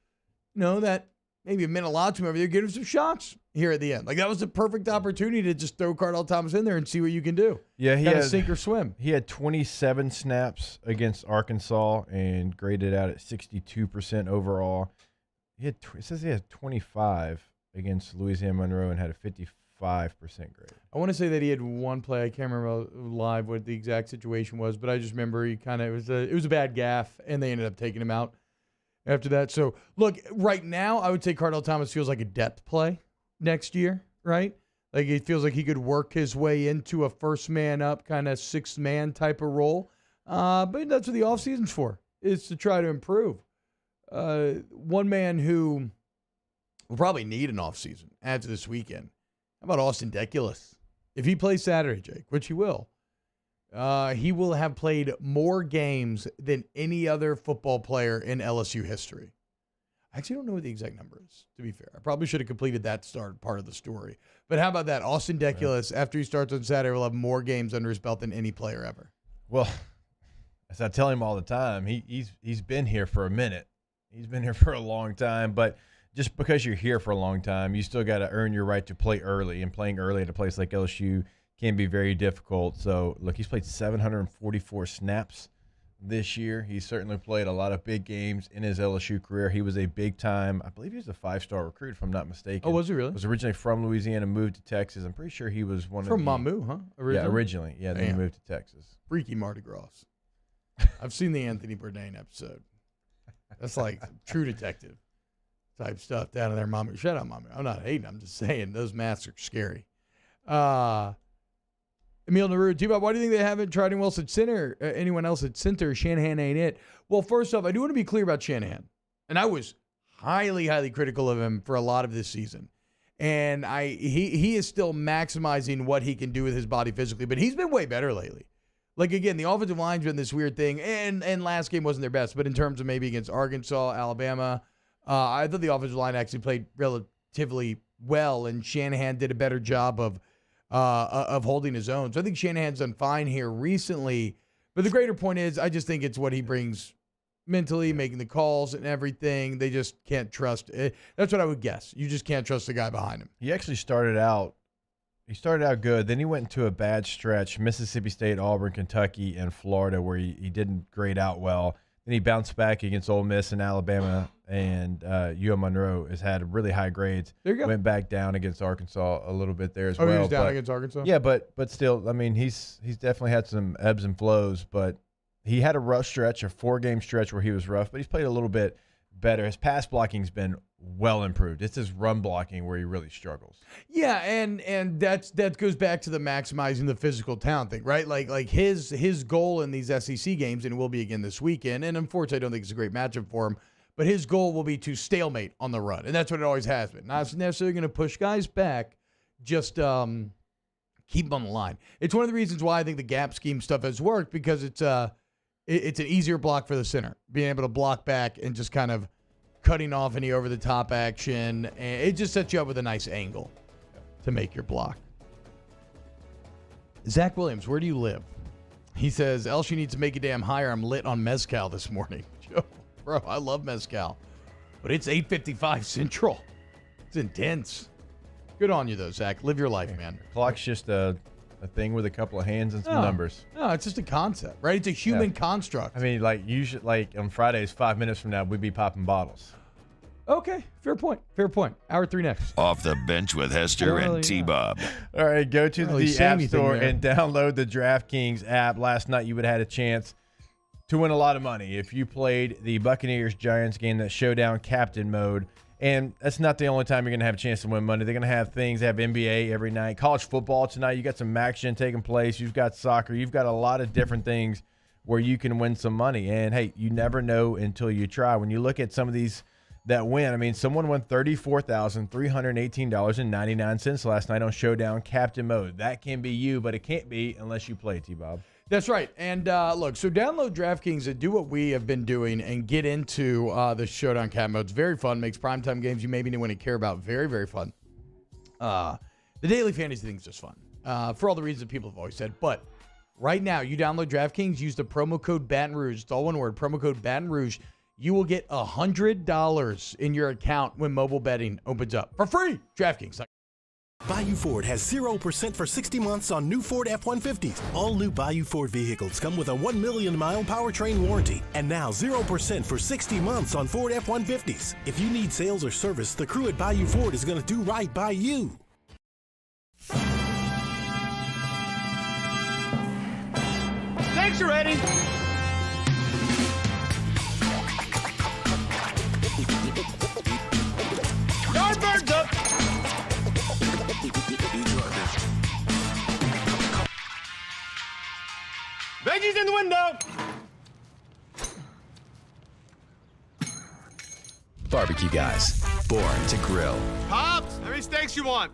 that maybe have meant a lot to him over there, give him some shots here at the end. That was the perfect opportunity to just throw Cardell Thomas in there and see what you can do. Yeah, he had sink or swim. He had 27 snaps against Arkansas and graded out at 62% overall. It says he had 25 against Louisiana Monroe and had a 55% grade. I want to say that he had one play. I can't remember live what the exact situation was, but I just remember it was a bad gaffe, and they ended up taking him out after that. So, look, right now, I would say Cardell Thomas feels like a depth play next year, right? Like, it feels like he could work his way into a first man up, kind of sixth man type of role. But that's what the offseason's for, is to try to improve. One man who will probably need an offseason after this weekend. How about Austin Deculus? If he plays Saturday, Jake, which he will have played more games than any other football player in LSU history. I actually don't know what the exact number is, to be fair. I probably should have completed that part of the story. But how about that? Austin Deculus, after he starts on Saturday, will have more games under his belt than any player ever. Well, as I tell him all the time, he's been here for a minute. He's been here for a long time, but just because you're here for a long time, you still got to earn your right to play early, and playing early at a place like LSU can be very difficult. So, look, he's played 744 snaps this year. He certainly played a lot of big games in his LSU career. He was a big-time, I believe he was a 5-star recruit, if I'm not mistaken. Oh, was he really? Was originally from Louisiana, moved to Texas. I'm pretty sure he was one from of the... Mamu, huh? Originally? Yeah, originally. Yeah, then he moved to Texas. Freaky Mardi Gras. I've seen the Anthony Bourdain episode. That's like True Detective type stuff down in there, Mamu. Shut up, Mamu. I'm not hating. I'm just saying those masks are scary. Emil Naru, T-Bob, why do you think they haven't tried anyone else at center? Anyone else at center? Shanahan ain't it. Well, first off, I do want to be clear about Shanahan. And I was highly, highly critical of him for a lot of this season. And he is still maximizing what he can do with his body physically, but he's been way better lately. Like, again, the offensive line's been this weird thing, and last game wasn't their best, but in terms of maybe against Arkansas, Alabama, I thought the offensive line actually played relatively well, and Shanahan did a better job of holding his own. So I think Shanahan's done fine here recently, but the greater point is I just think it's what he brings mentally, making the calls and everything. They just can't trust it. That's what I would guess. You just can't trust the guy behind him. He actually started out good. Then he went into a bad stretch, Mississippi State, Auburn, Kentucky, and Florida, where he didn't grade out well. Then he bounced back against Ole Miss and Alabama, and UM Monroe has had really high grades. There you go. Went back down against Arkansas a little bit there as well. Oh, he was down against Arkansas? Yeah, but still, I mean, he's definitely had some ebbs and flows, but he had a rough stretch, a 4-game stretch where he was rough, but he's played a little bit better. His pass blocking's been well improved. It's his run blocking where he really struggles. Yeah, and that goes back to the maximizing the physical talent thing, right? Like his goal in these SEC games, and it will be again this weekend, and unfortunately I don't think it's a great matchup for him, but his goal will be to stalemate on the run, and that's what it always has been. Not necessarily going to push guys back, just keep them on the line. It's one of the reasons why I think the gap scheme stuff has worked, because it's an easier block for the center, being able to block back and just kind of cutting off any over-the-top action. And it just sets you up with a nice angle to make your block. Zach Williams, where do you live? He says, Elsie needs to make a damn higher. I'm lit on mezcal this morning. Bro, I love mezcal. But it's 8:55 Central. It's intense. Good on you, though, Zach. Live your life, man. Clock's just a thing with a couple of hands and some numbers. No, it's just a concept, right? It's a human construct. I mean, like, usually, like on Fridays, 5 minutes from now, we'd be popping bottles. Okay, fair point. Fair point. Hour 3 next. Off the bench with Hester and T-Bob. All right, go to Really the say App anything Store there. and download the DraftKings app. Last night, you would have had a chance to win a lot of money if you played the Buccaneers-Giants game, that showdown captain mode. And that's not the only time you're going to have a chance to win money. They're going to have things. They have NBA every night. College football tonight. You got some action taking place. You've got soccer. You've got a lot of different things where you can win some money. And, hey, you never know until you try. When you look at some of these that win, I mean, someone won $34,318.99 last night on Showdown Captain Mode. That can be you, but it can't be unless you play, T-Bob. That's right. And look, so download DraftKings and do what we have been doing and get into the Showdown Cap Mode. It's very fun. Makes primetime games you maybe didn't want to care about very, very fun. The daily fantasy thing is just fun for all the reasons people have always said. But right now, you download DraftKings, use the promo code Baton Rouge. It's all one word, promo code Baton Rouge. You will get $100 in your account when mobile betting opens up for free. DraftKings. Bayou Ford has 0% for 60 months on new Ford F-150s. All new Bayou Ford vehicles come with a 1 million mile powertrain warranty. And now 0% for 60 months on Ford F-150s. If you need sales or service, the crew at Bayou Ford is going to do right by you. Thanks, you're ready. Yardbirds up. Veggies in the window. Barbecue guys, born to grill. Pops, how many steaks you want?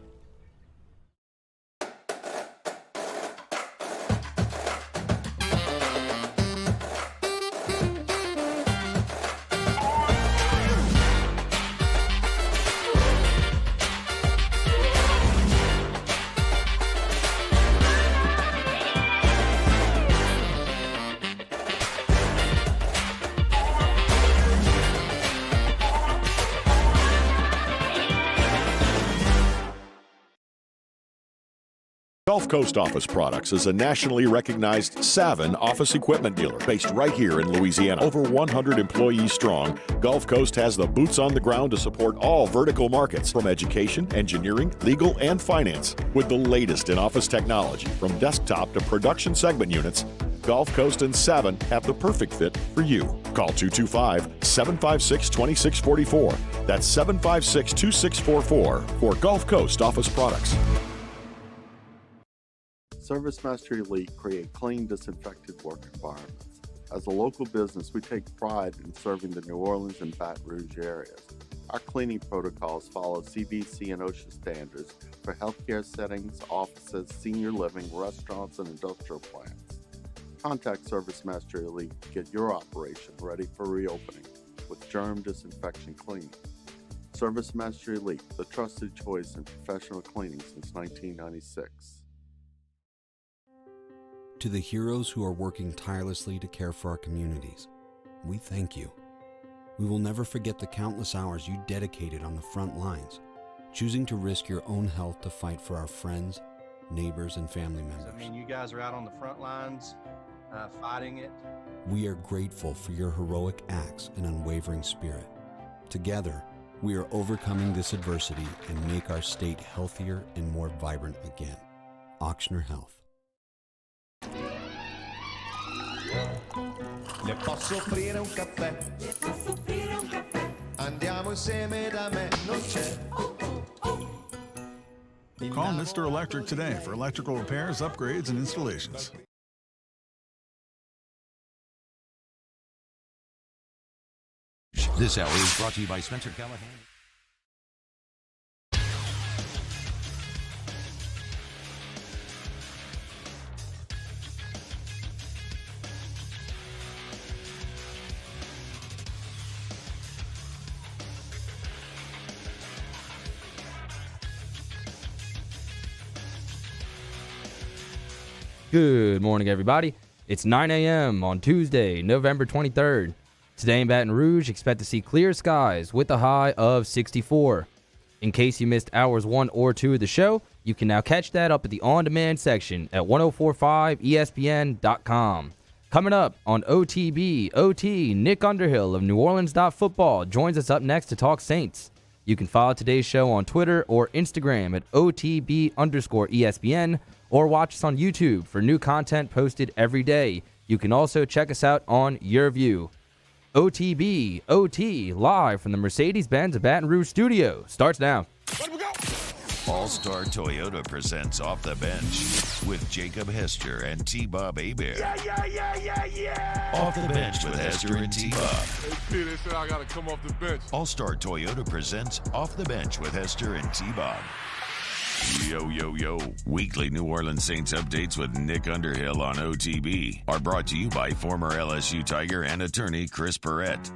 Gulf Coast Office Products is a nationally recognized Savin office equipment dealer based right here in Louisiana. Over 100 employees strong, Gulf Coast has the boots on the ground to support all vertical markets from education, engineering, legal, and finance. With the latest in office technology from desktop to production segment units, Gulf Coast and Savin have the perfect fit for you. Call 225-756-2644. That's 756-2644 for Gulf Coast Office Products. Service Mastery Elite create clean, disinfected work environments. As a local business, we take pride in serving the New Orleans and Baton Rouge areas. Our cleaning protocols follow CDC and OSHA standards for healthcare settings, offices, senior living, restaurants, and industrial plants. Contact Service Mastery Elite to get your operation ready for reopening with germ disinfection cleaning. Service Mastery Elite, the trusted choice in professional cleaning since 1996. To the heroes who are working tirelessly to care for our communities, we thank you. We will never forget the countless hours you dedicated on the front lines, choosing to risk your own health to fight for our friends, neighbors, and family members. I mean, you guys are out on the front lines fighting it. We are grateful for your heroic acts and unwavering spirit. Together, we are overcoming this adversity and make our state healthier and more vibrant again. Ochsner Health. Le posso offrire un caffè? Le posso offrire un caffè? Andiamo insieme da me, non c'è. Call Mr. Electric today for electrical repairs, upgrades, and installations. This hour is brought to you by Spencer Callahan. Good morning, everybody. It's 9 a.m. on Tuesday, November 23rd. Today in Baton Rouge, expect to see clear skies with a high of 64. In case you missed hours 1 or 2 of the show, you can now catch that up at the on-demand section at 1045ESPN.com. Coming up on OTB, Nick Underhill of NewOrleans.football joins us up next to talk Saints. You can follow today's show on Twitter or Instagram at OTB_ESPN or watch us on YouTube for new content posted every day. You can also check us out on YourView. OTB, live from the Mercedes-Benz of Baton Rouge studio. Starts now. All-Star Toyota presents Off the Bench with Jacob Hester and T-Bob Hebert. Yeah. Off the Bench with Hester and T-Bob. Hey, they said I got to come off the bench. All-Star Toyota presents Off the Bench with Hester and T-Bob. Yo. Weekly New Orleans Saints updates with Nick Underhill on OTB are brought to you by former LSU Tiger and attorney Chris Perrette.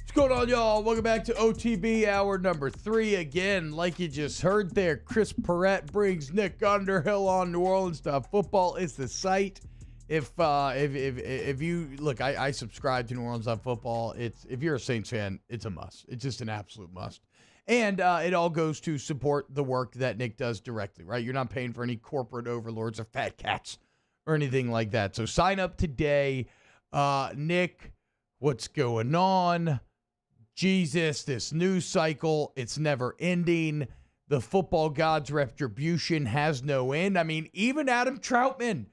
What's going on, y'all? Welcome back to OTB, hour number 3. Again, like you just heard there, Chris Perrette brings Nick Underhill on New Orleans Stuff. Football is the site. If you look, I subscribe to New Orleans on Football. If you're a Saints fan, it's a must. It's just an absolute must. And it all goes to support the work that Nick does directly, right? You're not paying for any corporate overlords or fat cats or anything like that. So sign up today. Nick, what's going on? Jesus, this news cycle, it's never ending. The football god's retribution has no end. I mean, even Adam Troutman,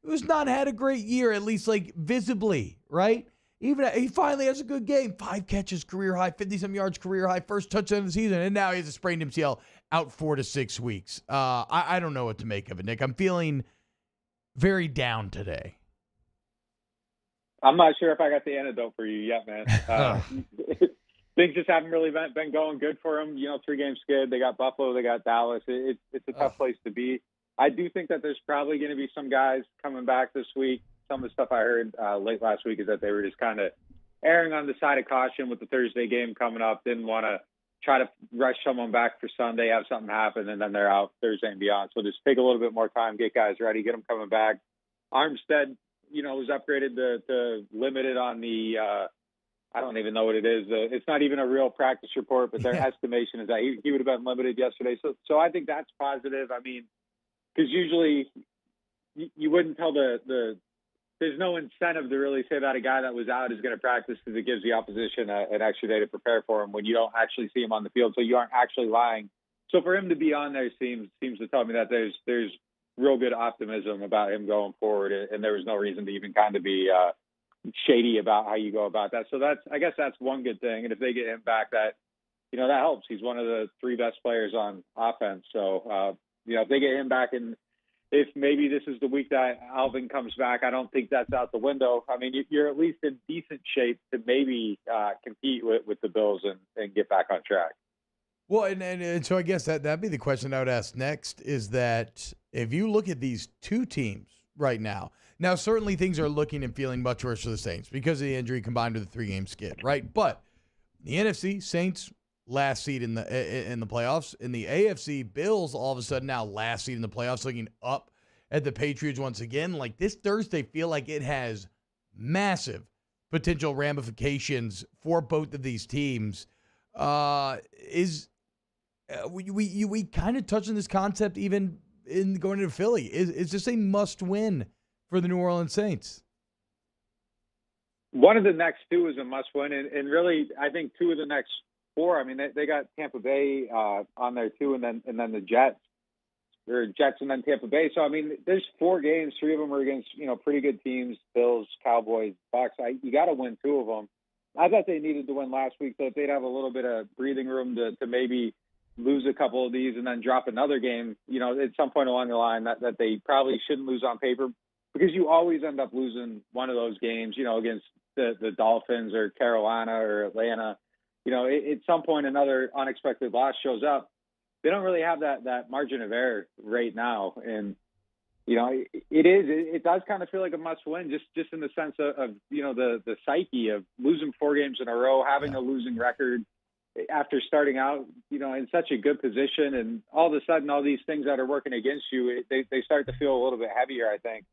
who's not had a great year, at least like visibly, right? Even he finally has a good game. 5 catches, career high, 50-some yards, career high, first touchdown of the season, and now he has a sprained MCL, out 4 to 6 weeks. I don't know what to make of it, Nick. I'm feeling very down today. I'm not sure if I got the antidote for you yet, man. Things just haven't really been going good for them. 3-game skid. They got Buffalo. They got Dallas. It's a tough place to be. I do think that there's probably going to be some guys coming back this week. Some of the stuff I heard late last week is that they were just kind of erring on the side of caution with the Thursday game coming up. Didn't want to try to rush someone back for Sunday, have something happen, and then they're out Thursday and beyond. So just take a little bit more time, get guys ready, get them coming back. Armstead, was upgraded to limited on the I don't even know what it is. It's not even a real practice report, but their estimation is that he would have been limited yesterday. So I think that's positive. I mean, because usually you wouldn't tell there's no incentive to really say that a guy that was out is going to practice because it gives the opposition an extra day to prepare for him when you don't actually see him on the field. So you aren't actually lying. So for him to be on there seems to tell me that there's real good optimism about him going forward. And there was no reason to even kind of be shady about how you go about that. So I guess that's one good thing. And if they get him back, that helps. He's one of the 3 best players on offense. So, if they get him back, and if maybe this is the week that Alvin comes back, I don't think that's out the window. I mean, you're at least in decent shape to maybe compete with the Bills and get back on track. Well, and so I guess that'd be the question I would ask next, is that if you look at these 2 teams right now certainly things are looking and feeling much worse for the Saints because of the injury combined with the 3-game skid, right? But the NFC, Saints, last seed in the playoffs. In the AFC, Bills all of a sudden now last seed in the playoffs, looking up at the Patriots once again. Like this Thursday, feel like it has massive potential ramifications for both of these teams. We kind of touched on this concept even in going into Philly. Is this a must-win for the New Orleans Saints? One of the next 2 is a must-win, and really, I think 2 of the next 4. I mean, they got Tampa Bay on there too, and then the Jets, or Jets and then Tampa Bay. So I mean, there's 4 games. 3 of them are against pretty good teams: Bills, Cowboys, Bucks. You got to win 2 of them. I thought they needed to win last week, so if they'd have a little bit of breathing room to maybe lose a couple of these and then drop another game. At some point along the line that they probably shouldn't lose on paper, because you always end up losing one of those games. Against the Dolphins or Carolina or Atlanta. At some point another unexpected loss shows up. They don't really have that margin of error right now. And, it does kind of feel like a must win just in the sense of the psyche of losing 4 games in a row, having a losing record. after starting out, in such a good position, and all of a sudden, all these things that are working against you, they start to feel a little bit heavier, I think,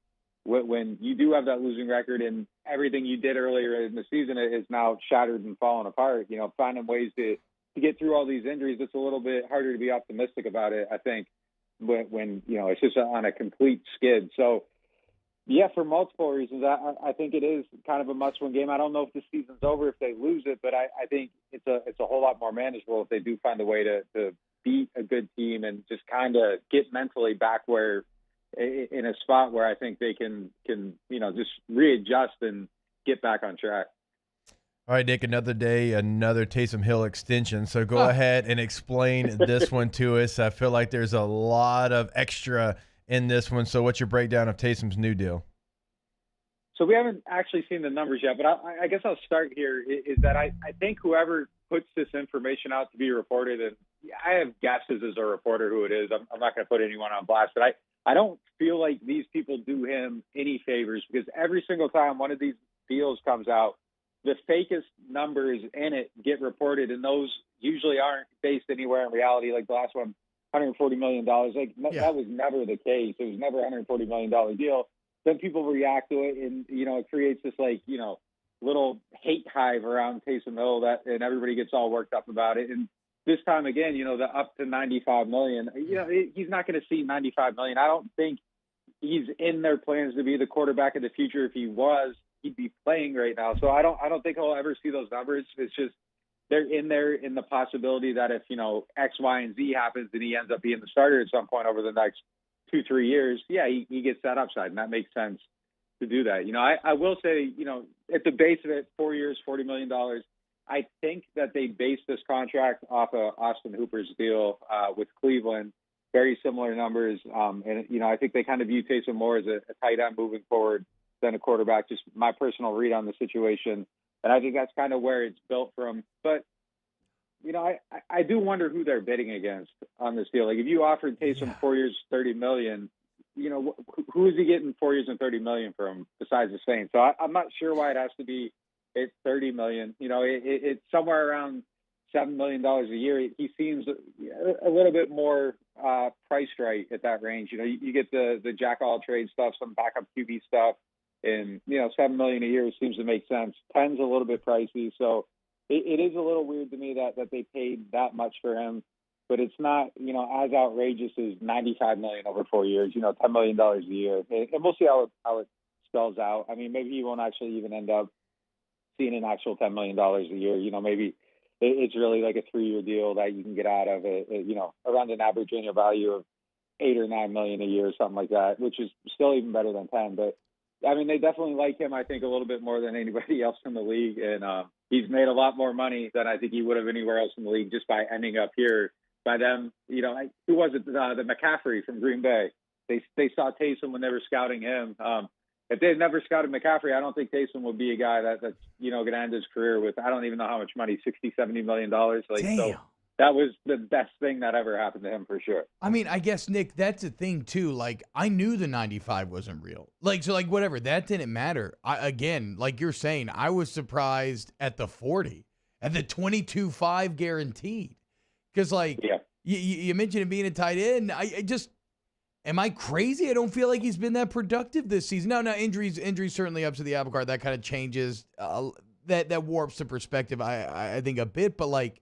when you do have that losing record and everything you did earlier in the season is now shattered and falling apart. Finding ways to get through all these injuries, it's a little bit harder to be optimistic about it, I think, when it's just on a complete skid. So, yeah, for multiple reasons, I think it is kind of a must-win game. I don't know if the season's over if they lose it, but I think it's a whole lot more manageable if they do find a way to beat a good team and just kind of get mentally back where in a spot where I think they can just readjust and get back on track. All right, Nick, another day, another Taysom Hill extension. So go ahead and explain this one to us. I feel like there's a lot of extra in this one. So what's your breakdown of Taysom's new deal? So we haven't actually seen the numbers yet, but I guess I'll start here is that I think whoever puts this information out to be reported, and I have guesses as a reporter who it is. I'm not going to put anyone on blast, but I don't feel like these people do him any favors, because every single time one of these deals comes out, the fakest numbers in it get reported, and those usually aren't based anywhere in reality. Like the last one, $140 million. That was never the case. It was never a $140 million deal. Then people react to it, and it creates this little hate hive around Taysom Hill and everybody gets all worked up about it. And this time again, the up to $95 million. He's not going to see $95 million. I don't think he's in their plans to be the quarterback of the future. If he was, he'd be playing right now. So I don't think he'll ever see those numbers. It's just they're in there in the possibility that if X, Y, and Z happens and he ends up being the starter at some point over the next 2-3 years, yeah, he gets that upside, and that makes sense to do that. I will say, at the base of it, 4 years, $40 million. I think that they based this contract off of Austin Hooper's deal with Cleveland. Very similar numbers, and I think they kind of view Taysom more as a tight end moving forward than a quarterback. Just my personal read on the situation, and I think that's kind of where it's built from. But I do wonder who they're bidding against on this deal. Like if you offered Taysom 4 years, $30 million, who is he getting 4 years and $30 million from besides the Saints? So I'm not sure why it has to be at $30 million. It's somewhere around $7 million a year. He seems a little bit more priced right at that range. You get the jack all trade stuff, some backup QB stuff, and $7 million a year seems to make sense. 10's a little bit pricey, so it is a little weird to me that they paid that much for him. But it's not as outrageous as $95 million over 4 years. $10 million a year, and we'll see how it spells out. I mean, maybe he won't actually even end up seeing an actual $10 million a year. Maybe it's really like a 3-year deal that you can get out of it. Around an average annual value of $8 or $9 million a year, or something like that, which is still even better than 10. But I mean, they definitely like him, I think, a little bit more than anybody else in the league. And he's made a lot more money than I think he would have anywhere else in the league just by ending up here by them. Who was it? The McCaffrey from Green Bay. They saw Taysom when they were scouting him. If they had never scouted McCaffrey, I don't think Taysom would be a guy that's going to end his career with, I don't even know how much money, $60-70 million. Damn. So that was the best thing that ever happened to him for sure. I mean, I guess, Nick, that's the thing, too. Like, I knew the 95 wasn't real. Whatever, that didn't matter. Again, like you're saying, I was surprised at the 40, at the 22.5 guaranteed. Because, you mentioned him being a tight end. I just, am I crazy? I don't feel like he's been that productive this season. No, injuries certainly up to the apple cart. That kind of changes, that warps the perspective, I think, a bit. But,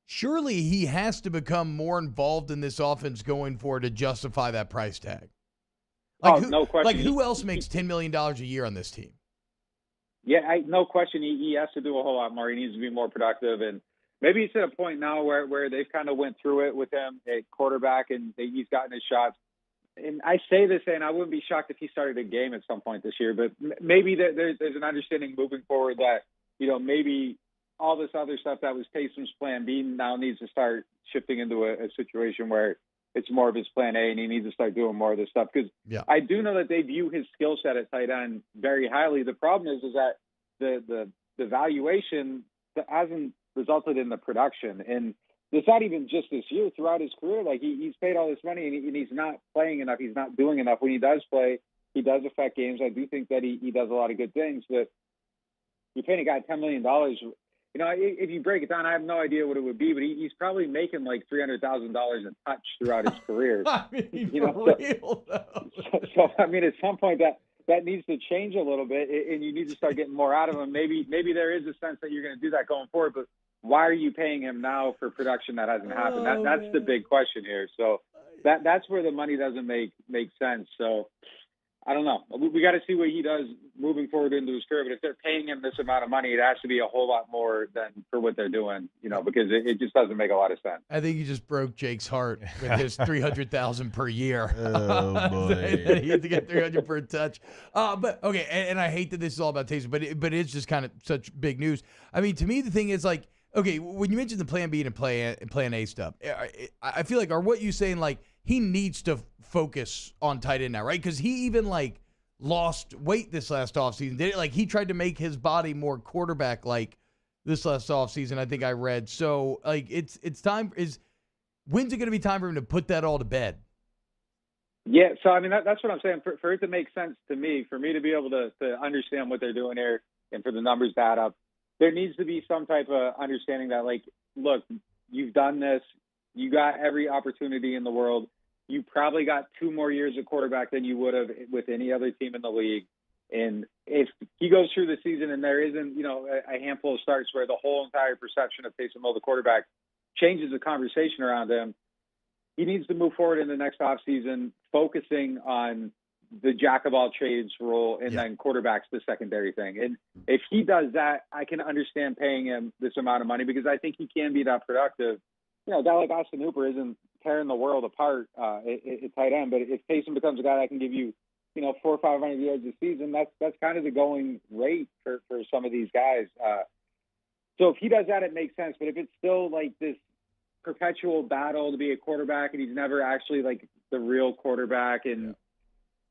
surely he has to become more involved in this offense going forward to justify that price tag. No question. Who else makes $10 million a year on this team? Yeah, no question. He has to do a whole lot more. He needs to be more productive, and maybe he's at a point now where they've kind of went through it with him at quarterback, and he's gotten his shots. And I say this, and I wouldn't be shocked if he started a game at some point this year. But maybe there's an understanding moving forward that maybe all this other stuff that was Taysom's plan B now needs to start shifting into a situation where it's more of his plan A, and he needs to start doing more of this stuff. Because I do know that they view his skill set at tight end very highly. The problem is that the valuation hasn't resulted in the production. And it's not even just this year. Throughout his career, he's paid all this money, and he's not playing enough. He's not doing enough. When he does play, he does affect games. I do think that he does a lot of good things. But you're paying a guy $10 million. if you break it down, I have no idea what it would be, but he's probably making like $300,000 a touch throughout his career. I mean, real, though. So, I mean, at some point that needs to change a little bit, and you need to start getting more out of him. Maybe there is a sense that you're going to do that going forward, but why are you paying him now for production that hasn't happened? That's the big question here. So that's where the money doesn't make sense. So I don't know. We got to see what he does moving forward into his career. But if they're paying him this amount of money, it has to be a whole lot more than for what they're doing, because it just doesn't make a lot of sense. I think you just broke Jake's heart with his $300,000 per year. Oh boy, he had to get $300 per touch. But okay, and I hate that this is all about Taysom, but it's just kind of such big news. I mean, to me, the thing is like, okay, when you mentioned the Plan B and Plan A stuff, I feel like, are what you saying like he needs to focus on tight end now, right? Because he even like lost weight this last offseason. Did it like he tried to make his body more quarterback like this last offseason, I think I read. So like it's time when's it gonna be time for him to put that all to bed? Yeah, so I mean that's what I'm saying. For it to make sense to me, for me to be able to understand what they're doing here and for the numbers to add up, there needs to be some type of understanding that, like, look, you've done this. You got every opportunity in the world. You probably got 2 more years of quarterback than you would have with any other team in the league. And if he goes through the season and there isn't, a handful of starts where the whole entire perception of Taysom Hill, the quarterback, changes the conversation around him, he needs to move forward in the next offseason, focusing on the jack of all trades role, and then quarterback's the secondary thing. And if he does that, I can understand paying him this amount of money because I think he can be that productive. A guy like Austin Hooper isn't tearing the world apart at tight end, but if Taysom becomes a guy that can give you, 400 or 500 yards a season, that's kind of the going rate for some of these guys. So if he does that, it makes sense. But if it's still like this perpetual battle to be a quarterback and he's never actually like the real quarterback, and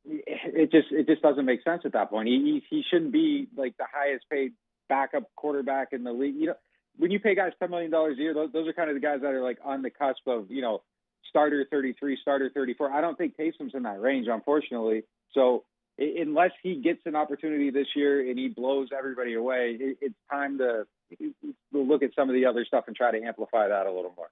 it just doesn't make sense at that point. He shouldn't be like the highest paid backup quarterback in the league. When you pay guys $10 million a year, those are kind of the guys that are like on the cusp of, starter 33, starter 34. I don't think Taysom's in that range, unfortunately. So unless he gets an opportunity this year and he blows everybody away, it's time to look at some of the other stuff and try to amplify that a little more.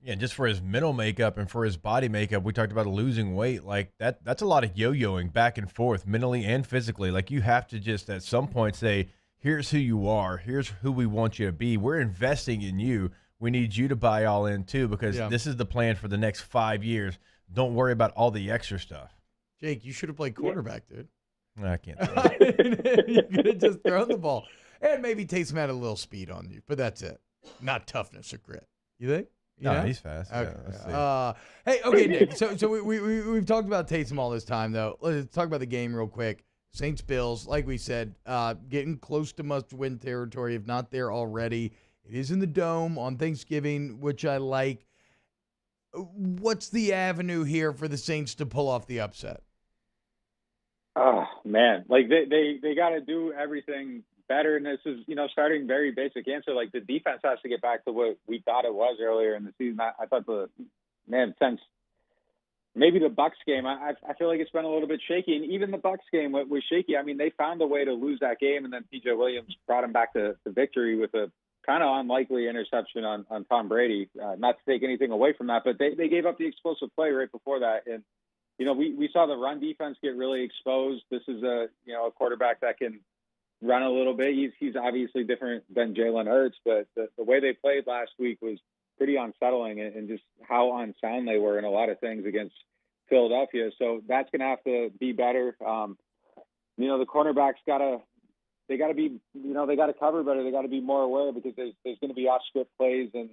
Yeah, just for his mental makeup and for his body makeup, we talked about losing weight. Like that's a lot of yo-yoing back and forth, mentally and physically. Like you have to just at some point say, here's who you are. Here's who we want you to be. We're investing in you. We need you to buy all in too, because this is the plan for the next 5 years. Don't worry about all the extra stuff. Jake, you should have played quarterback, dude. I can't. You could have just thrown the ball. And maybe Taysom had a little speed on you, but that's it. Not toughness or grit. You think? No, he's fast. Okay. Yeah, hey, okay, Nick. So we've talked about Taysom all this time, though. Let's talk about the game real quick. Saints Bills, like we said, getting close to must-win territory, if not there already. It is in the Dome on Thanksgiving, which I like. What's the avenue here for the Saints to pull off the upset? Oh, man. Like, they got to do everything better, and this is, starting very basic answer. Like, the defense has to get back to what we thought it was earlier in the season. I thought since maybe the Bucs game, I feel like it's been a little bit shaky, and even the Bucs game was shaky. I mean, they found a way to lose that game, and then P.J. Williams brought him back to victory with a kind of unlikely interception on Tom Brady. Not to take anything away from that, but they gave up the explosive play right before that, and we saw the run defense get really exposed. This is a quarterback that can run a little bit. He's obviously different than Jalen Hurts, but the way they played last week was pretty unsettling, and just how unsound they were in a lot of things against Philadelphia. So that's going to have to be better. The cornerbacks they got to cover better. They got to be more aware, because there's going to be off script plays, and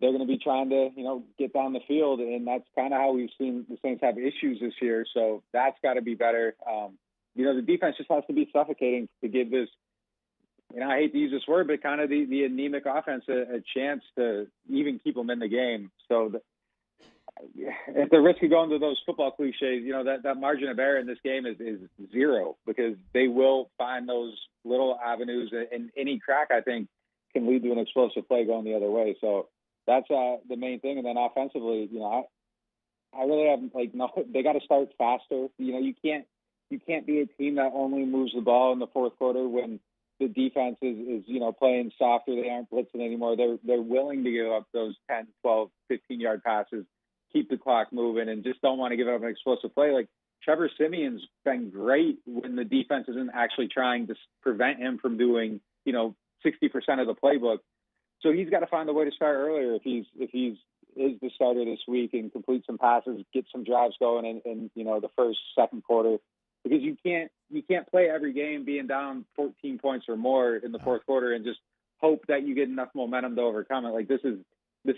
they're going to be trying to, get down the field. And that's kind of how we've seen the Saints have issues this year. So that's got to be better. The defense just has to be suffocating to give this, I hate to use this word, but kind of the anemic offense a chance to even keep them in the game. So at the risk of going to those football cliches, that margin of error in this game is zero, because they will find those little avenues, and any crack, I think, can lead to an explosive play going the other way. So that's the main thing. And then offensively, I really have they got to start faster. You can't be a team that only moves the ball in the fourth quarter when the defense is playing softer. They aren't blitzing anymore. They're willing to give up those 10, 12, 15-yard passes, keep the clock moving, and just don't want to give up an explosive play. Like Trevor Siemian's been great when the defense isn't actually trying to prevent him from doing 60% of the playbook. So he's got to find a way to start earlier if he's is the starter this week and complete some passes, get some drives going in the first, second quarter, because you can't play every game being down 14 points or more in the fourth quarter and just hope that you get enough momentum to overcome it. Like this is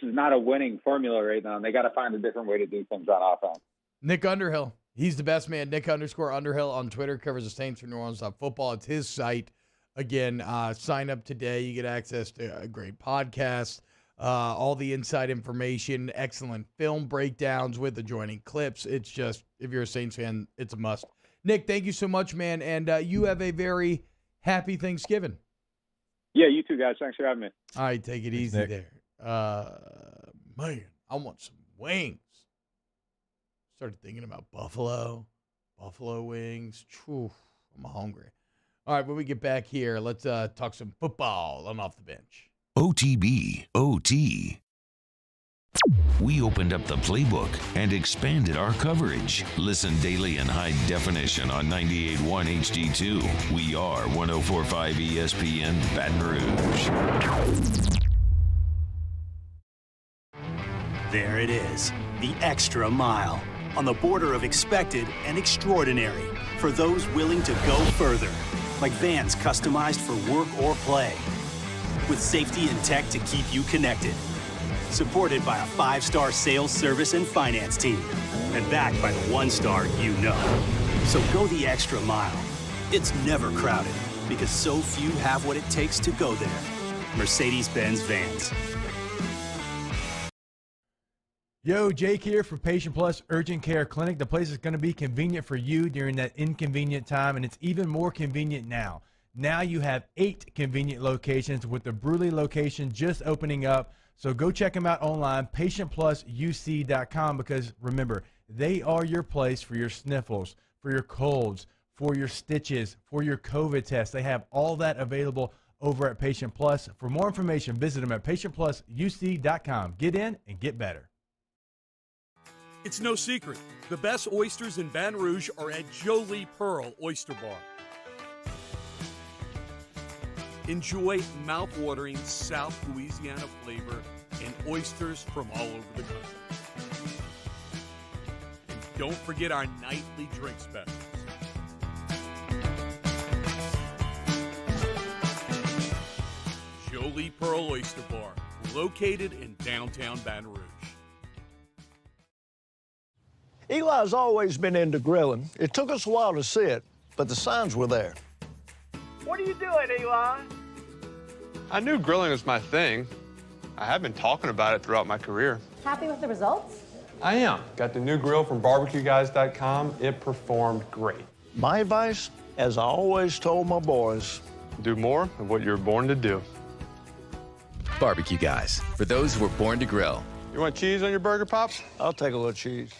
not a winning formula right now, and they got to find a different way to do things on offense. Nick Underhill, he's the best man. Nick_Underhill on Twitter, covers the Saints for New Orleans Football. It's his site. Again, sign up today. You get access to a great podcast, all the inside information, excellent film breakdowns with adjoining clips. It's just, if you're a Saints fan, it's a must. Nick, thank you so much, man, and you have a very happy Thanksgiving. Yeah, you too, guys. Thanks for having me. All right, take it easy there. Man, I want some wings. Started thinking about buffalo wings. Whew, I'm hungry. All right, when we get back here, let's talk some football on Off the Bench. OTB, OT. We opened up the playbook and expanded our coverage. Listen daily in high definition on 98.1 HD2. We are 104.5 ESPN Baton Rouge. There it is, the extra mile, on the border of expected and extraordinary, for those willing to go further, like vans customized for work or play, with safety and tech to keep you connected, supported by a 5-star sales, service, and finance team, and backed by the 1-star you know. So go the extra mile. It's never crowded, because so few have what it takes to go there. Mercedes-Benz Vans. Yo, Jake here for Patient Plus Urgent Care Clinic. The place is going to be convenient for you during that inconvenient time, and it's even more convenient now. Now you have 8 convenient locations, with the Bruley location just opening up. So go check them out online, patientplusuc.com, because remember, they are your place for your sniffles, for your colds, for your stitches, for your COVID tests. They have all that available over at Patient Plus. For more information, visit them at patientplusuc.com. Get in and get better. It's no secret, the best oysters in Baton Rouge are at Jolie Pearl Oyster Bar. Enjoy mouth-watering South Louisiana flavor and oysters from all over the country. And don't forget our nightly drink specials. Jolie Pearl Oyster Bar, located in downtown Baton Rouge. Eli's always been into grilling. It took us a while to see it, but the signs were there. What are you doing, Eli? I knew grilling was my thing. I have been talking about it throughout my career. Happy with the results? I am. Got the new grill from barbecueguys.com. It performed great. My advice, as I always told my boys, do more of what you were born to do. Barbecue Guys, for those who were born to grill. You want cheese on your burger, Pops? I'll take a little cheese.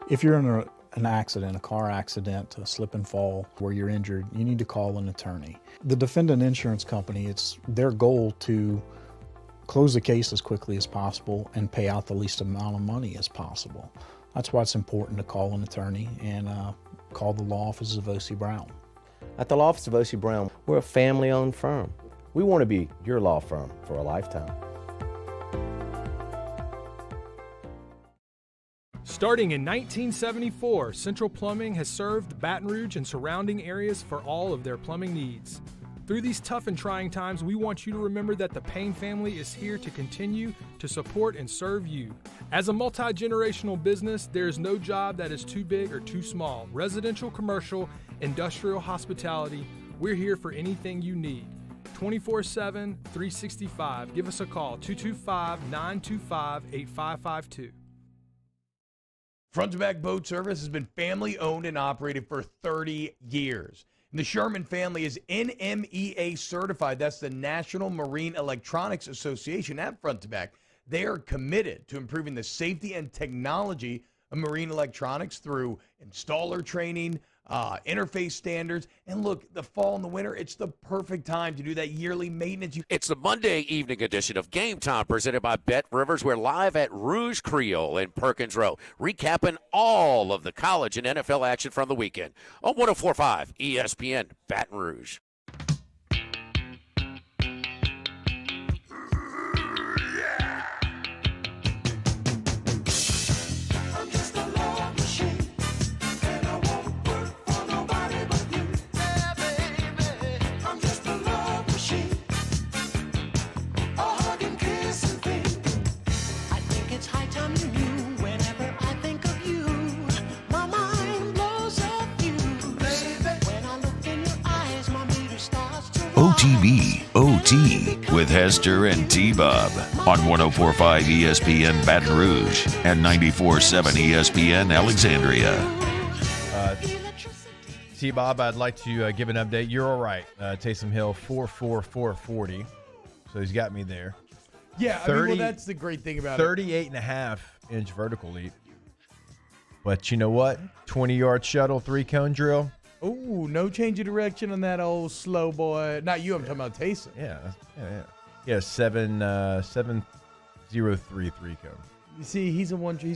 If you're in an accident, a car accident, a slip and fall where you're injured, you need to call an attorney. The defendant insurance company, it's their goal to close the case as quickly as possible and pay out the least amount of money as possible. That's why it's important to call an attorney and call the law offices of O.C. Brown. At the law office of O.C. Brown, we're a family-owned firm. We want to be your law firm for a lifetime. Starting in 1974, Central Plumbing has served Baton Rouge and surrounding areas for all of their plumbing needs. Through these tough and trying times, we want you to remember that the Payne family is here to continue to support and serve you. As a multi-generational business, there is no job that is too big or too small. Residential, commercial, industrial hospitality, we're here for anything you need. 24/7, 365. Give us a call, 225-925-8552. Front to Back Boat Service has been family owned and operated for 30 years. And the Sherman family is NMEA certified. That's the National Marine Electronics Association at Front to Back. They are committed to improving the safety and technology of marine electronics through installer training, interface standards. And look, the fall and the winter, it's the perfect time to do that yearly maintenance. It's the Monday evening edition of Game Time presented by Bet Rivers. We're live at Rouge Creole in Perkins Row, recapping all of the college and NFL action from the weekend on 104.5 ESPN Baton Rouge. OTB OT with Hester and T-Bob on 104.5 ESPN Baton Rouge and 94.7 ESPN Alexandria. T-Bob, I'd like to give an update. You're all right. Taysom Hill, 4.40. So he's got me there. Yeah, 30, well, that's the great thing about 38.5-inch vertical leap. But you know what? 20-yard shuttle, 3-cone drill. Oh, no change of direction on that old slow boy. Not you, I'm talking about Taysom. Yeah. Yeah, 7.03 3-cone. You see, he's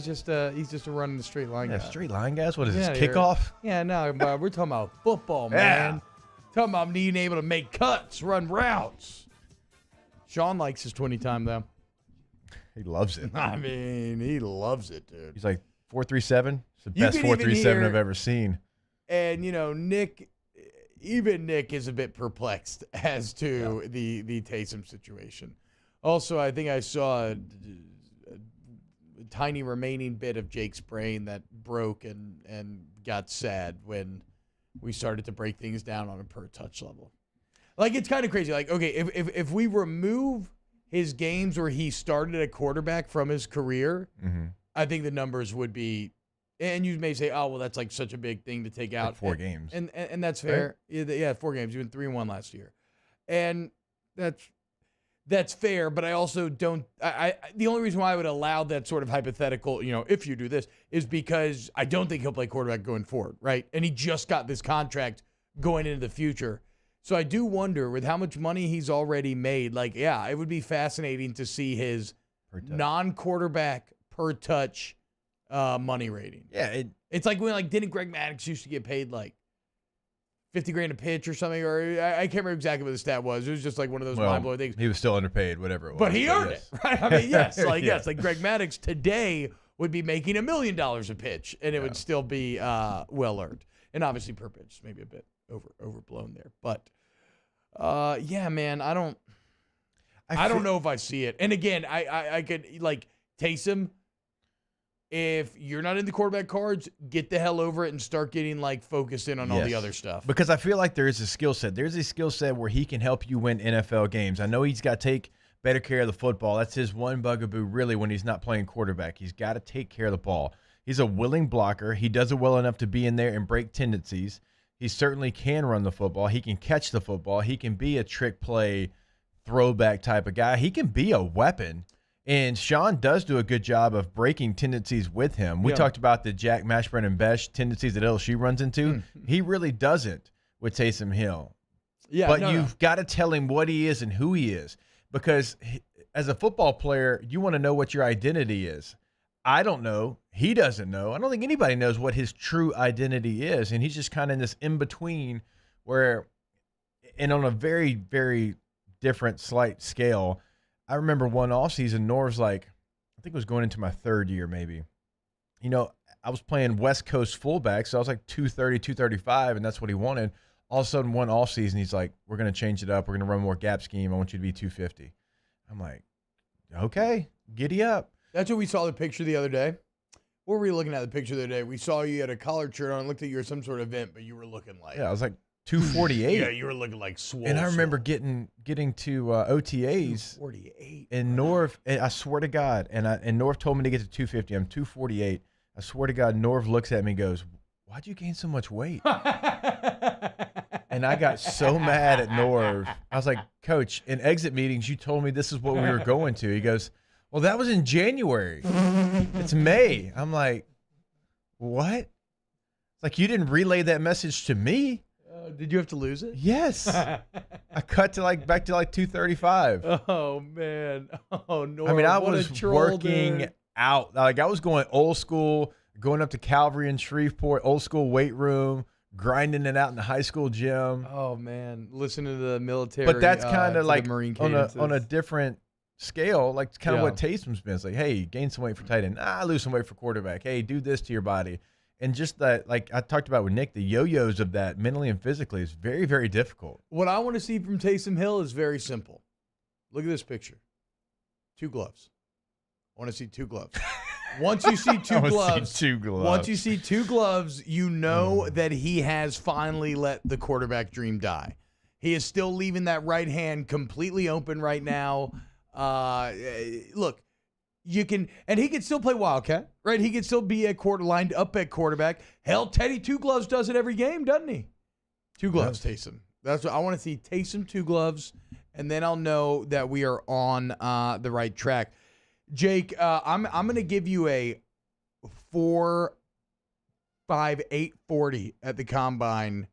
just a running the straight line guy. Straight line guys? What is this, here. kickoff? Yeah, no, we're talking about football, man. Yeah. Talking about being able to make cuts, run routes. Sean likes his 20 time, though. He loves it. I mean, he loves it, dude. He's like 4.37. It's the best 4.37 I've ever seen. And, Nick is a bit perplexed as to the Taysom situation. Also, I think I saw a tiny remaining bit of Jake's brain that broke and got sad when we started to break things down on a per touch level. Like, it's kind of crazy. Like, okay, if we remove his games where he started at quarterback from his career, I think the numbers would be. And you may say, oh, well, that's like such a big thing to take out. Like 4 games. And that's fair. Right? Yeah, 4 games. You went 3-1 last year. And that's fair, but I also don't the only reason why I would allow that sort of hypothetical, if you do this, is because I don't think he'll play quarterback going forward, right? And he just got this contract going into the future. So I do wonder, with how much money he's already made, it would be fascinating to see his non-quarterback per touch money rating. Yeah, it's like when didn't Greg Maddux used to get paid like $50,000 a pitch or something, or I can't remember exactly what the stat was. It was just like one of those mind-blowing things. He was still underpaid, whatever it was. But he earned it, right? I mean, yes, yes, like Greg Maddux today would be making $1 million a pitch, and it would still be well earned, and obviously per pitch maybe a bit overblown there, but yeah, man, I don't know if I see it. And again, I could Taysom. If you're not in the quarterback cards, get the hell over it and start getting focused in on all the other stuff. Because I feel like there is a skill set. There's a skill set where he can help you win NFL games. I know he's got to take better care of the football. That's his one bugaboo, really, when he's not playing quarterback. He's got to take care of the ball. He's a willing blocker. He does it well enough to be in there and break tendencies. He certainly can run the football. He can catch the football. He can be a trick play, throwback type of guy. He can be a weapon. And Sean does do a good job of breaking tendencies with him. We talked about the Jack Mashburn and Besh tendencies that LSU runs into. He really doesn't with Taysom Hill. Yeah, but you've got to tell him what he is and who he is. Because as a football player, you want to know what your identity is. I don't know. He doesn't know. I don't think anybody knows what his true identity is. And he's just kind of in this in-between where, and on a very, very different, slight scale, I remember one offseason, Norv's I think it was going into my 3rd year maybe. I was playing West Coast fullback, so I was like 230, 235, and that's what he wanted. All of a sudden, one offseason, he's like, we're going to change it up. We're going to run more gap scheme. I want you to be 250. I'm like, okay, giddy up. That's what we saw the picture the other day. What were you looking at the picture the other day? We saw you had a collared shirt on. Looked at you at some sort of event, but you were looking like I was like 248. Yeah, you were looking like swole. And I remember getting to OTAs 248 in Norv. And I swear to God, and Norv told me to get to 250. I'm 248. I swear to God, Norv looks at me and goes, "Why'd you gain so much weight?" And I got so mad at Norv. I was like, "Coach, in exit meetings, you told me this is what we were going to." He goes, "Well, that was in January. It's May." I'm like, "What?" It's like, you didn't relay that message to me. Did you have to lose it? Yes. I cut to back to 235. Oh man. Oh no. I mean, I was working out. Like, I was going old school, going up to Calvary in Shreveport, old school weight room, grinding it out in the high school gym. Oh man, listen to the military. But that's kind of like Marine on a different scale, like kind of Yeah. what Taysom's been. It's like, hey, gain some weight for tight end. Lose some weight for quarterback. Hey, do this to your body. And just that, like I talked about with Nick, the yo-yos of that mentally and physically is very, very difficult. What I want to see from Taysom Hill is very simple. Look at this picture. 2 gloves. I want to see 2 gloves. Once you see two gloves, once you see 2 gloves, you know that he has finally let the quarterback dream die. He is still leaving that right hand completely open right now. Look, you can, and he can still play Wildcat, right? He can still be lined up at quarterback. Hell, Teddy 2 gloves does it every game, doesn't he? 2 gloves, Taysom. That's what I want to see. Taysom 2 gloves, and then I'll know that we are on the right track. Jake, I'm going to give you a 4.5840 at the combine.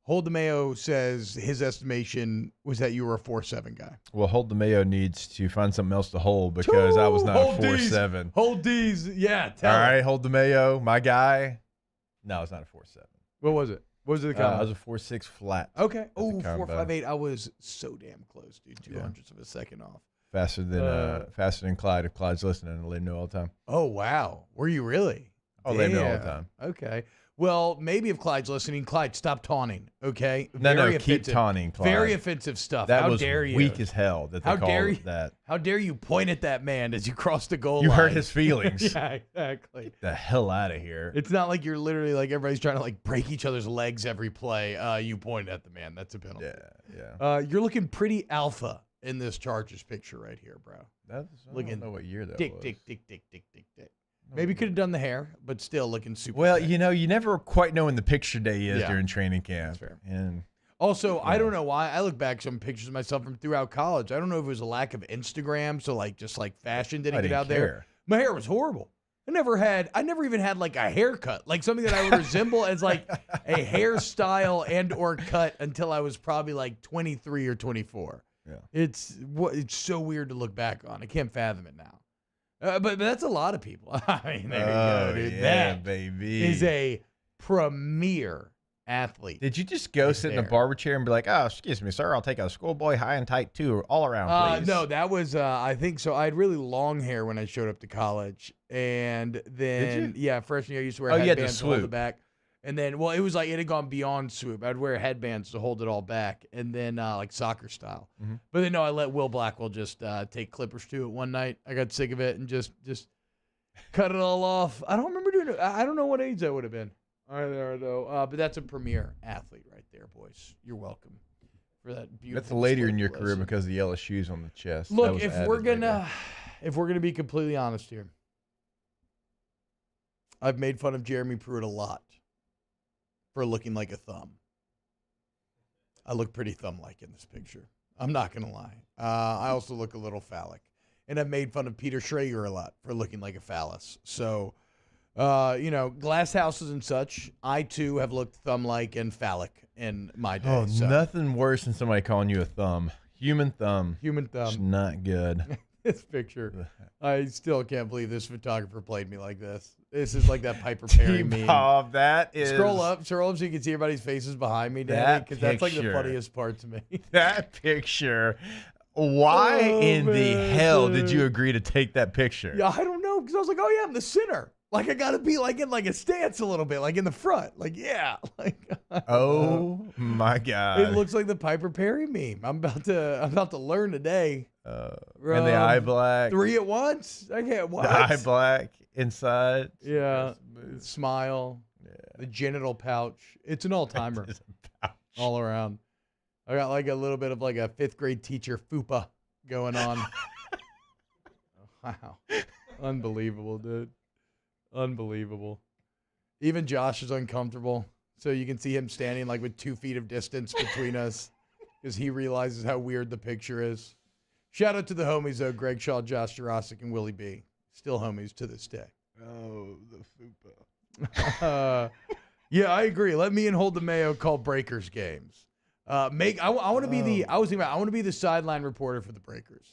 Hold the Mayo says his estimation was that you were a 4.7 guy. Well, Hold the Mayo needs to find something else to hold because I was not a 4.7. Hold D's. Yeah. All right, Hold the Mayo, my guy. No, it's not a 4.7. What was it? What was it? I was a 4.6 flat. Okay. Oh, 4.58. I was so damn close, dude. 200ths of a second off. Faster than Clyde. If Clyde's listening, I'll let him know all the time. Oh, wow. Were you really? I'll let him know all the time. Okay. Well, maybe if Clyde's listening, Clyde, stop taunting, okay? No, keep taunting, Clyde. Very offensive stuff. That How was dare you? weak as hell that they called that. How dare you point at that man as you cross the goal line? You hurt his feelings. Yeah, exactly. Get the hell out of here. It's not like you're literally like everybody's trying to like break each other's legs every play. You point at the man. That's a penalty. Yeah. You're looking pretty alpha in this Chargers picture right here, bro. I don't know what year that was. Dick. Maybe could have done the hair, but still looking super. Well, thick. you never quite know when the picture day is during training camp. That's fair. And also, I don't know why. I look back some pictures of myself from throughout college. I don't know if it was a lack of Instagram, so like just like fashion didn't get out there. My hair was horrible. I never even had like a haircut, like something that I would resemble as like a hairstyle and or cut until I was probably like 23 or 24. Yeah. It's so weird to look back on. I can't fathom it now. But that's a lot of people. I mean, there you go, dude. Yeah, that baby. is a premier athlete. Did you just go sit in a barber chair and be like, "Oh, excuse me, sir, I'll take a schoolboy high and tight too, all around, please"? No, that was I think so. I had really long hair when I showed up to college, and then freshman year I used to wear headbands to hold it back. And then, well, it was like it had gone beyond swoop. I'd wear headbands to hold it all back, and then like soccer style. Mm-hmm. But then, no, I let Will Blackwell just take clippers to it one night. I got sick of it and just cut it all off. I don't remember doing it. I don't know what age that would have been. All right, there though. But that's a premier athlete right there, boys. You're welcome for that beautiful. That's later in your career because of the yellow shoes on the chest. Look, if we're gonna be completely honest here, I've made fun of Jeremy Pruitt a lot for looking like a thumb. I look pretty thumb-like in this picture. I'm not going to lie. I also look a little phallic. And I've made fun of Peter Schrager a lot for looking like a phallus. So, glass houses and such, I too have looked thumb-like and phallic in my day. Oh, nothing worse than somebody calling you a thumb. Human thumb. It's not good. This picture, I still can't believe this photographer played me like this. This is like that Piper Perry meme. Bob, that is. Scroll up so you can see everybody's faces behind me, Danny, because that's like the funniest part to me. That picture. Why in the hell did you agree to take that picture? Yeah, I don't know, because I was like, oh yeah, I'm the center. Like I gotta be like in like a stance a little bit, like in the front. Like, yeah. Like oh my God. It looks like the Piper Perry meme. I'm about to learn today. And the eye black. 3 at once? I can't watch. The eye black. inside. Yeah. Smile. Yeah. The genital pouch. It's an all-timer. All around. I got like a little bit of like a 5th grade teacher fupa going on. Wow. Unbelievable, dude. Unbelievable. Even Josh is uncomfortable. So you can see him standing like with 2 feet of distance between us because he realizes how weird the picture is. Shout out to the homies, though. Greg Shaw, Josh Jurassic, and Willie B. Still homies to this day. Oh, the fupa. Yeah, I agree. Let me and Hold the Mayo call Breakers games. I want to be the. I was thinking about. I want to be the sideline reporter for the Breakers.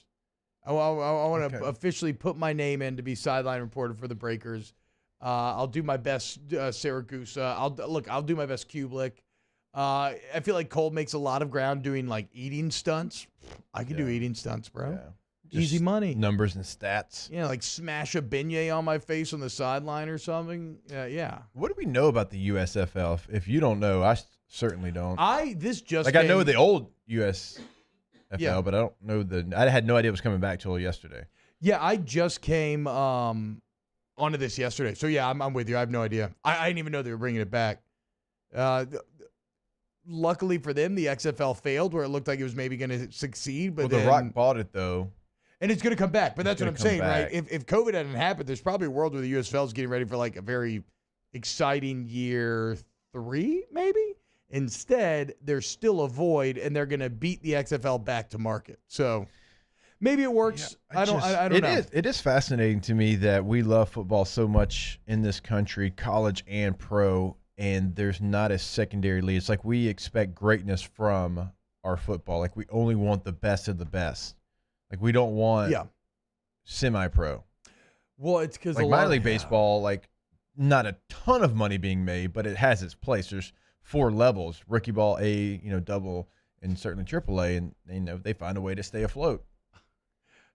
I want to officially put my name in to be sideline reporter for the Breakers. I'll do my best, Saragusa. I'll do my best, Kubelik. I feel like Cole makes a lot of ground doing like eating stunts. I can do eating stunts, bro. Yeah. Easy money. Numbers and stats. Yeah, like smash a beignet on my face on the sideline or something. Yeah. What do we know about the USFL? If you don't know, I certainly don't. I know the old USFL, Yeah. but I don't know I had no idea it was coming back till yesterday. Yeah, I just came onto this yesterday. So, yeah, I'm with you. I have no idea. I didn't even know they were bringing it back. Luckily for them, the XFL failed where it looked like it was maybe going to succeed. But The Rock bought it, though. And it's going to come back. But that's what I'm saying, back. right? If COVID hadn't happened, there's probably a world where the USFL is getting ready for like a very exciting year 3, maybe. Instead, there's still a void, and they're going to beat the XFL back to market. So maybe it works. I don't know. It is fascinating to me that we love football so much in this country, college and pro, and there's not a secondary league. It's like we expect greatness from our football. Like we only want the best of the best. Like we don't want semi-pro. Well, it's because like minor league baseball, like not a ton of money being made, but it has its place. There's 4 levels: rookie ball, A, double, and certainly AAA, and they find a way to stay afloat.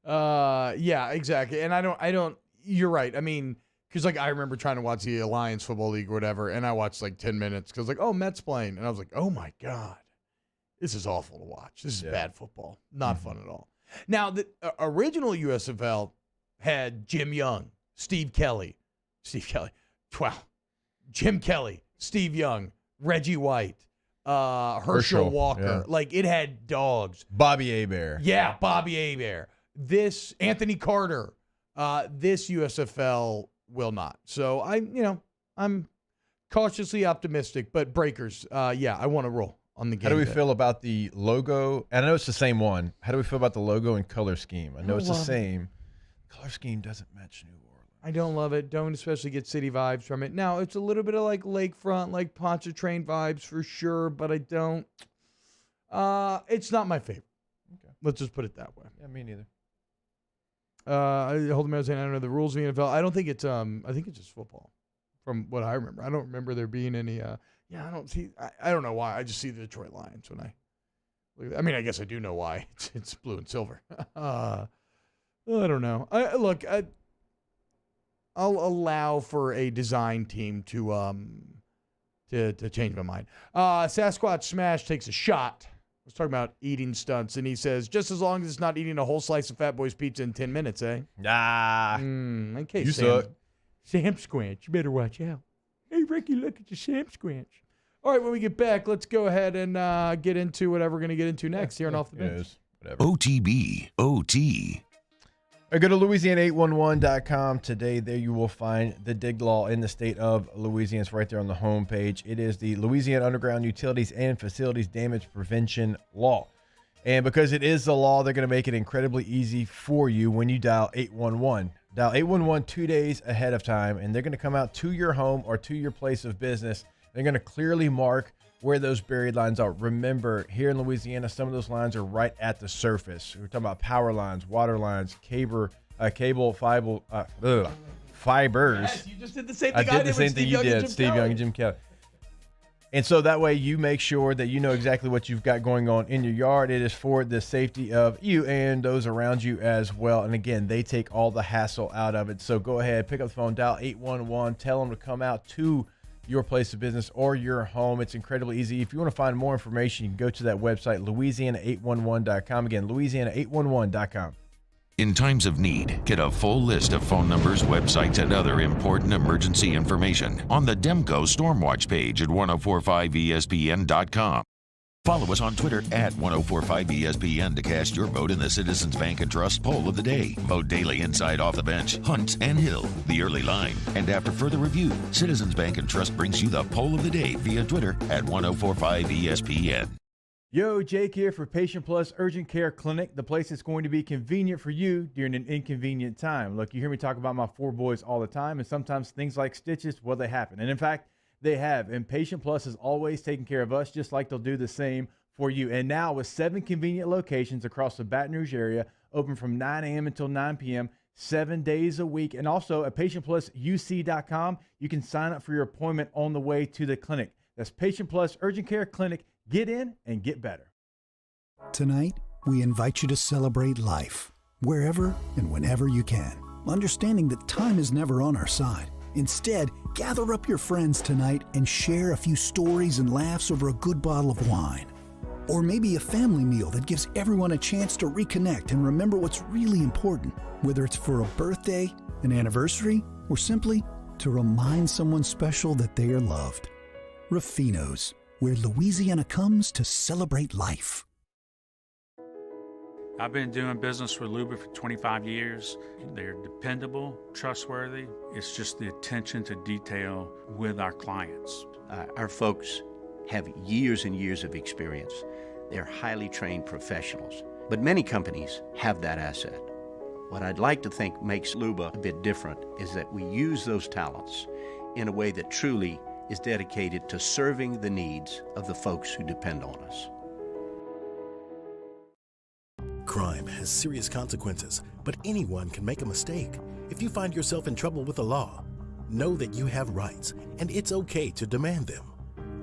Yeah, exactly. And I don't. You're right. I mean, because like I remember trying to watch the Alliance Football League or whatever, and I watched like 10 minutes because like, oh, Mets playing, and I was like, oh my god, this is awful to watch. This is bad football. Not fun at all. Now the original USFL had Jim Young, Steve Kelly, wow, Jim Kelly, Steve Young, Reggie White, Herschel Walker. Yeah. Like it had dogs. Bobby Hebert. Yeah, Bobby Hebert. This Anthony Carter. This USFL will not. So I'm cautiously optimistic, but Breakers, I want to roll on the game. How do we feel about the logo? And I know it's the same one. How do we feel about the logo and color scheme? I know it's the same. Color scheme doesn't match New Orleans. I don't love it. Don't especially get city vibes from it. Now, it's a little bit of like lakefront, like Pontchartrain vibes for sure, but I don't. It's not my favorite. Okay. Let's just put it that way. Yeah, me neither. Hold on a second. I don't know the rules of the NFL. I don't think it's. I think it's just football, from what I remember. I don't remember there being any. I don't see. I don't know why. I just see the Detroit Lions when I. I mean, I guess I do know why. It's blue and silver. I don't know. I'll allow for a design team to change my mind. Sasquatch Smash takes a shot. I was talking about eating stunts, and he says, just as long as it's not eating a whole slice of Fat Boy's pizza in 10 minutes, eh? Nah. Okay, you suck. Sam Squanch, you better watch out. Hey, Ricky, look at the Sam Squanch. All right, when we get back, let's go ahead and get into whatever we're going to get into next here on Off the Bench. Whatever. OTB, OT. All right, go to Louisiana811.com today. There you will find the dig law in the state of Louisiana. It's right there on the homepage. It is the Louisiana Underground Utilities and Facilities Damage Prevention Law. And because it is the law, they're going to make it incredibly easy for you when you dial 811. Dial 811 2 days ahead of time, and they're going to come out to your home or to your place of business. They're going to clearly mark where those buried lines are. Remember, here in Louisiana, some of those lines are right at the surface. We're talking about power lines, water lines, cable, fibers. Yes, you just did the same thing I did. The same thing you did, Steve Young and Jim Kelly. And so that way you make sure that you know exactly what you've got going on in your yard. It is for the safety of you and those around you as well. And again, they take all the hassle out of it. So go ahead, pick up the phone, dial 811, tell them to come out to your place of business or your home. It's incredibly easy. If you want to find more information, you can go to that website, Louisiana811.com. Again, Louisiana811.com. In times of need, get a full list of phone numbers, websites, and other important emergency information on the Demco Stormwatch page at 1045ESPN.com. Follow us on Twitter at 1045ESPN to cast your vote in the Citizens Bank and Trust poll of the day. Vote daily inside Off the Bench, Hunt, and Hill, the early line. And after further review, Citizens Bank and Trust brings you the poll of the day via Twitter at 1045ESPN. Yo, Jake here for Patient Plus Urgent Care Clinic, the place that's going to be convenient for you during an inconvenient time. Look, you hear me talk about my 4 boys all the time, and sometimes things like stitches, well, they happen. And in fact, they have. And Patient Plus is always taking care of us, just like they'll do the same for you. And now with 7 convenient locations across the Baton Rouge area, open from 9 a.m. until 9 p.m., 7 days a week. And also at PatientPlusUC.com, you can sign up for your appointment on the way to the clinic. That's Patient Plus Urgent Care Clinic. Get in and get better. Tonight, we invite you to celebrate life, wherever and whenever you can, understanding that time is never on our side. Instead, gather up your friends tonight and share a few stories and laughs over a good bottle of wine. Or maybe a family meal that gives everyone a chance to reconnect and remember what's really important, whether it's for a birthday, an anniversary, or simply to remind someone special that they are loved. Ruffino's, where Louisiana comes to celebrate life. I've been doing business with Luba for 25 years. They're dependable, trustworthy. It's just the attention to detail with our clients. Our folks have years and years of experience. They're highly trained professionals, but many companies have that asset. What I'd like to think makes Luba a bit different is that we use those talents in a way that truly is dedicated to serving the needs of the folks who depend on us. Crime has serious consequences, but anyone can make a mistake. If you find yourself in trouble with the law, know that you have rights, and it's okay to demand them.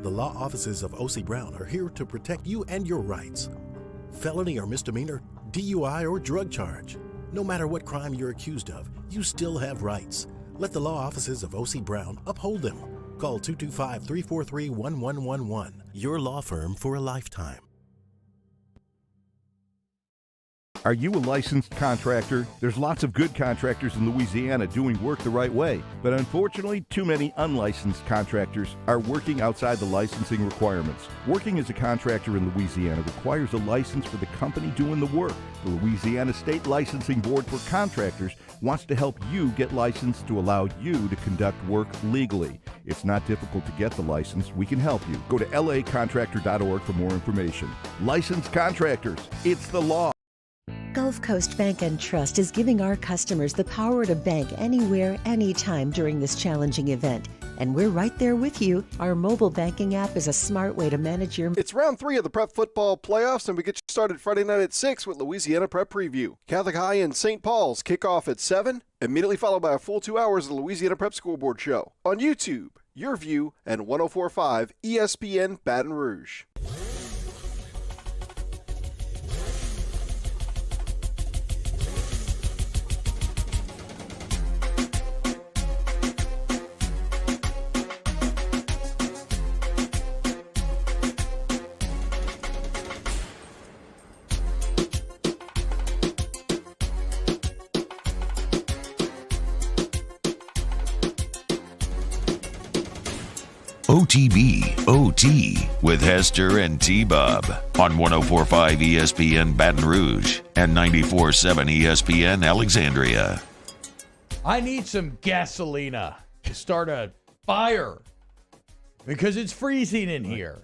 The law offices of O.C. Brown are here to protect you and your rights. Felony or misdemeanor, DUI or drug charge. No matter what crime you're accused of, you still have rights. Let the law offices of O.C. Brown uphold them. Call 225-343-1111. Your law firm for a lifetime. Are you a licensed contractor? There's lots of good contractors in Louisiana doing work the right way, but unfortunately, too many unlicensed contractors are working outside the licensing requirements. Working as a contractor in Louisiana requires a license for the company doing the work. The Louisiana State Licensing Board for Contractors wants to help you get licensed to allow you to conduct work legally. It's not difficult to get the license. We can help you. Go to lacontractor.org for more information. Licensed contractors, it's the law. Gulf Coast Bank and Trust is giving our customers the power to bank anywhere, anytime during this challenging event. And we're right there with you. Our mobile banking app is a smart way to manage your... It's round 3 of the Prep Football Playoffs, and we get you started Friday night at 6 with Louisiana Prep Preview. Catholic High and St. Paul's kick off at 7, immediately followed by a full 2 hours of the Louisiana Prep Scoreboard Show. On YouTube, Your View, and 104.5 ESPN Baton Rouge. OTB OT with Hester and T-Bob on 104.5 ESPN Baton Rouge and 94.7 ESPN Alexandria. I need some gasolina to start a fire because it's freezing in here.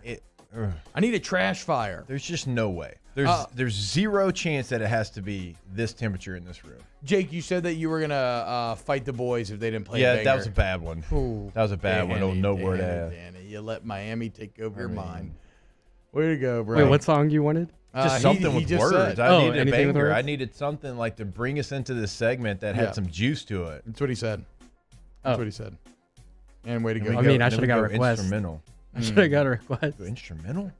I need a trash fire. There's just no way. There's zero chance that it has to be this temperature in this room. Jake, you said that you were going to fight the boys if they didn't play. Yeah, that was a bad one. Ooh, that was a bad one. Oh, no word ass. Danny, you let Miami take over your mind. Way to go, bro. Wait, what song you wanted? Just something with words. Said. I needed a banger. I needed something like to bring us into this segment that had some juice to it. That's what he said. That's what he said. And way to go. I mean, I should have got a request. Instrumental. I should have got a request. Instrumental?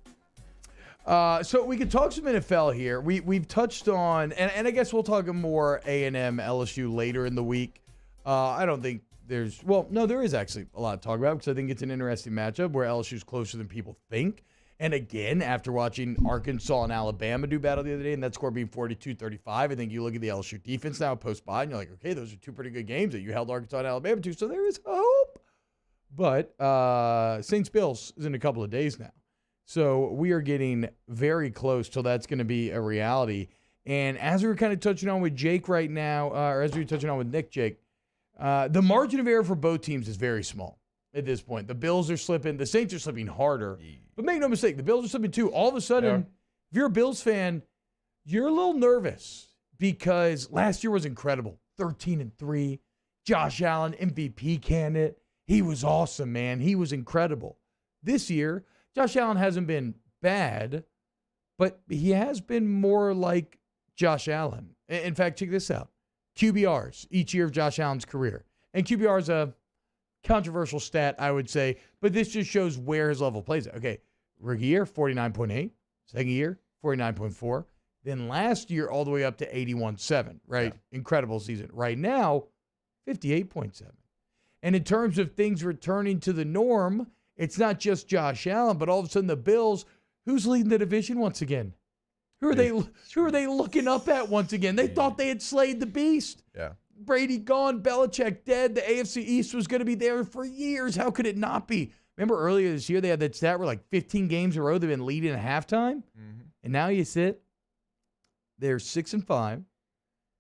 So we could talk some NFL here. We've touched on, and I guess we'll talk more A&M LSU later in the week. I don't think there is actually a lot to talk about because I think it's an interesting matchup where LSU is closer than people think. And again, after watching Arkansas and Alabama do battle the other day, and that score being 42-35, I think you look at the LSU defense now post-bye, and you're like, okay, those are two pretty good games that you held Arkansas and Alabama to, so there is hope. But Saints-Bills is in a couple of days now. So we are getting very close till that's going to be a reality. And as we were kind of touching on with Jake right now, or as we were touching on with Nick, Jake, the margin of error for both teams is very small at this point. The Bills are slipping. The Saints are slipping harder. But make no mistake, the Bills are slipping too. All of a sudden, if you're a Bills fan, you're a little nervous because last year was incredible. 13-3. Josh Allen, MVP candidate. He was awesome, man. He was incredible. This year, Josh Allen hasn't been bad, but he has been more like Josh Allen. In fact, check this out. QBRs each year of Josh Allen's career. And QBR is a controversial stat, I would say, but this just shows where his level plays at. Okay, rookie year, 49.8. Second year, 49.4. Then last year, all the way up to 81.7, right? Yeah. Incredible season. Right now, 58.7. And in terms of things returning to the norm, it's not just Josh Allen, but all of a sudden the Bills, who's leading the division once again? Who are they looking up at once again? They thought they had slayed the beast. Yeah. Brady gone, Belichick dead. The AFC East was going to be there for years. How could it not be? Remember earlier this year they had that stat where like 15 games in a row they've been leading at halftime? Mm-hmm. And now you sit, they're 6-5.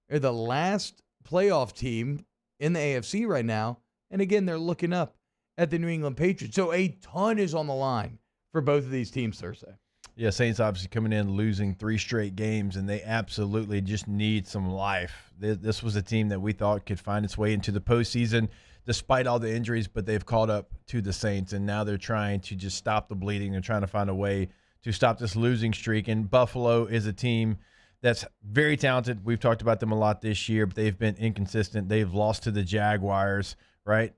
They're the last playoff team in the AFC right now. And again, they're looking up at the New England Patriots. So a ton is on the line for both of these teams Thursday. Yeah, Saints obviously coming in losing 3 straight games, and they absolutely just need some life. This was a team that we thought could find its way into the postseason despite all the injuries, but they've caught up to the Saints, and now they're trying to just stop the bleeding. They're trying to find a way to stop this losing streak, and Buffalo is a team that's very talented. We've talked about them a lot this year, but they've been inconsistent. They've lost to the Jaguars, right?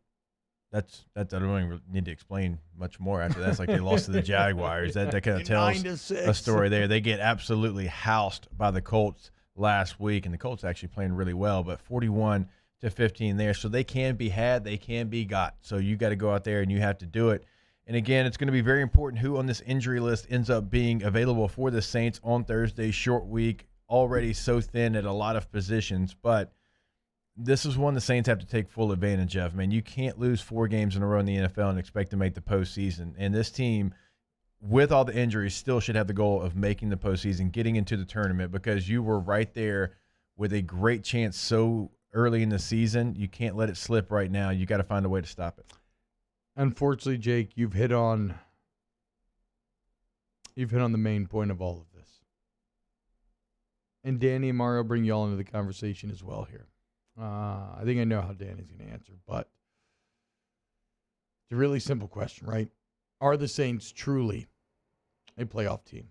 That I don't even need to explain much more after that. It's like they lost to the Jaguars. That kind of tells a story there. They get absolutely housed by the Colts last week, and the Colts actually playing really well, but 41-15 there. So they can be had, they can be got. So you got to go out there and you have to do it. And again, it's going to be very important who on this injury list ends up being available for the Saints on Thursday. Short week, already so thin at a lot of positions, but this is one the Saints have to take full advantage of. Man, you can't lose 4 games in a row in the NFL and expect to make the postseason. And this team, with all the injuries, still should have the goal of making the postseason, getting into the tournament, because you were right there with a great chance so early in the season. You can't let it slip right now. You got to find a way to stop it. Unfortunately, Jake, you've hit on the main point of all of this. And Danny and Mario bring y'all into the conversation as well here. I think I know how Danny's going to answer, but it's a really simple question, right? Are the Saints truly a playoff team?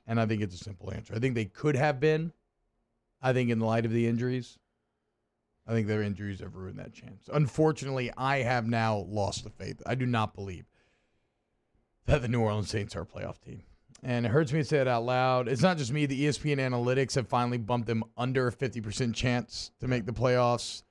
And I think it's a simple answer. I think they could have been. I think in the light of the injuries, I think their injuries have ruined that chance. Unfortunately, I have now lost the faith. I do not believe that the New Orleans Saints are a playoff team. And it hurts me to say it out loud. It's not just me. The ESPN analytics have finally bumped them under a 50% chance to make the playoffs.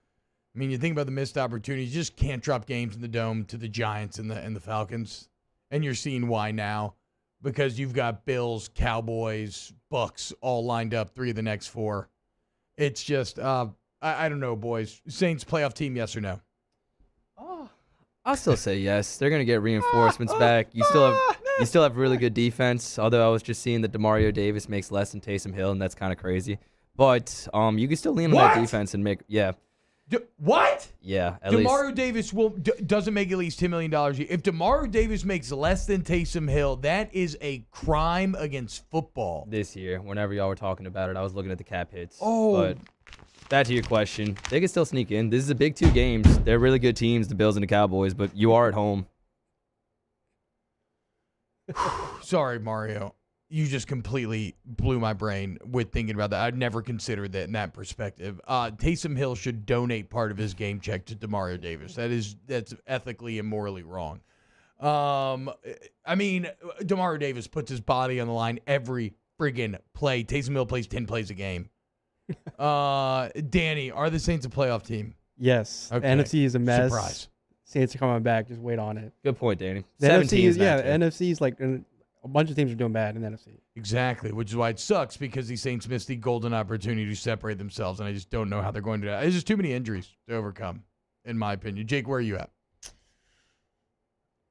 I mean, you think about the missed opportunities. You just can't drop games in the Dome to the Giants and the Falcons. And you're seeing why now. Because you've got Bills, Cowboys, Bucks all lined up, 3 of the next 4. It's just, I don't know, boys. Saints playoff team, yes or no? I'll still say yes. They're going to get reinforcements back. You still have really good defense, although I was just seeing that DeMario Davis makes less than Taysom Hill, and that's kind of crazy. But you can still lean on that defense and make what? Yeah, DeMario Davis doesn't make at least $10 million a year. If DeMario Davis makes less than Taysom Hill, that is a crime against football. This year, whenever y'all were talking about it, I was looking at the cap hits. Oh. But back to your question, they can still sneak in. This is a big 2 games. They're really good teams, the Bills and the Cowboys, but you are at home. Sorry, Mario. You just completely blew my brain with thinking about that. I'd never considered that in that perspective. Taysom Hill should donate part of his game check to DeMario Davis. That's ethically and morally wrong. I mean, DeMario Davis puts his body on the line every friggin' play. Taysom Hill plays 10 plays a game. Danny, are the Saints a playoff team? Yes. Okay. NFC is a mess. Surprise. Saints are coming back. Just wait on it. Good point, Danny. The 17 NFC is, is not good. NFC is like a bunch of teams are doing bad in the NFC. Exactly, which is why it sucks because the Saints missed the golden opportunity to separate themselves, and I just don't know how they're going to do that. There's just too many injuries to overcome, in my opinion. Jake, where are you at?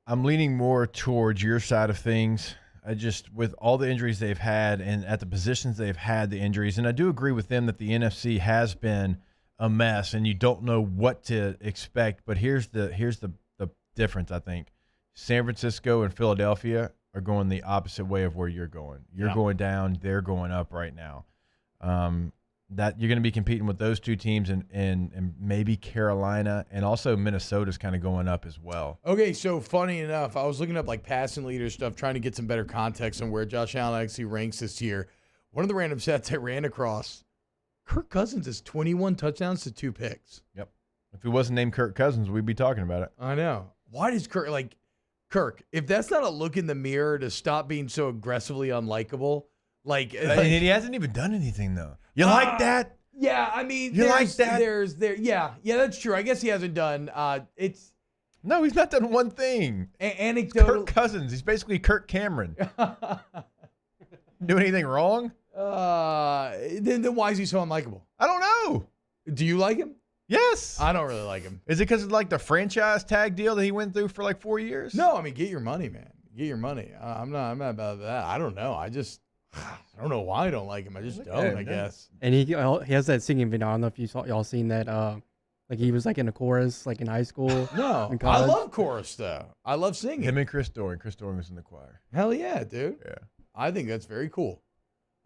I'm leaning more towards your side of things. I just, with all the injuries they've had and at the positions they've had the injuries, and I do agree with them that the NFC has been a mess and you don't know what to expect. But here's the difference, I think. San Francisco and Philadelphia are going the opposite way of where you're going. You're going down, they're going up right now. That you're going to be competing with those two teams and maybe Carolina, and also Minnesota's kind of going up as well. Okay, so funny enough, I was looking up like passing leader stuff, trying to get some better context on where Josh Allen actually ranks this year. One of the random stats I ran across, Kirk Cousins has 21 touchdowns to 2 picks. Yep. If he wasn't named Kirk Cousins, we'd be talking about it. I know. Why does Kirk, if that's not a look in the mirror to stop being so aggressively unlikable, and he hasn't even done anything though. You like that? Yeah, I mean, You like that? Yeah, that's true. I guess he hasn't done. No, he's not done one thing. Anecdotal. Kirk Cousins. He's basically Kirk Cameron. Do anything wrong? Then why is he so unlikable? I don't know. Do you like him? Yes. I don't really like him. Is it because of like the franchise tag deal that he went through for like 4 years? No, I mean, get your money, man. Get your money. I'm not about that. I don't know. I don't know why I don't like him. I just don't, I guess. And he has that singing video. I don't know if y'all seen that. Like he was like in a chorus, like in high school. No, in I college. love chorus though. I love singing. Him and Chris Doran. Chris Doran was in the choir. Hell yeah, dude. Yeah. I think that's very cool.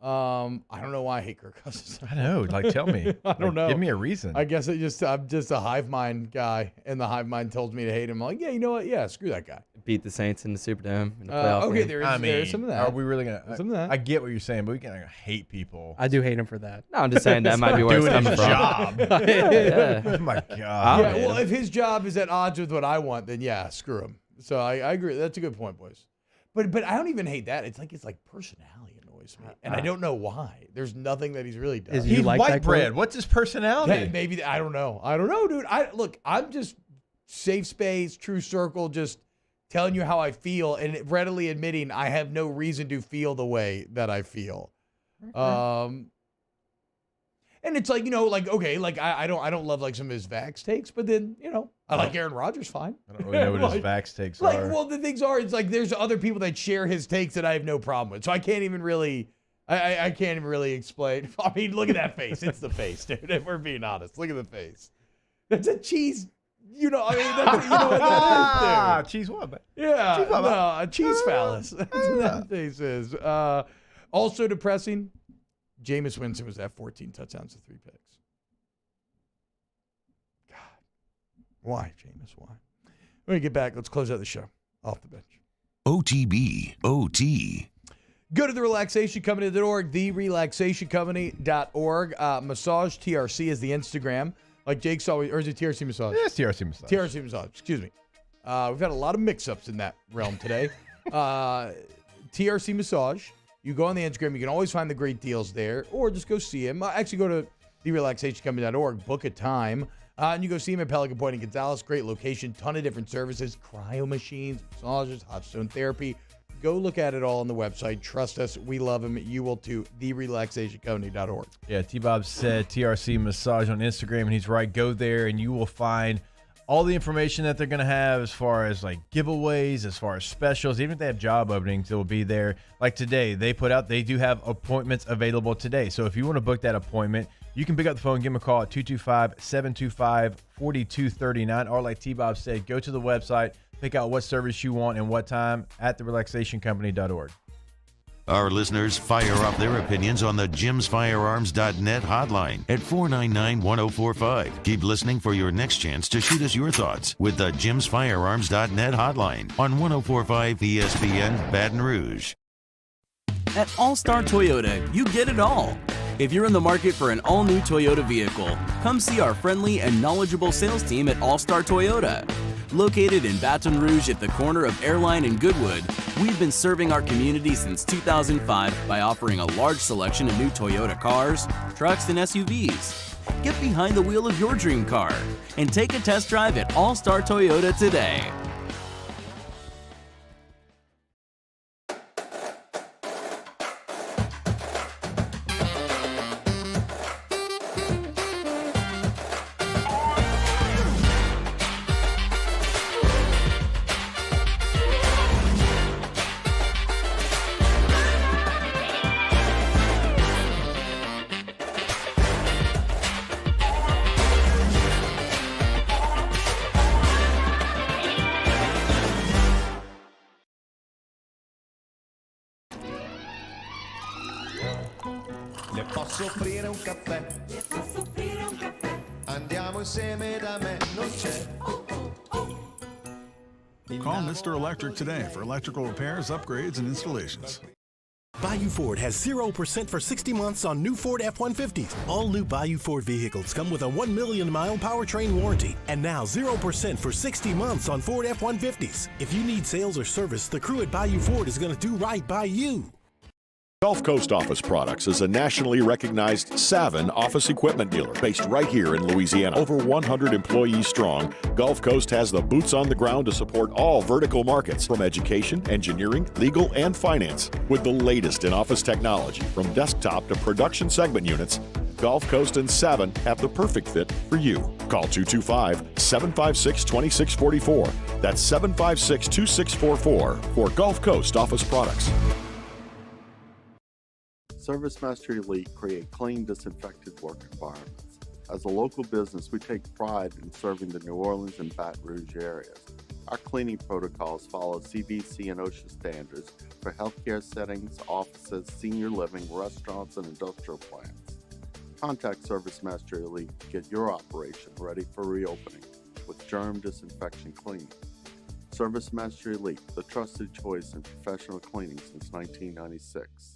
I don't know why I hate Kirk Cousins. I know. Like, tell me. I don't know. Give me a reason. I guess I'm just a hive mind guy, and the hive mind tells me to hate him. I'm like, yeah, you know what? Yeah, screw that guy. Beat the Saints in the Superdome in the playoff Okay, game. there is some of that. Are we really gonna? Some of that. I get what you're saying, but we can hate people. I do hate him for that. No, I'm just saying that might be where it's coming from. Job. Yeah. Oh my god. Yeah, well, if his job is at odds with what I want, then yeah, screw him. So I agree. That's a good point, boys. But I don't even hate that. It's like personality annoys me, and I don't know why. There's nothing that he's really done. He's white bread. What's his personality? Maybe I don't know. Dude. I'm just safe space, true circle, just telling you how I feel and readily admitting I have no reason to feel the way that I feel. Okay. And it's like, okay, I don't love like some of his Vax takes, but then, I like Aaron Rodgers fine. I don't really know what his Vax takes are. Well, the things are, it's like there's other people that share his takes that I have no problem with. So I can't even really, I can't even really explain. I mean, look at that face. It's the face, dude. If we're being honest, look at the face. That's a cheese. That's you know what that is, dude. Cheese what? Yeah, cheese what? No, a cheese phallus. That's what that face is. Also depressing. Jameis Winston was at 14 touchdowns to 3 picks. God. Why, Jameis? Why? When we get back, let's close out the show. Off the bench. OTB, OT. Go to therelaxationcompany.org, therelaxationcompany.org. Massage TRC is the Instagram. Like Jake's always, or is it TRC Massage? Yeah, it's TRC Massage. TRC Massage, excuse me. We've had a lot of mix-ups in that realm today. TRC Massage. You go on the Instagram. You can always find the great deals there, or just go see him. Actually, go to therelaxationcompany.org, book a time, and you go see him at Pelican Point in Gonzales. Great location, ton of different services, cryo machines, massages, hot stone therapy. Go look at it all on the website. Trust us, we love him. You will too. therelaxationcompany.org. Yeah, T-Bob said TRC Massage on Instagram, and he's right. Go there, and you will find all the information that they're going to have as far as like giveaways, as far as specials. Even if they have job openings, it will be there. Like today, they do have appointments available today. So if you want to book that appointment, you can pick up the phone, give them a call at 225-725-4239. Or like T-Bob said, go to the website, pick out what service you want and what time at therelaxationcompany.org. Our listeners fire off their opinions on the jimsfirearms.net hotline at 499-1045. Keep listening for your next chance to shoot us your thoughts with the jimsfirearms.net hotline on 1045 ESPN Baton Rouge. At All-Star Toyota, you get it all. If you're in the market for an all-new Toyota vehicle, come see our friendly and knowledgeable sales team at All-Star Toyota. Located in Baton Rouge at the corner of Airline and Goodwood, we've been serving our community since 2005 by offering a large selection of new Toyota cars, trucks, and SUVs. Get behind the wheel of your dream car and take a test drive at All Star Toyota today. Le posso offrire un caffè? Le posso offrire un caffè? Andiamo insieme da me, non c'è. Call Mr. Electric today for electrical repairs, upgrades, and installations. Bayou Ford has 0% for 60 months on new Ford F-150s. All new Bayou Ford vehicles come with a 1 million mile powertrain warranty. And now 0% for 60 months on Ford F-150s. If you need sales or service, the crew at Bayou Ford is going to do right by you. Gulf Coast Office Products is a nationally recognized Savin office equipment dealer based right here in Louisiana. Over 100 employees strong, Gulf Coast has the boots on the ground to support all vertical markets, from education, engineering, legal, and finance. With the latest in office technology, from desktop to production segment units, Gulf Coast and Savin have the perfect fit for you. Call 225-756-2644. That's 756-2644 for Gulf Coast Office Products. ServiceMaster Elite create clean, disinfected work environments. As a local business, we take pride in serving the New Orleans and Baton Rouge areas. Our cleaning protocols follow CDC and OSHA standards for healthcare settings, offices, senior living, restaurants, and industrial plants. Contact ServiceMaster Elite to get your operation ready for reopening with germ disinfection cleaning. ServiceMaster Elite, the trusted choice in professional cleaning since 1996.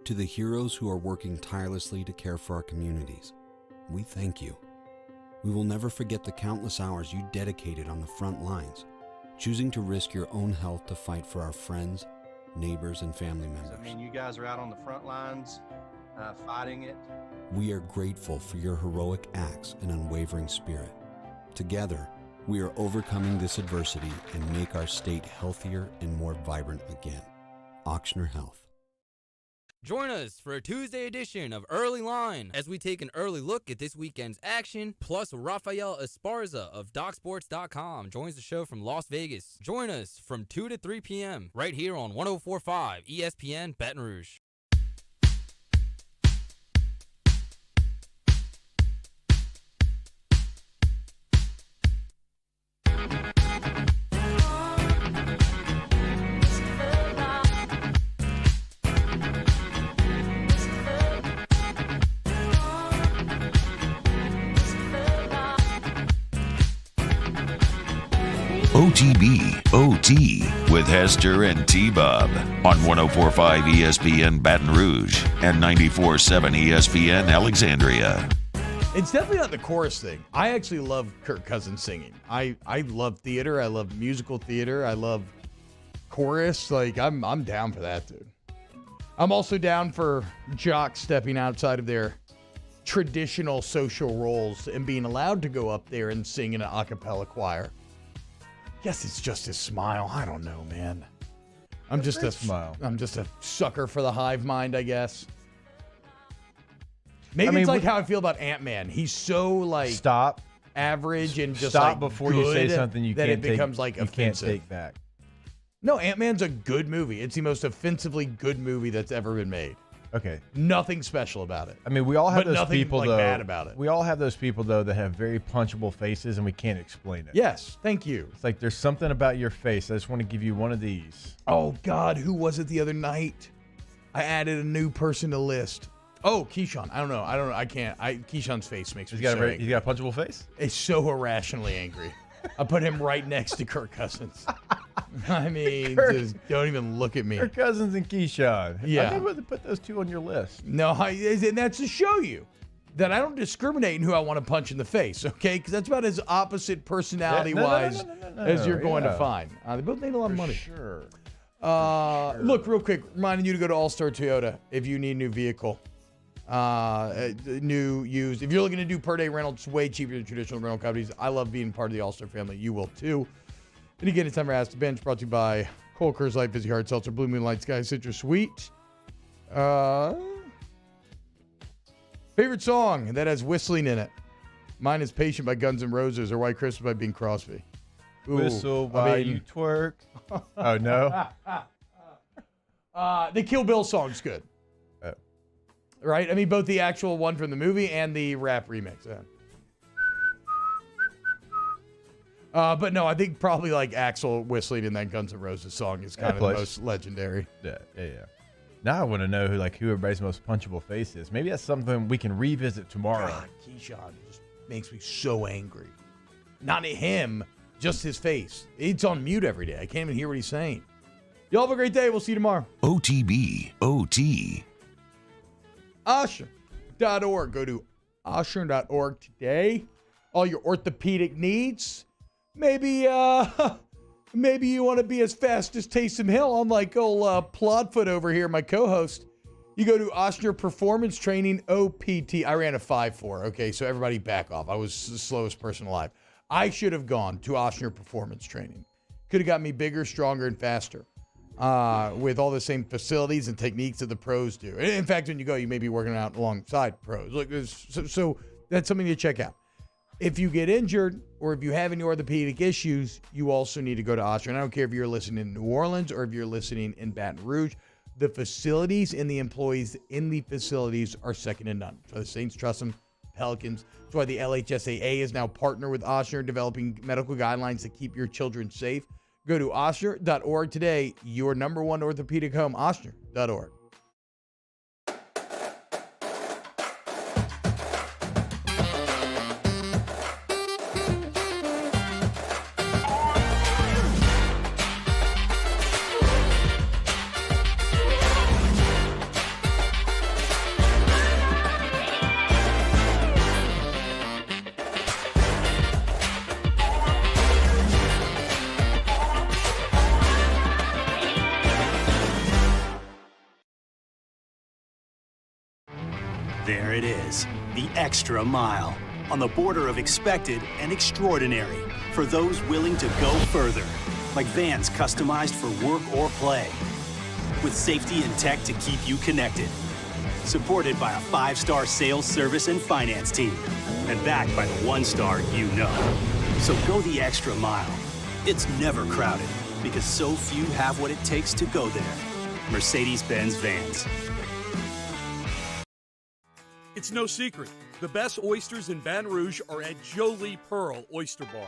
To the heroes who are working tirelessly to care for our communities, we thank you. We will never forget the countless hours you dedicated on the front lines, choosing to risk your own health to fight for our friends, neighbors, and family members. I mean, you guys are out on the front lines fighting it. We are grateful for your heroic acts and unwavering spirit. Together, we are overcoming this adversity and make our state healthier and more vibrant again. Ochsner Health. Join us for a Tuesday edition of Early Line as we take an early look at this weekend's action. Plus, Rafael Esparza of DocSports.com joins the show from Las Vegas. Join us from 2 to 3 p.m. right here on 104.5 ESPN Baton Rouge. OTB OT with Hester and T-Bob on 104.5 ESPN Baton Rouge and 94.7 ESPN Alexandria. It's definitely not the chorus thing. I actually love Kirk Cousins singing. I love theater. I love musical theater. I love chorus. Like, I'm down for that, dude. I'm also down for jocks stepping outside of their traditional social roles and being allowed to go up there and sing in an a cappella choir. Guess it's just his smile. I don't know, man. I'm just a sucker for the hive mind, I guess. Maybe it's like how I feel about Ant-Man. He's so like average and just stop like before you say something you that can't it becomes like offensive. Can't take back. No, Ant-Man's a good movie. It's the most offensively good movie that's ever been made. Okay. Nothing special about it. I mean, we all have but those nothing, people like, though. bad about it. We all have those people though that have very punchable faces and we can't explain it. Yes, thank you. It's like there's something about your face. I just want to give you one of these. Oh God, who was it the other night? I added a new person to list. Oh, Keyshawn. I don't know. I can't. Keyshawn's face makes me He's got a punchable face? It's so irrationally angry. I put him right next to Kirk Cousins. I mean, just don't even look at me. Kirk Cousins and Keyshawn. Yeah. I never would put those two on your list. No, and that's to show you that I don't discriminate in who I want to punch in the face, okay? Because that's about as opposite personality-wise as you're going to find. They both made a lot of money. Sure. Look, real quick, reminding you to go to All Star Toyota if you need a new vehicle. new, used. If you're looking to do per day rental, it's way cheaper than traditional rental companies. I love being part of the All-Star family. You will too. And again, it's time for Ask the Bench, brought to you by Cole Coors Light, Fizzy Hard Seltzer, Blue Moon Light Sky, Citrus Sweet. Favorite song that has whistling in it? Mine is Patient by Guns N' Roses or White Christmas by Bing Crosby. Ooh, Whistle while you twerk. Oh, no? The Kill Bill song's good. Right? I mean, both the actual one from the movie and the rap remix. Yeah. But no, I think probably like Axl whistling in that Guns N' Roses song is kind of the most legendary. Yeah. Now I want to know who everybody's most punchable face is. Maybe that's something we can revisit tomorrow. God, Keyshawn just makes me so angry. Not at him, just his face. It's on mute every day. I can't even hear what he's saying. Y'all have a great day. We'll see you tomorrow. OTB, OT. Osher.org. Go to Osher.org today. All your orthopedic needs. Maybe you want to be as fast as Taysom Hill, unlike old Plodfoot over here, my co-host. You go to Oshner Performance Training, OPT. I ran a 5.4. Okay, so everybody back off. I was the slowest person alive. I should have gone to Oshner Performance Training. Could have got me bigger, stronger, and faster with all the same facilities and techniques that the pros do. In fact, when you go, you may be working out alongside pros. Look, so that's something to check out. If you get injured or if you have any orthopedic issues, you also need to go to Oshner. And I don't care if you're listening in New Orleans or if you're listening in Baton Rouge. The facilities and the employees in the facilities are second to none. So the Saints trust them. Pelicans. That's why the LHSAA is now partner with Oshner, developing medical guidelines to keep your children safe. Go to Oshner.org today. Your number one orthopedic home, Oshner.org. There it is, the extra mile, on the border of expected and extraordinary for those willing to go further, like vans customized for work or play, with safety and tech to keep you connected, supported by a 5-star sales, service, and finance team, and backed by the 1-star you know. So go the extra mile. It's never crowded, because so few have what it takes to go there. Mercedes-Benz Vans. It's no secret. The best oysters in Baton Rouge are at Jolie Pearl Oyster Bar.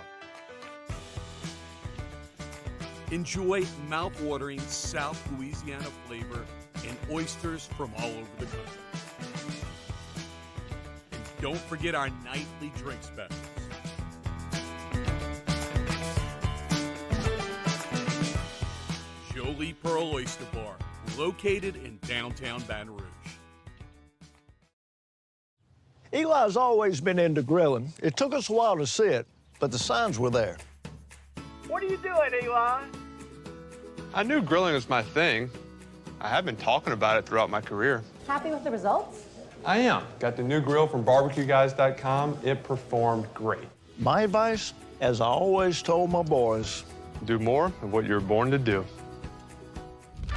Enjoy mouth-watering South Louisiana flavor and oysters from all over the country. And don't forget our nightly drink specials. Jolie Pearl Oyster Bar, located in downtown Baton Rouge. Eli's always been into grilling. It took us a while to see it, but the signs were there. What are you doing, Eli? I knew grilling was my thing. I have been talking about it throughout my career. Happy with the results? I am. Got the new grill from barbecueguys.com. It performed great. My advice, as I always told my boys, do more of what you're born to do.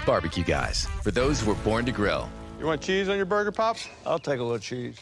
Barbecue Guys, for those who were born to grill. You want cheese on your burger, Pops? I'll take a little cheese.